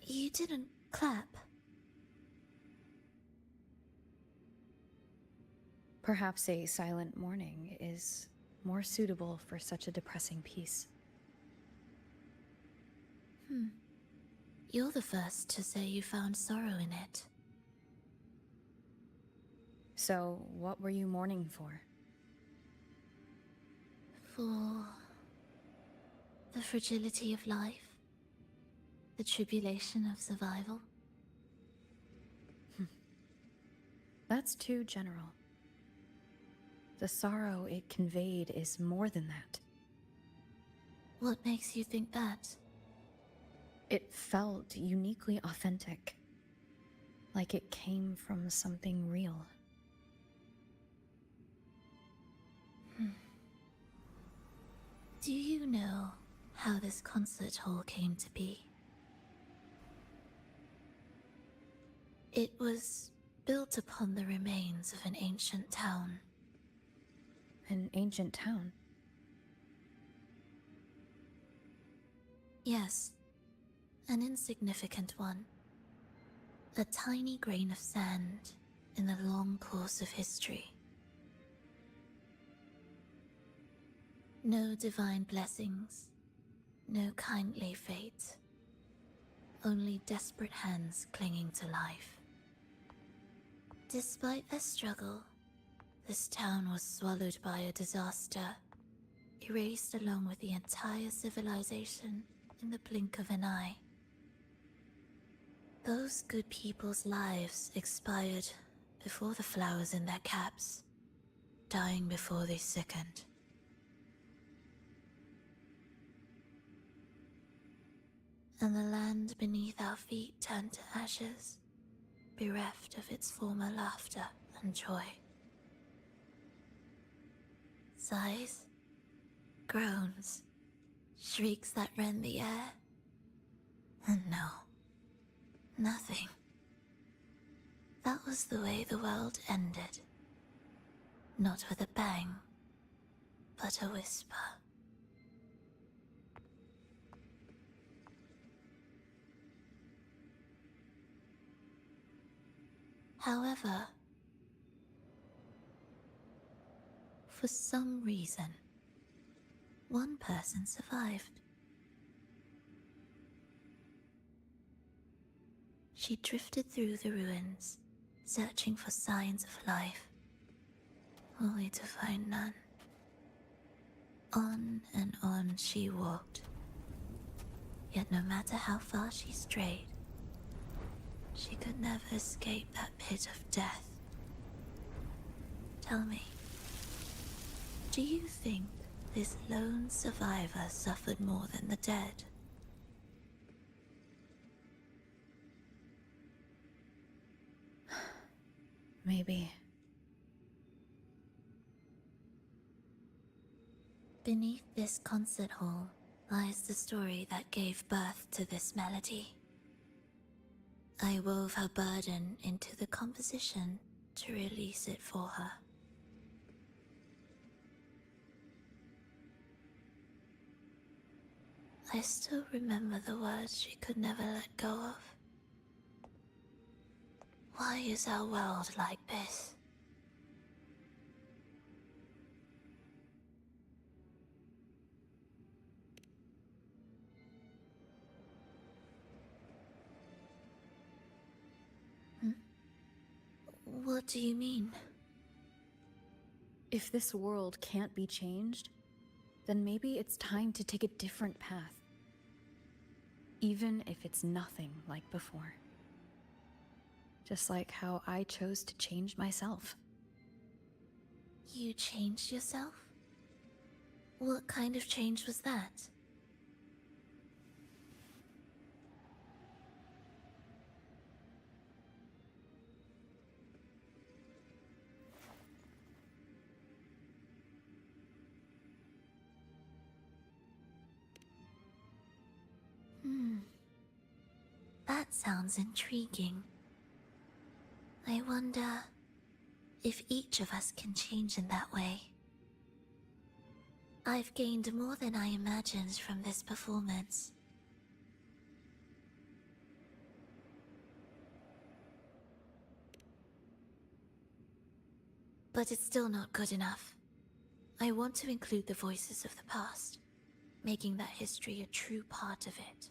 You didn't clap. Perhaps a silent mourning is more suitable for such a depressing piece. You're the first to say you found sorrow in it. So, what were you mourning for? For the fragility of life, the tribulation of survival. That's too general. The sorrow it conveyed is more than that. What makes you think that? It felt uniquely authentic, like it came from something real. Do you know how this concert hall came to be? It was built upon the remains of an ancient town. An ancient town? Yes, an insignificant one. A tiny grain of sand in the long course of history. No divine blessings, no kindly fate. Only desperate hands clinging to life. Despite their struggle, this town was swallowed by a disaster, erased along with the entire civilization in the blink of an eye. Those good people's lives expired before the flowers in their caps, dying before they sickened. And the land beneath our feet turned to ashes, bereft of its former laughter and joy. Sighs, groans, shrieks that rend the air. And no, nothing. That was the way the world ended. Not with a bang, but a whisper. However, for some reason, one person survived. She drifted through the ruins, searching for signs of life, only to find none. On and on she walked, yet no matter how far she strayed, she could never escape that pit of death. Tell me, do you think this lone survivor suffered more than the dead? Maybe. Beneath this concert hall lies the story that gave birth to this melody. I wove her burden into the composition to release it for her. I still remember the words she could never let go of. Why is our world like this? What do you mean? If this world can't be changed, then maybe it's time to take a different path. Even if it's nothing like before. Just like how I chose to change myself. You changed yourself? What kind of change was that? That sounds intriguing. I wonder if each of us can change in that way. I've gained more than I imagined from this performance. But it's still not good enough. I want to include the voices of the past, making that history a true part of it.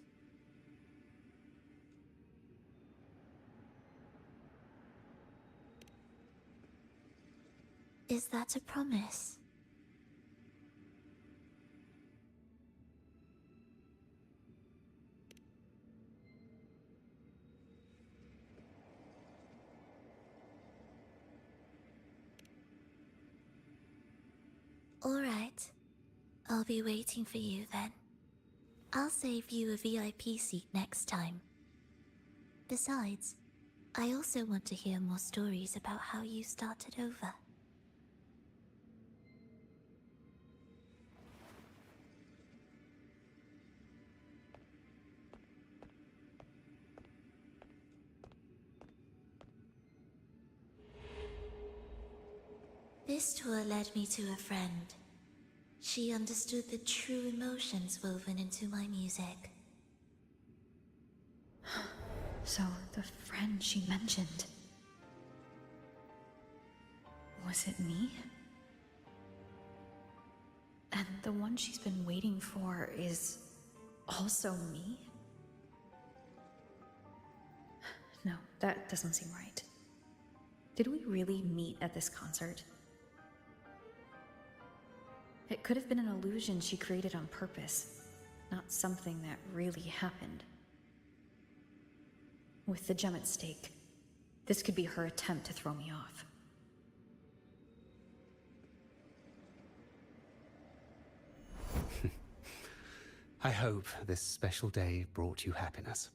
Is that a promise? All right. I'll be waiting for you then. I'll save you a VIP seat next time. Besides, I also want to hear more stories about how you started over. This tour led me to a friend. She understood the true emotions woven into my music. So, the friend she mentioned... was it me? And the one she's been waiting for is... also me? No, that doesn't seem right. Did we really meet at this concert? It could have been an illusion she created on purpose, not something that really happened. With the gem at stake, this could be her attempt to throw me off. I hope this special day brought you happiness.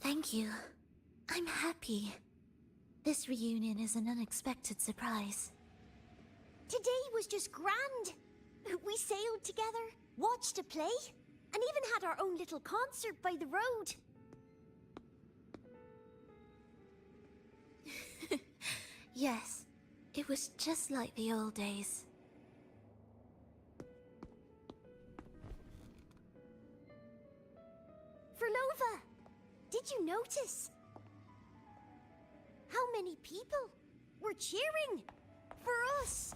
Thank you. I'm happy. This reunion is an unexpected surprise. Today was just grand. We sailed together, watched a play, and even had our own little concert by the road. Yes, it was just like the old days. Verlova, did you notice? How many people were cheering for us?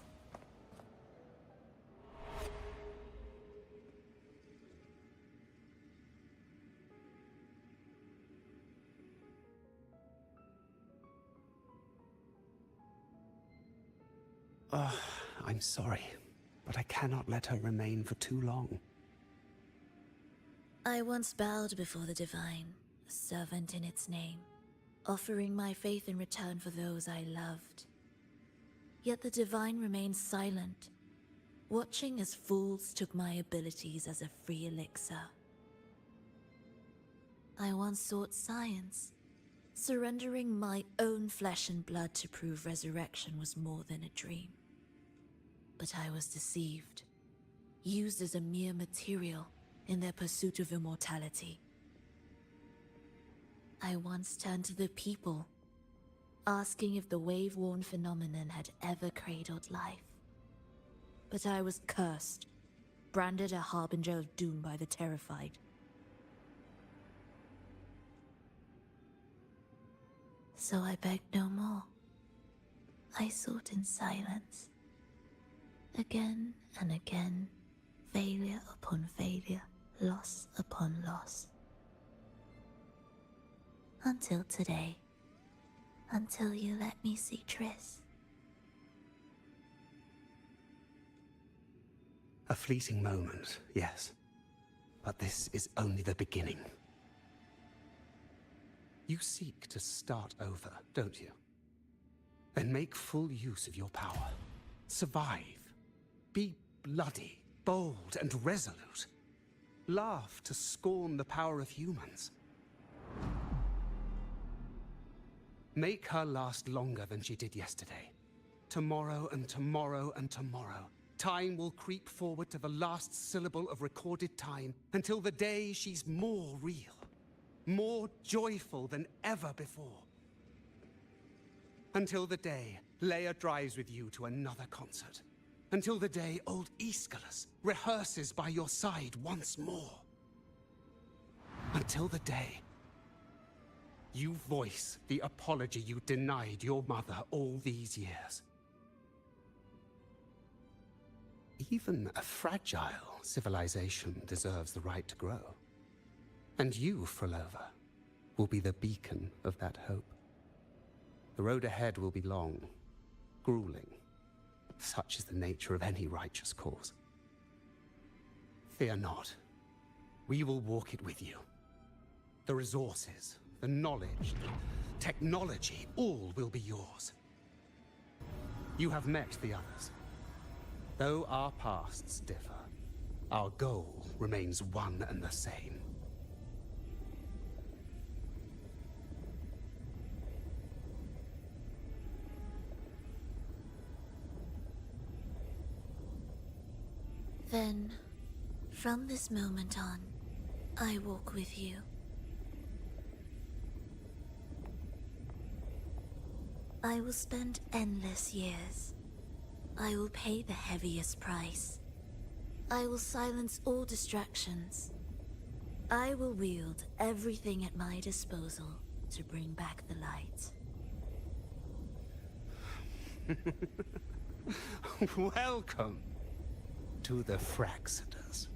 Oh, I'm sorry, but I cannot let her remain for too long. I once bowed before the Divine, a servant in its name, offering my faith in return for those I loved. Yet the Divine remained silent, watching as fools took my abilities as a free elixir. I once sought science, surrendering my own flesh and blood to prove resurrection was more than a dream. But I was deceived, used as a mere material in their pursuit of immortality. I once turned to the people, asking if the wave-worn phenomenon had ever cradled life. But I was cursed, branded a harbinger of doom by the terrified. So I begged no more. I sought in silence. Again and again, failure upon failure, loss upon loss. Until today. Until you let me see Triss. A fleeting moment, yes. But this is only the beginning. You seek to start over, don't you? Then make full use of your power. Survive. Be bloody, bold, and resolute. Laugh to scorn the power of humans. Make her last longer than she did yesterday. Tomorrow and tomorrow and tomorrow. Time will creep forward to the last syllable of recorded time until the day she's more real, more joyful than ever before. Until the day Leia drives with you to another concert. Until the day old Aeschylus rehearses by your side once more. Until the day you voice the apology you denied your mother all these years. Even a fragile civilization deserves the right to grow. And you, Frolova, will be the beacon of that hope. The road ahead will be long, grueling. Such is the nature of any righteous cause. Fear not. We will walk it with you. The resources, the knowledge, the technology, all will be yours. You have met the others. Though our pasts differ, our goal remains one and the same. Then, from this moment on, I walk with you. I will spend endless years. I will pay the heaviest price. I will silence all distractions. I will wield everything at my disposal to bring back the light. Welcome to the Fraxiters.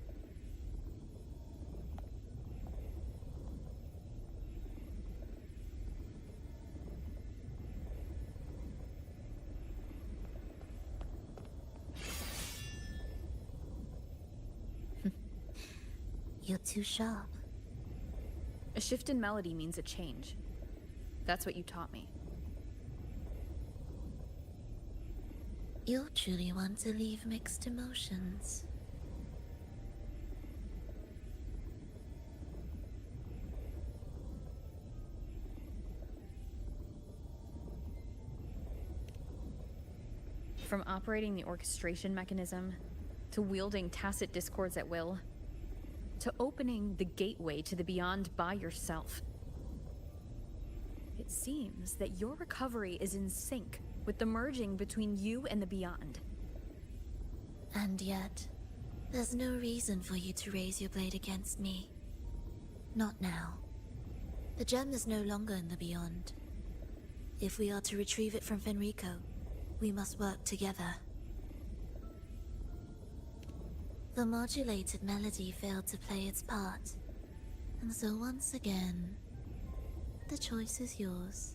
You're too sharp. A shift in melody means a change. That's what you taught me. You'll truly want to leave mixed emotions. From operating the orchestration mechanism, to wielding tacit discords at will, to opening the gateway to the beyond by yourself. It seems that your recovery is in sync with the merging between you and the beyond. And yet, there's no reason for you to raise your blade against me. Not now. The gem is no longer in the beyond. If we are to retrieve it from Fenrico, we must work together. The modulated melody failed to play its part, and so once again, the choice is yours.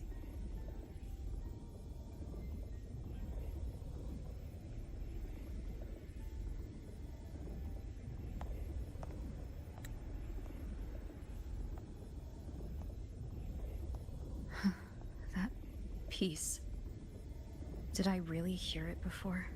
Peace. Did I really hear it before?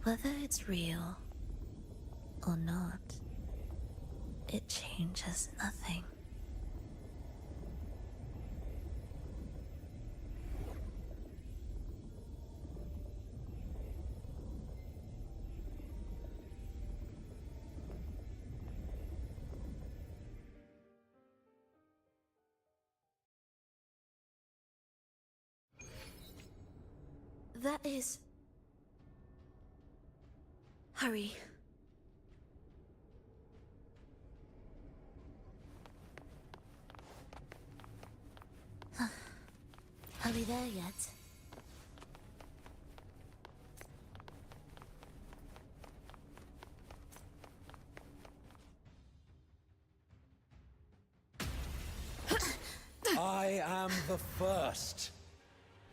Whether it's real or not, it changes nothing. That is... Hurry. Are we there yet? I am the first,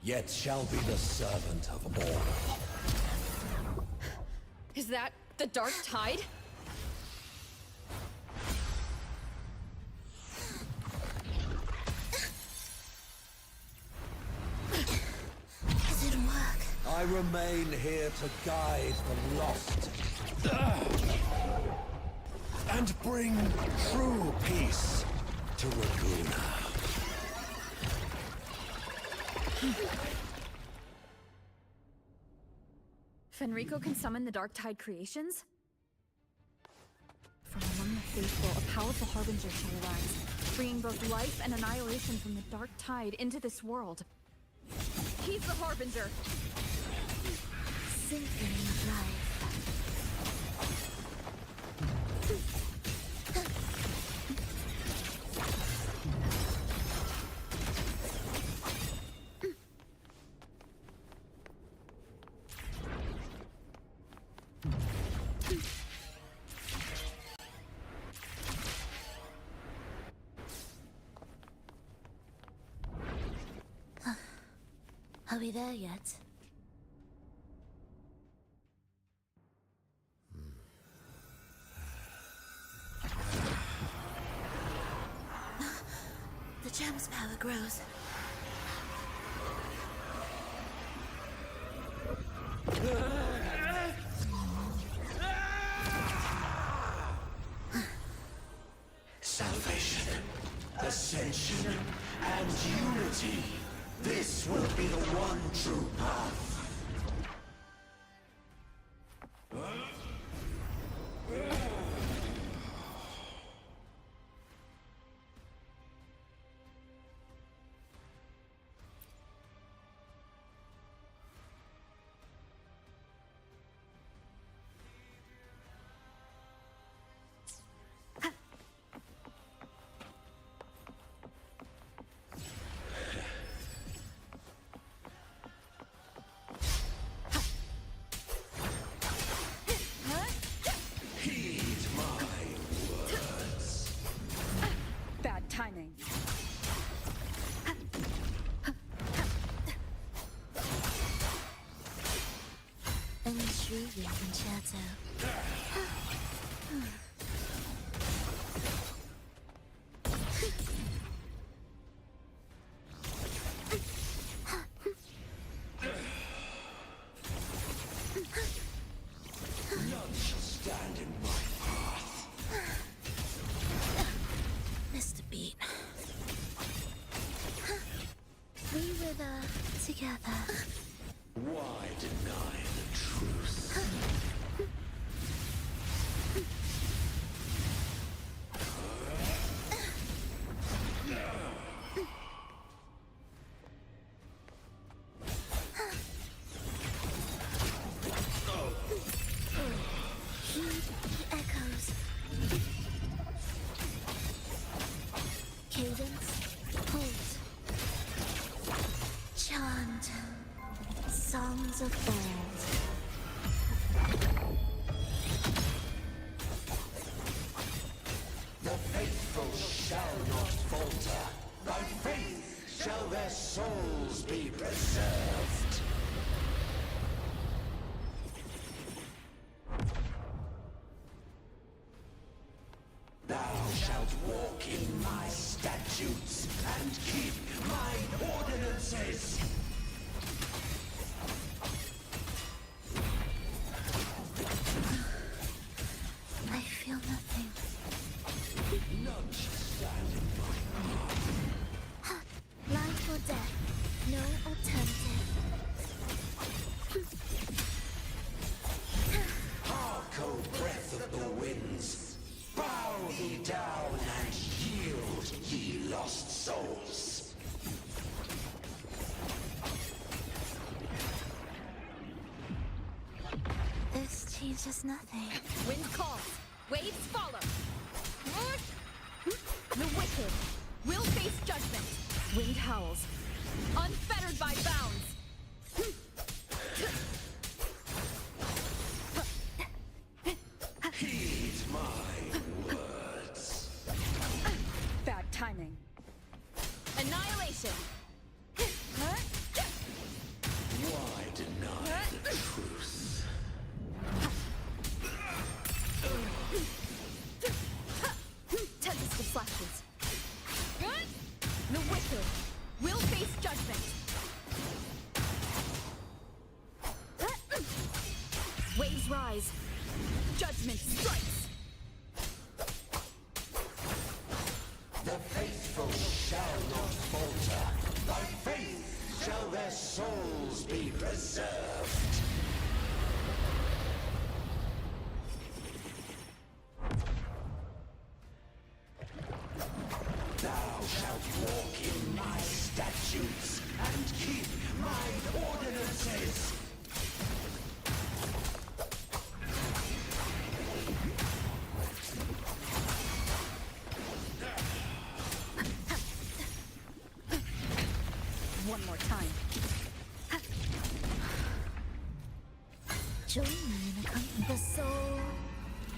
yet shall be the servant of all. Is that the Dark Tide? It didn't work. I remain here to guide the lost. And bring true peace to Raguna. Fenrico can summon the Dark Tide creations? From among the faithful, a powerful harbinger shall arise, bringing both life and annihilation from the Dark Tide into this world. He's the harbinger! Symphony of life. Are we there yet? The gem's power grows. Salvation, ascension, and unity. This will be the one true path. Bad timing. Intriguing concerto. None shall stand in my path. Mr. Beat. We wither together. Why deny the truth? Heed the echoes. Cadence, pulse. Chant. Songs of old. The faithful shall not falter. By faith shall their souls be preserved. Thou shalt walk in my statutes and keep my ordinances. change is nothing. Wind calls. Waves follow. The wicked will face judgment. Wind howls. Unfettered by bounds. Heed my words. Bad timing. Annihilation. Why deny the truth? Tempest of flashes. The wicked will face judgment. Waves rise. Judgment strikes. The faithful shall not falter. By faith shall their souls be preserved. Thou shalt walk in my statutes and keep my ordinances. One more time. Join me in a company. The soul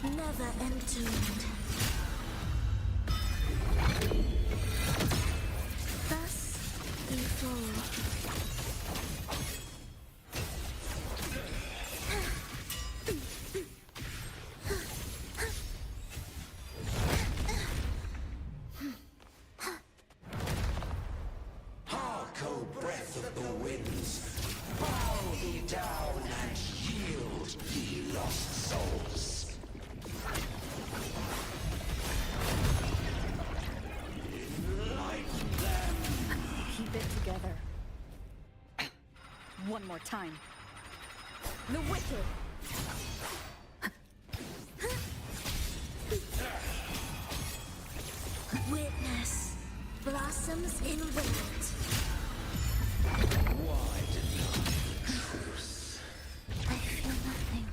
never entombed. Thus we fall. Hark, O breath of the winds, bow thee down and yield, ye lost souls. Enlighten them. Keep it together. One more time. The wicked. Witness blossoms in wind. Why deny the truth? I feel nothing.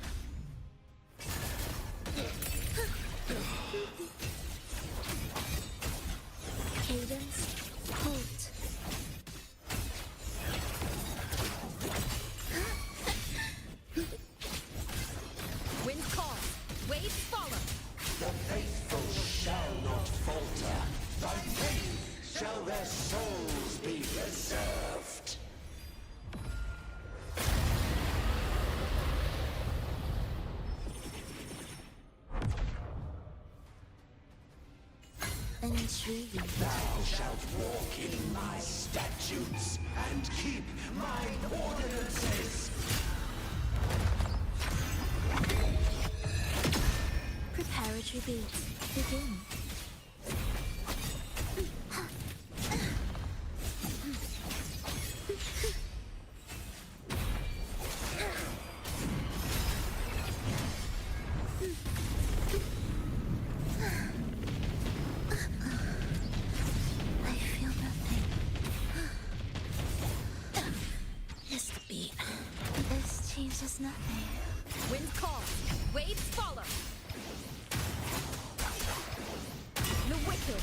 Cadence, halt. Wind calls. Waves follow. The faithful shall not falter. By faith shall their souls be preserved. Intriguing. Thou shalt walk in my statutes and keep my ordinances. Preparatory beats begin. I feel nothing. Just a beat. This changes nothing. Wind calls. Waves follow. The wicked.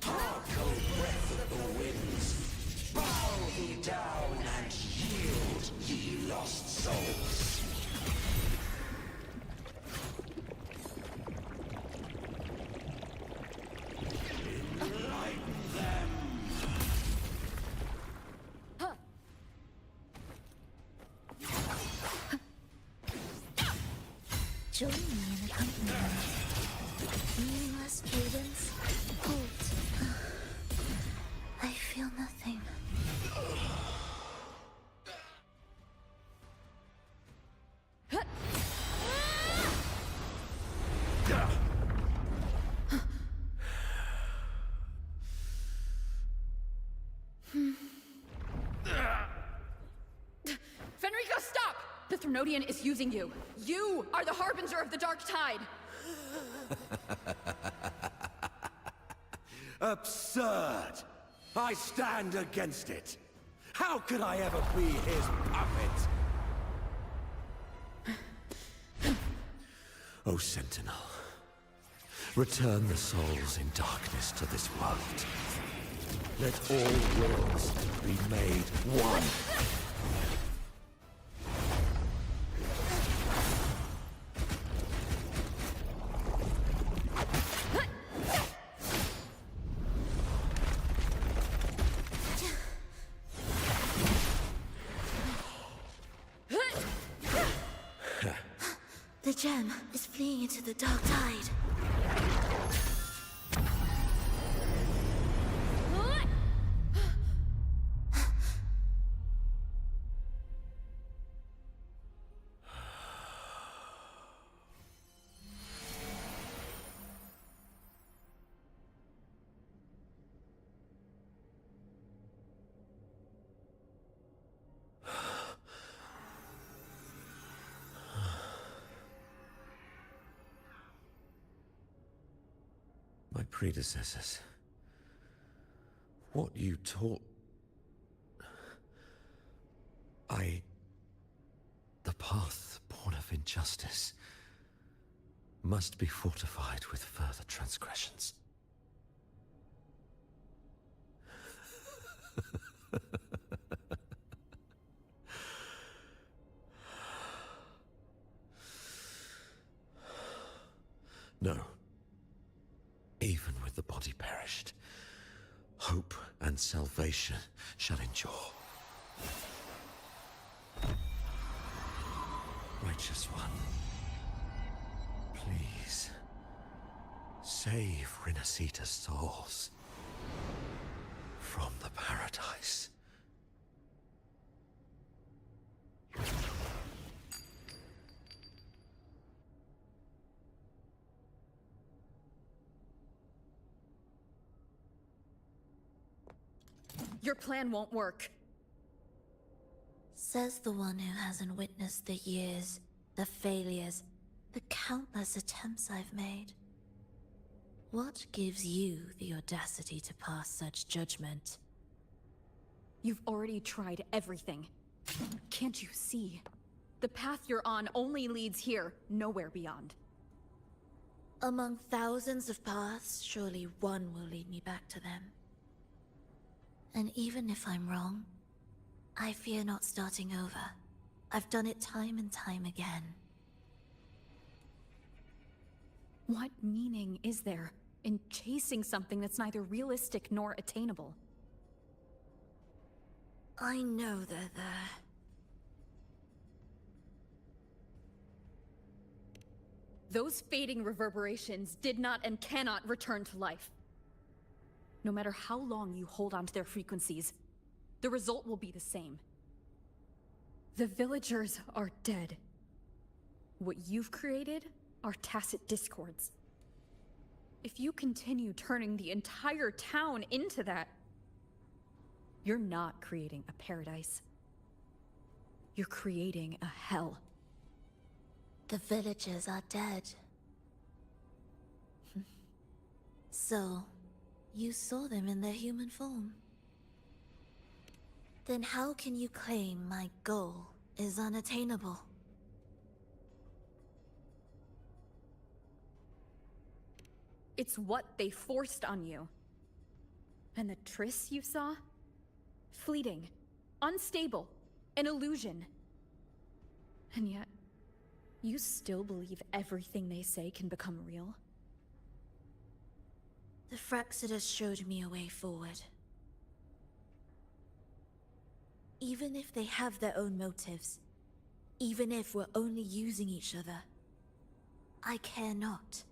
Hark, O breath of the winds, bow thee down and yield, ye lost souls. Enlighten them. Join me in the company. Meaningless cadence, halt. I feel nothing. Fenrico, stop! The Threnodian is using you. You are the harbinger of the dark tide. Absurd! I stand against it! How could I ever be his puppet? O Sentinel, return the souls in darkness to this world. Let all wills be made one. The gem is fleeing into the dark tide. My predecessors. What you taught... The path born of injustice must be fortified with further transgressions. No. Even with the body perished, hope and salvation shall endure. Righteous One, please, save Renacita's souls from the paradise. Your plan won't work. Says the one who hasn't witnessed the years, the failures, the countless attempts I've made. What gives you the audacity to pass such judgment? You've already tried everything. Can't you see? The path you're on only leads here, nowhere beyond. Among thousands of paths, surely one will lead me back to them. And even if I'm wrong, I fear not starting over. I've done it time and time again. What meaning is there in chasing something that's neither realistic nor attainable? I know they're there. Those fading reverberations did not and cannot return to life. No matter how long you hold on to their frequencies, the result will be the same. The villagers are dead. What you've created are tacit discords. If you continue turning the entire town into that, you're not creating a paradise. You're creating a hell. The villagers are dead. So, you saw them in their human form. Then how can you claim my goal is unattainable? It's what they forced on you. And the Triss you saw? Fleeting, unstable, an illusion. And yet, you still believe everything they say can become real? The Fraxidus showed me a way forward. Even if they have their own motives, even if we're only using each other, I care not.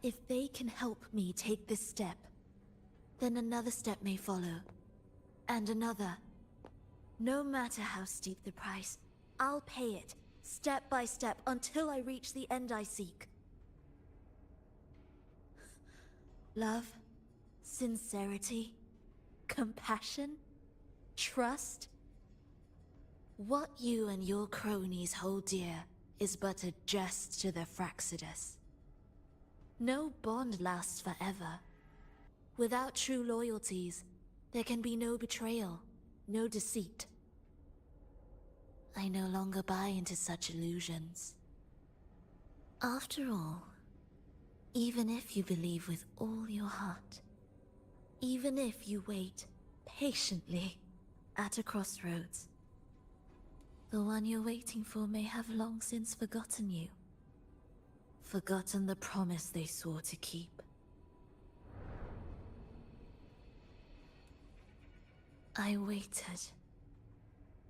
If they can help me take this step, then another step may follow, and another. No matter how steep the price, I'll pay it, step by step, until I reach the end I seek. Love, sincerity, compassion, trust. What you and your cronies hold dear is but a jest to the Fraxidus. No bond lasts forever. Without true loyalties, there can be no betrayal, no deceit. I no longer buy into such illusions. After all, even if you believe with all your heart, even if you wait patiently at a crossroads, the one you're waiting for may have long since forgotten you. Forgotten the promise they swore to keep. I waited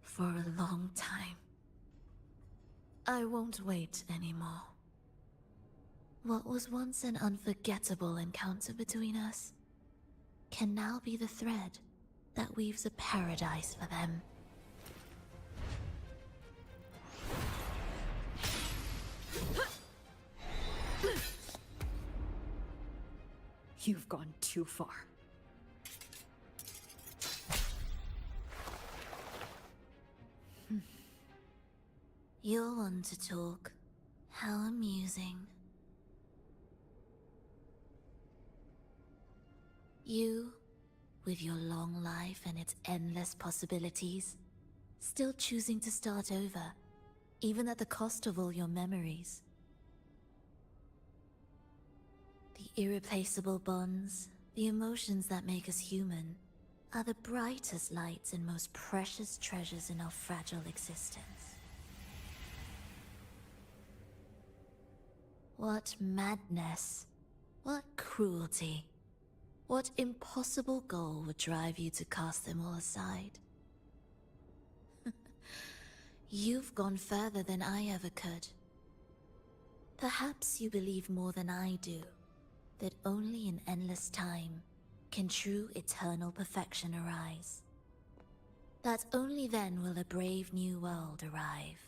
for a long time. I won't wait anymore. What was once an unforgettable encounter between us can now be the thread that weaves a paradise for them. You've gone too far. You're one to talk. How amusing. You, with your long life and its endless possibilities, still choosing to start over, even at the cost of all your memories. The irreplaceable bonds, the emotions that make us human, are the brightest lights and most precious treasures in our fragile existence. What madness, what cruelty, what impossible goal would drive you to cast them all aside? You've gone further than I ever could. Perhaps you believe more than I do, that only in endless time can true eternal perfection arise. That only then will a brave new world arrive.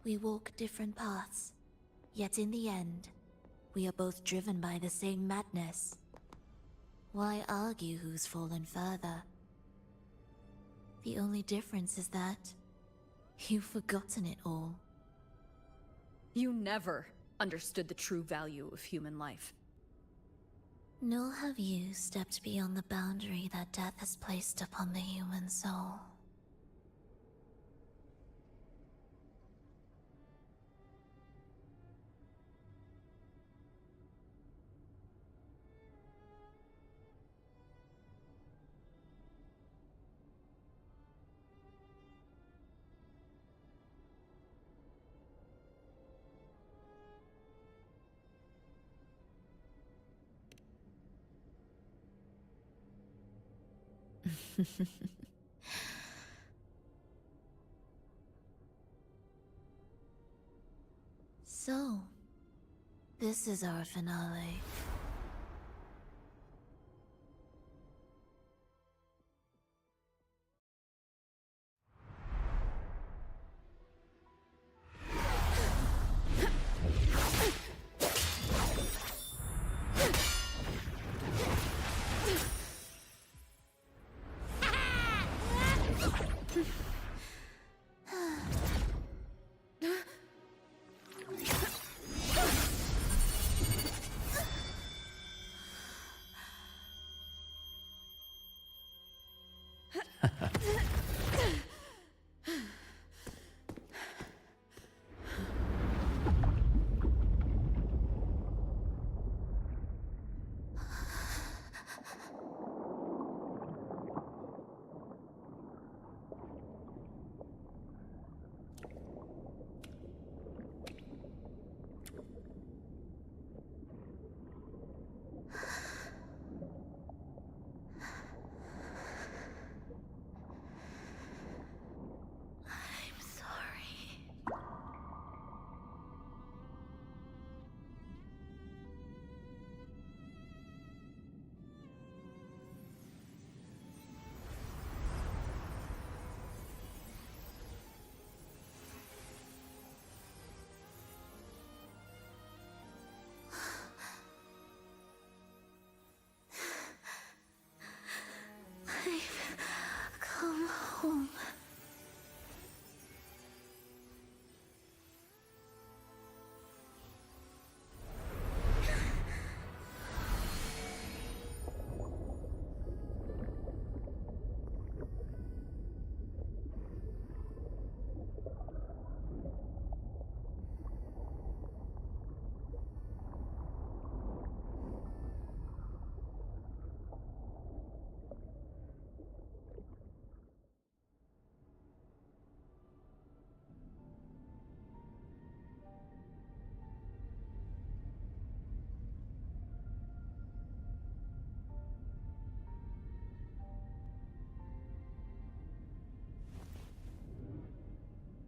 We walk different paths, yet in the end, we are both driven by the same madness. Why argue who's fallen further? The only difference is that you've forgotten it all. You never understood the true value of human life. Nor have you stepped beyond the boundary that death has placed upon the human soul. So, this is our finale.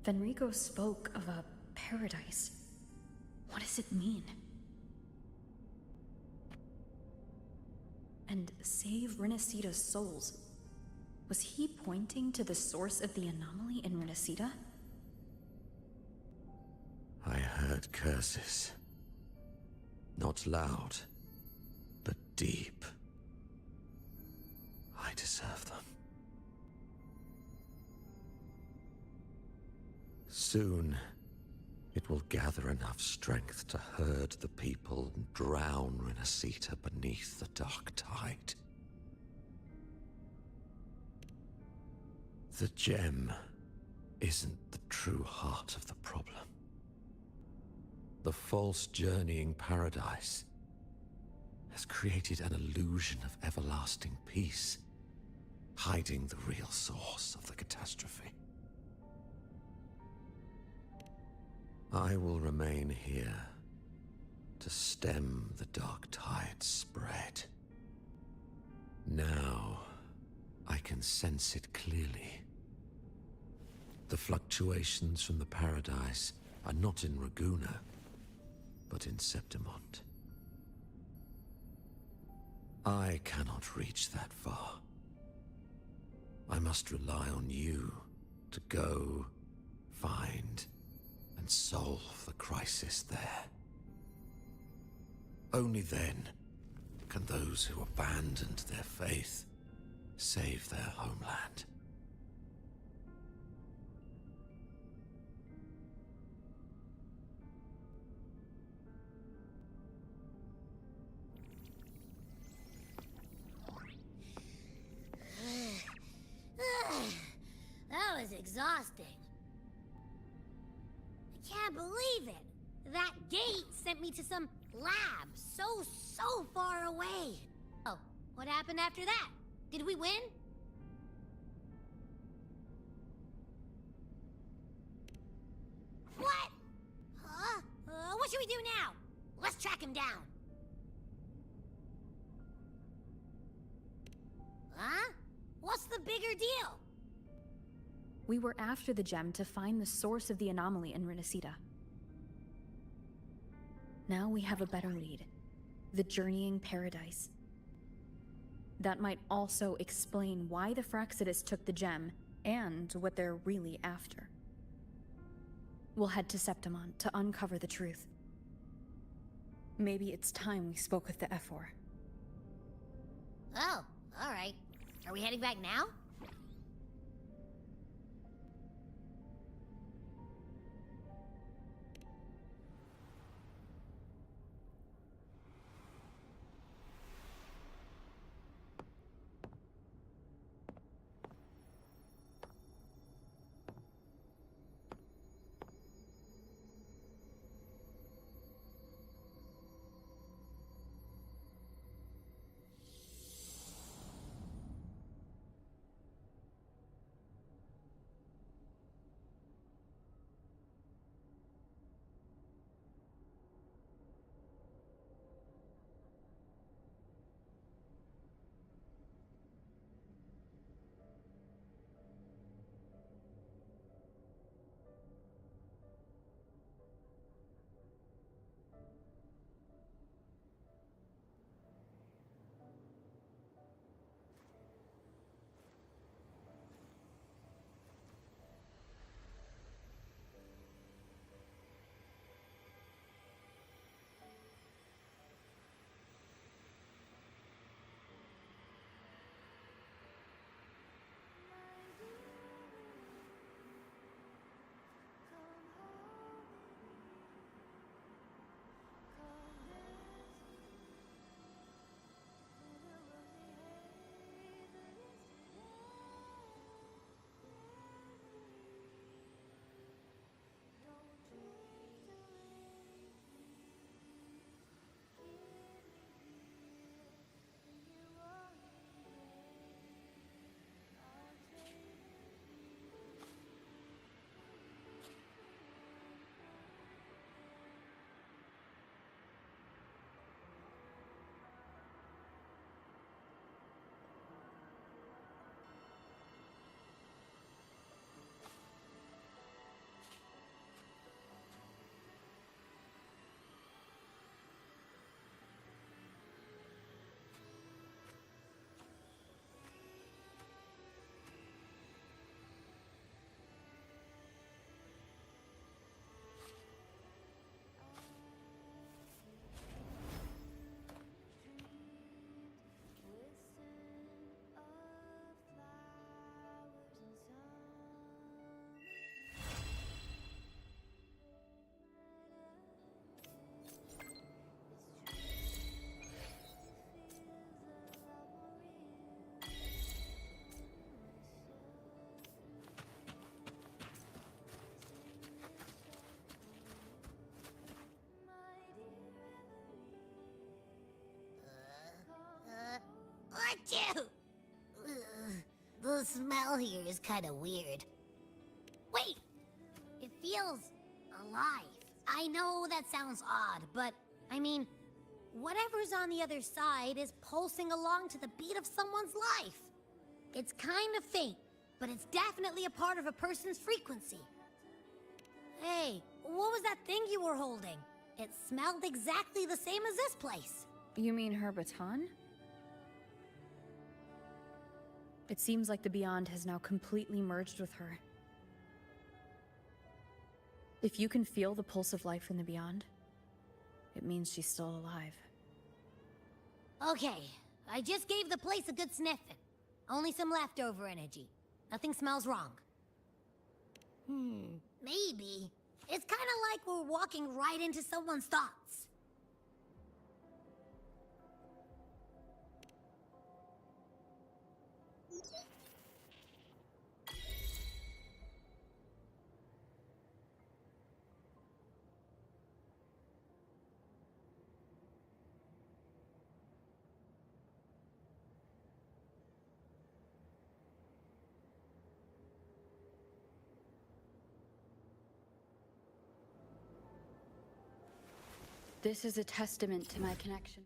Fenrico spoke of a paradise. What does it mean? And save Renacita's souls. Was he pointing to the source of the anomaly in Renacita? I heard curses. Not loud, but deep. I deserve them. Soon, it will gather enough strength to herd the people and drown Renacita beneath the dark tide. The gem isn't the true heart of the problem. The false journeying paradise has created an illusion of everlasting peace, hiding the real source of the catastrophe. I will remain here to stem the dark tide's spread. Now, I can sense it clearly. The fluctuations from the paradise are not in Raguna, but in Septimont. I cannot reach that far. I must rely on you to go, find, and solve the crisis there. Only then can those who abandoned their faith save their homeland. That was exhausting. I can't believe it. That gate sent me to some lab so far away. Oh, what happened after that? Did we win? What? Huh? What should we do now? Let's track him down. Huh? What's the bigger deal? We were after the gem to find the source of the anomaly in Renacita. Now we have a better lead. The journeying paradise. That might also explain why the Fraxidus took the gem, and what they're really after. We'll head to Septimont to uncover the truth. Maybe it's time we spoke with the Ephor. Oh, alright. Are we heading back now? the smell here is kind of weird. Wait! It feels alive. I know that sounds odd, but I mean, whatever's on the other side is pulsing along to the beat of someone's life. It's kind of faint, but it's definitely a part of a person's frequency. Hey, what was that thing you were holding? It smelled exactly the same as this place. You mean her baton? It seems like the Beyond has now completely merged with her. If you can feel the pulse of life in the Beyond, it means she's still alive. Okay, I just gave the place a good sniffing. Only some leftover energy. Nothing smells wrong. Maybe. It's kind of like we're walking right into someone's thoughts. This is a testament to my connection.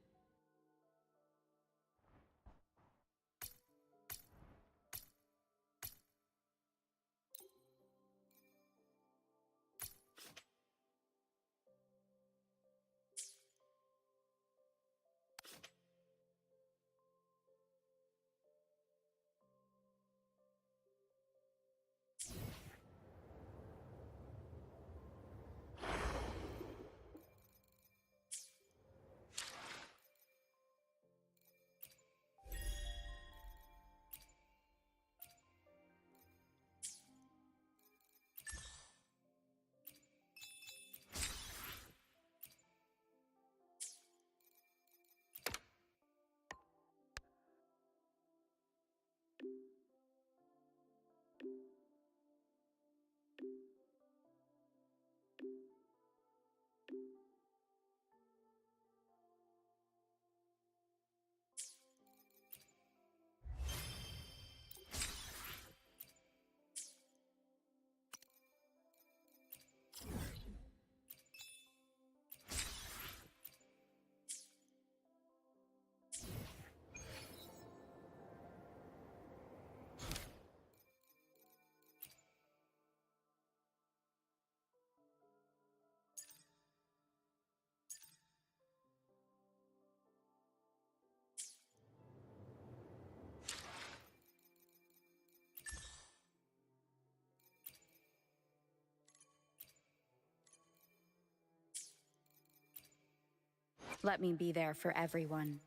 Let me be there for everyone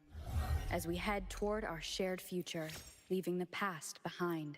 as we head toward our shared future, leaving the past behind.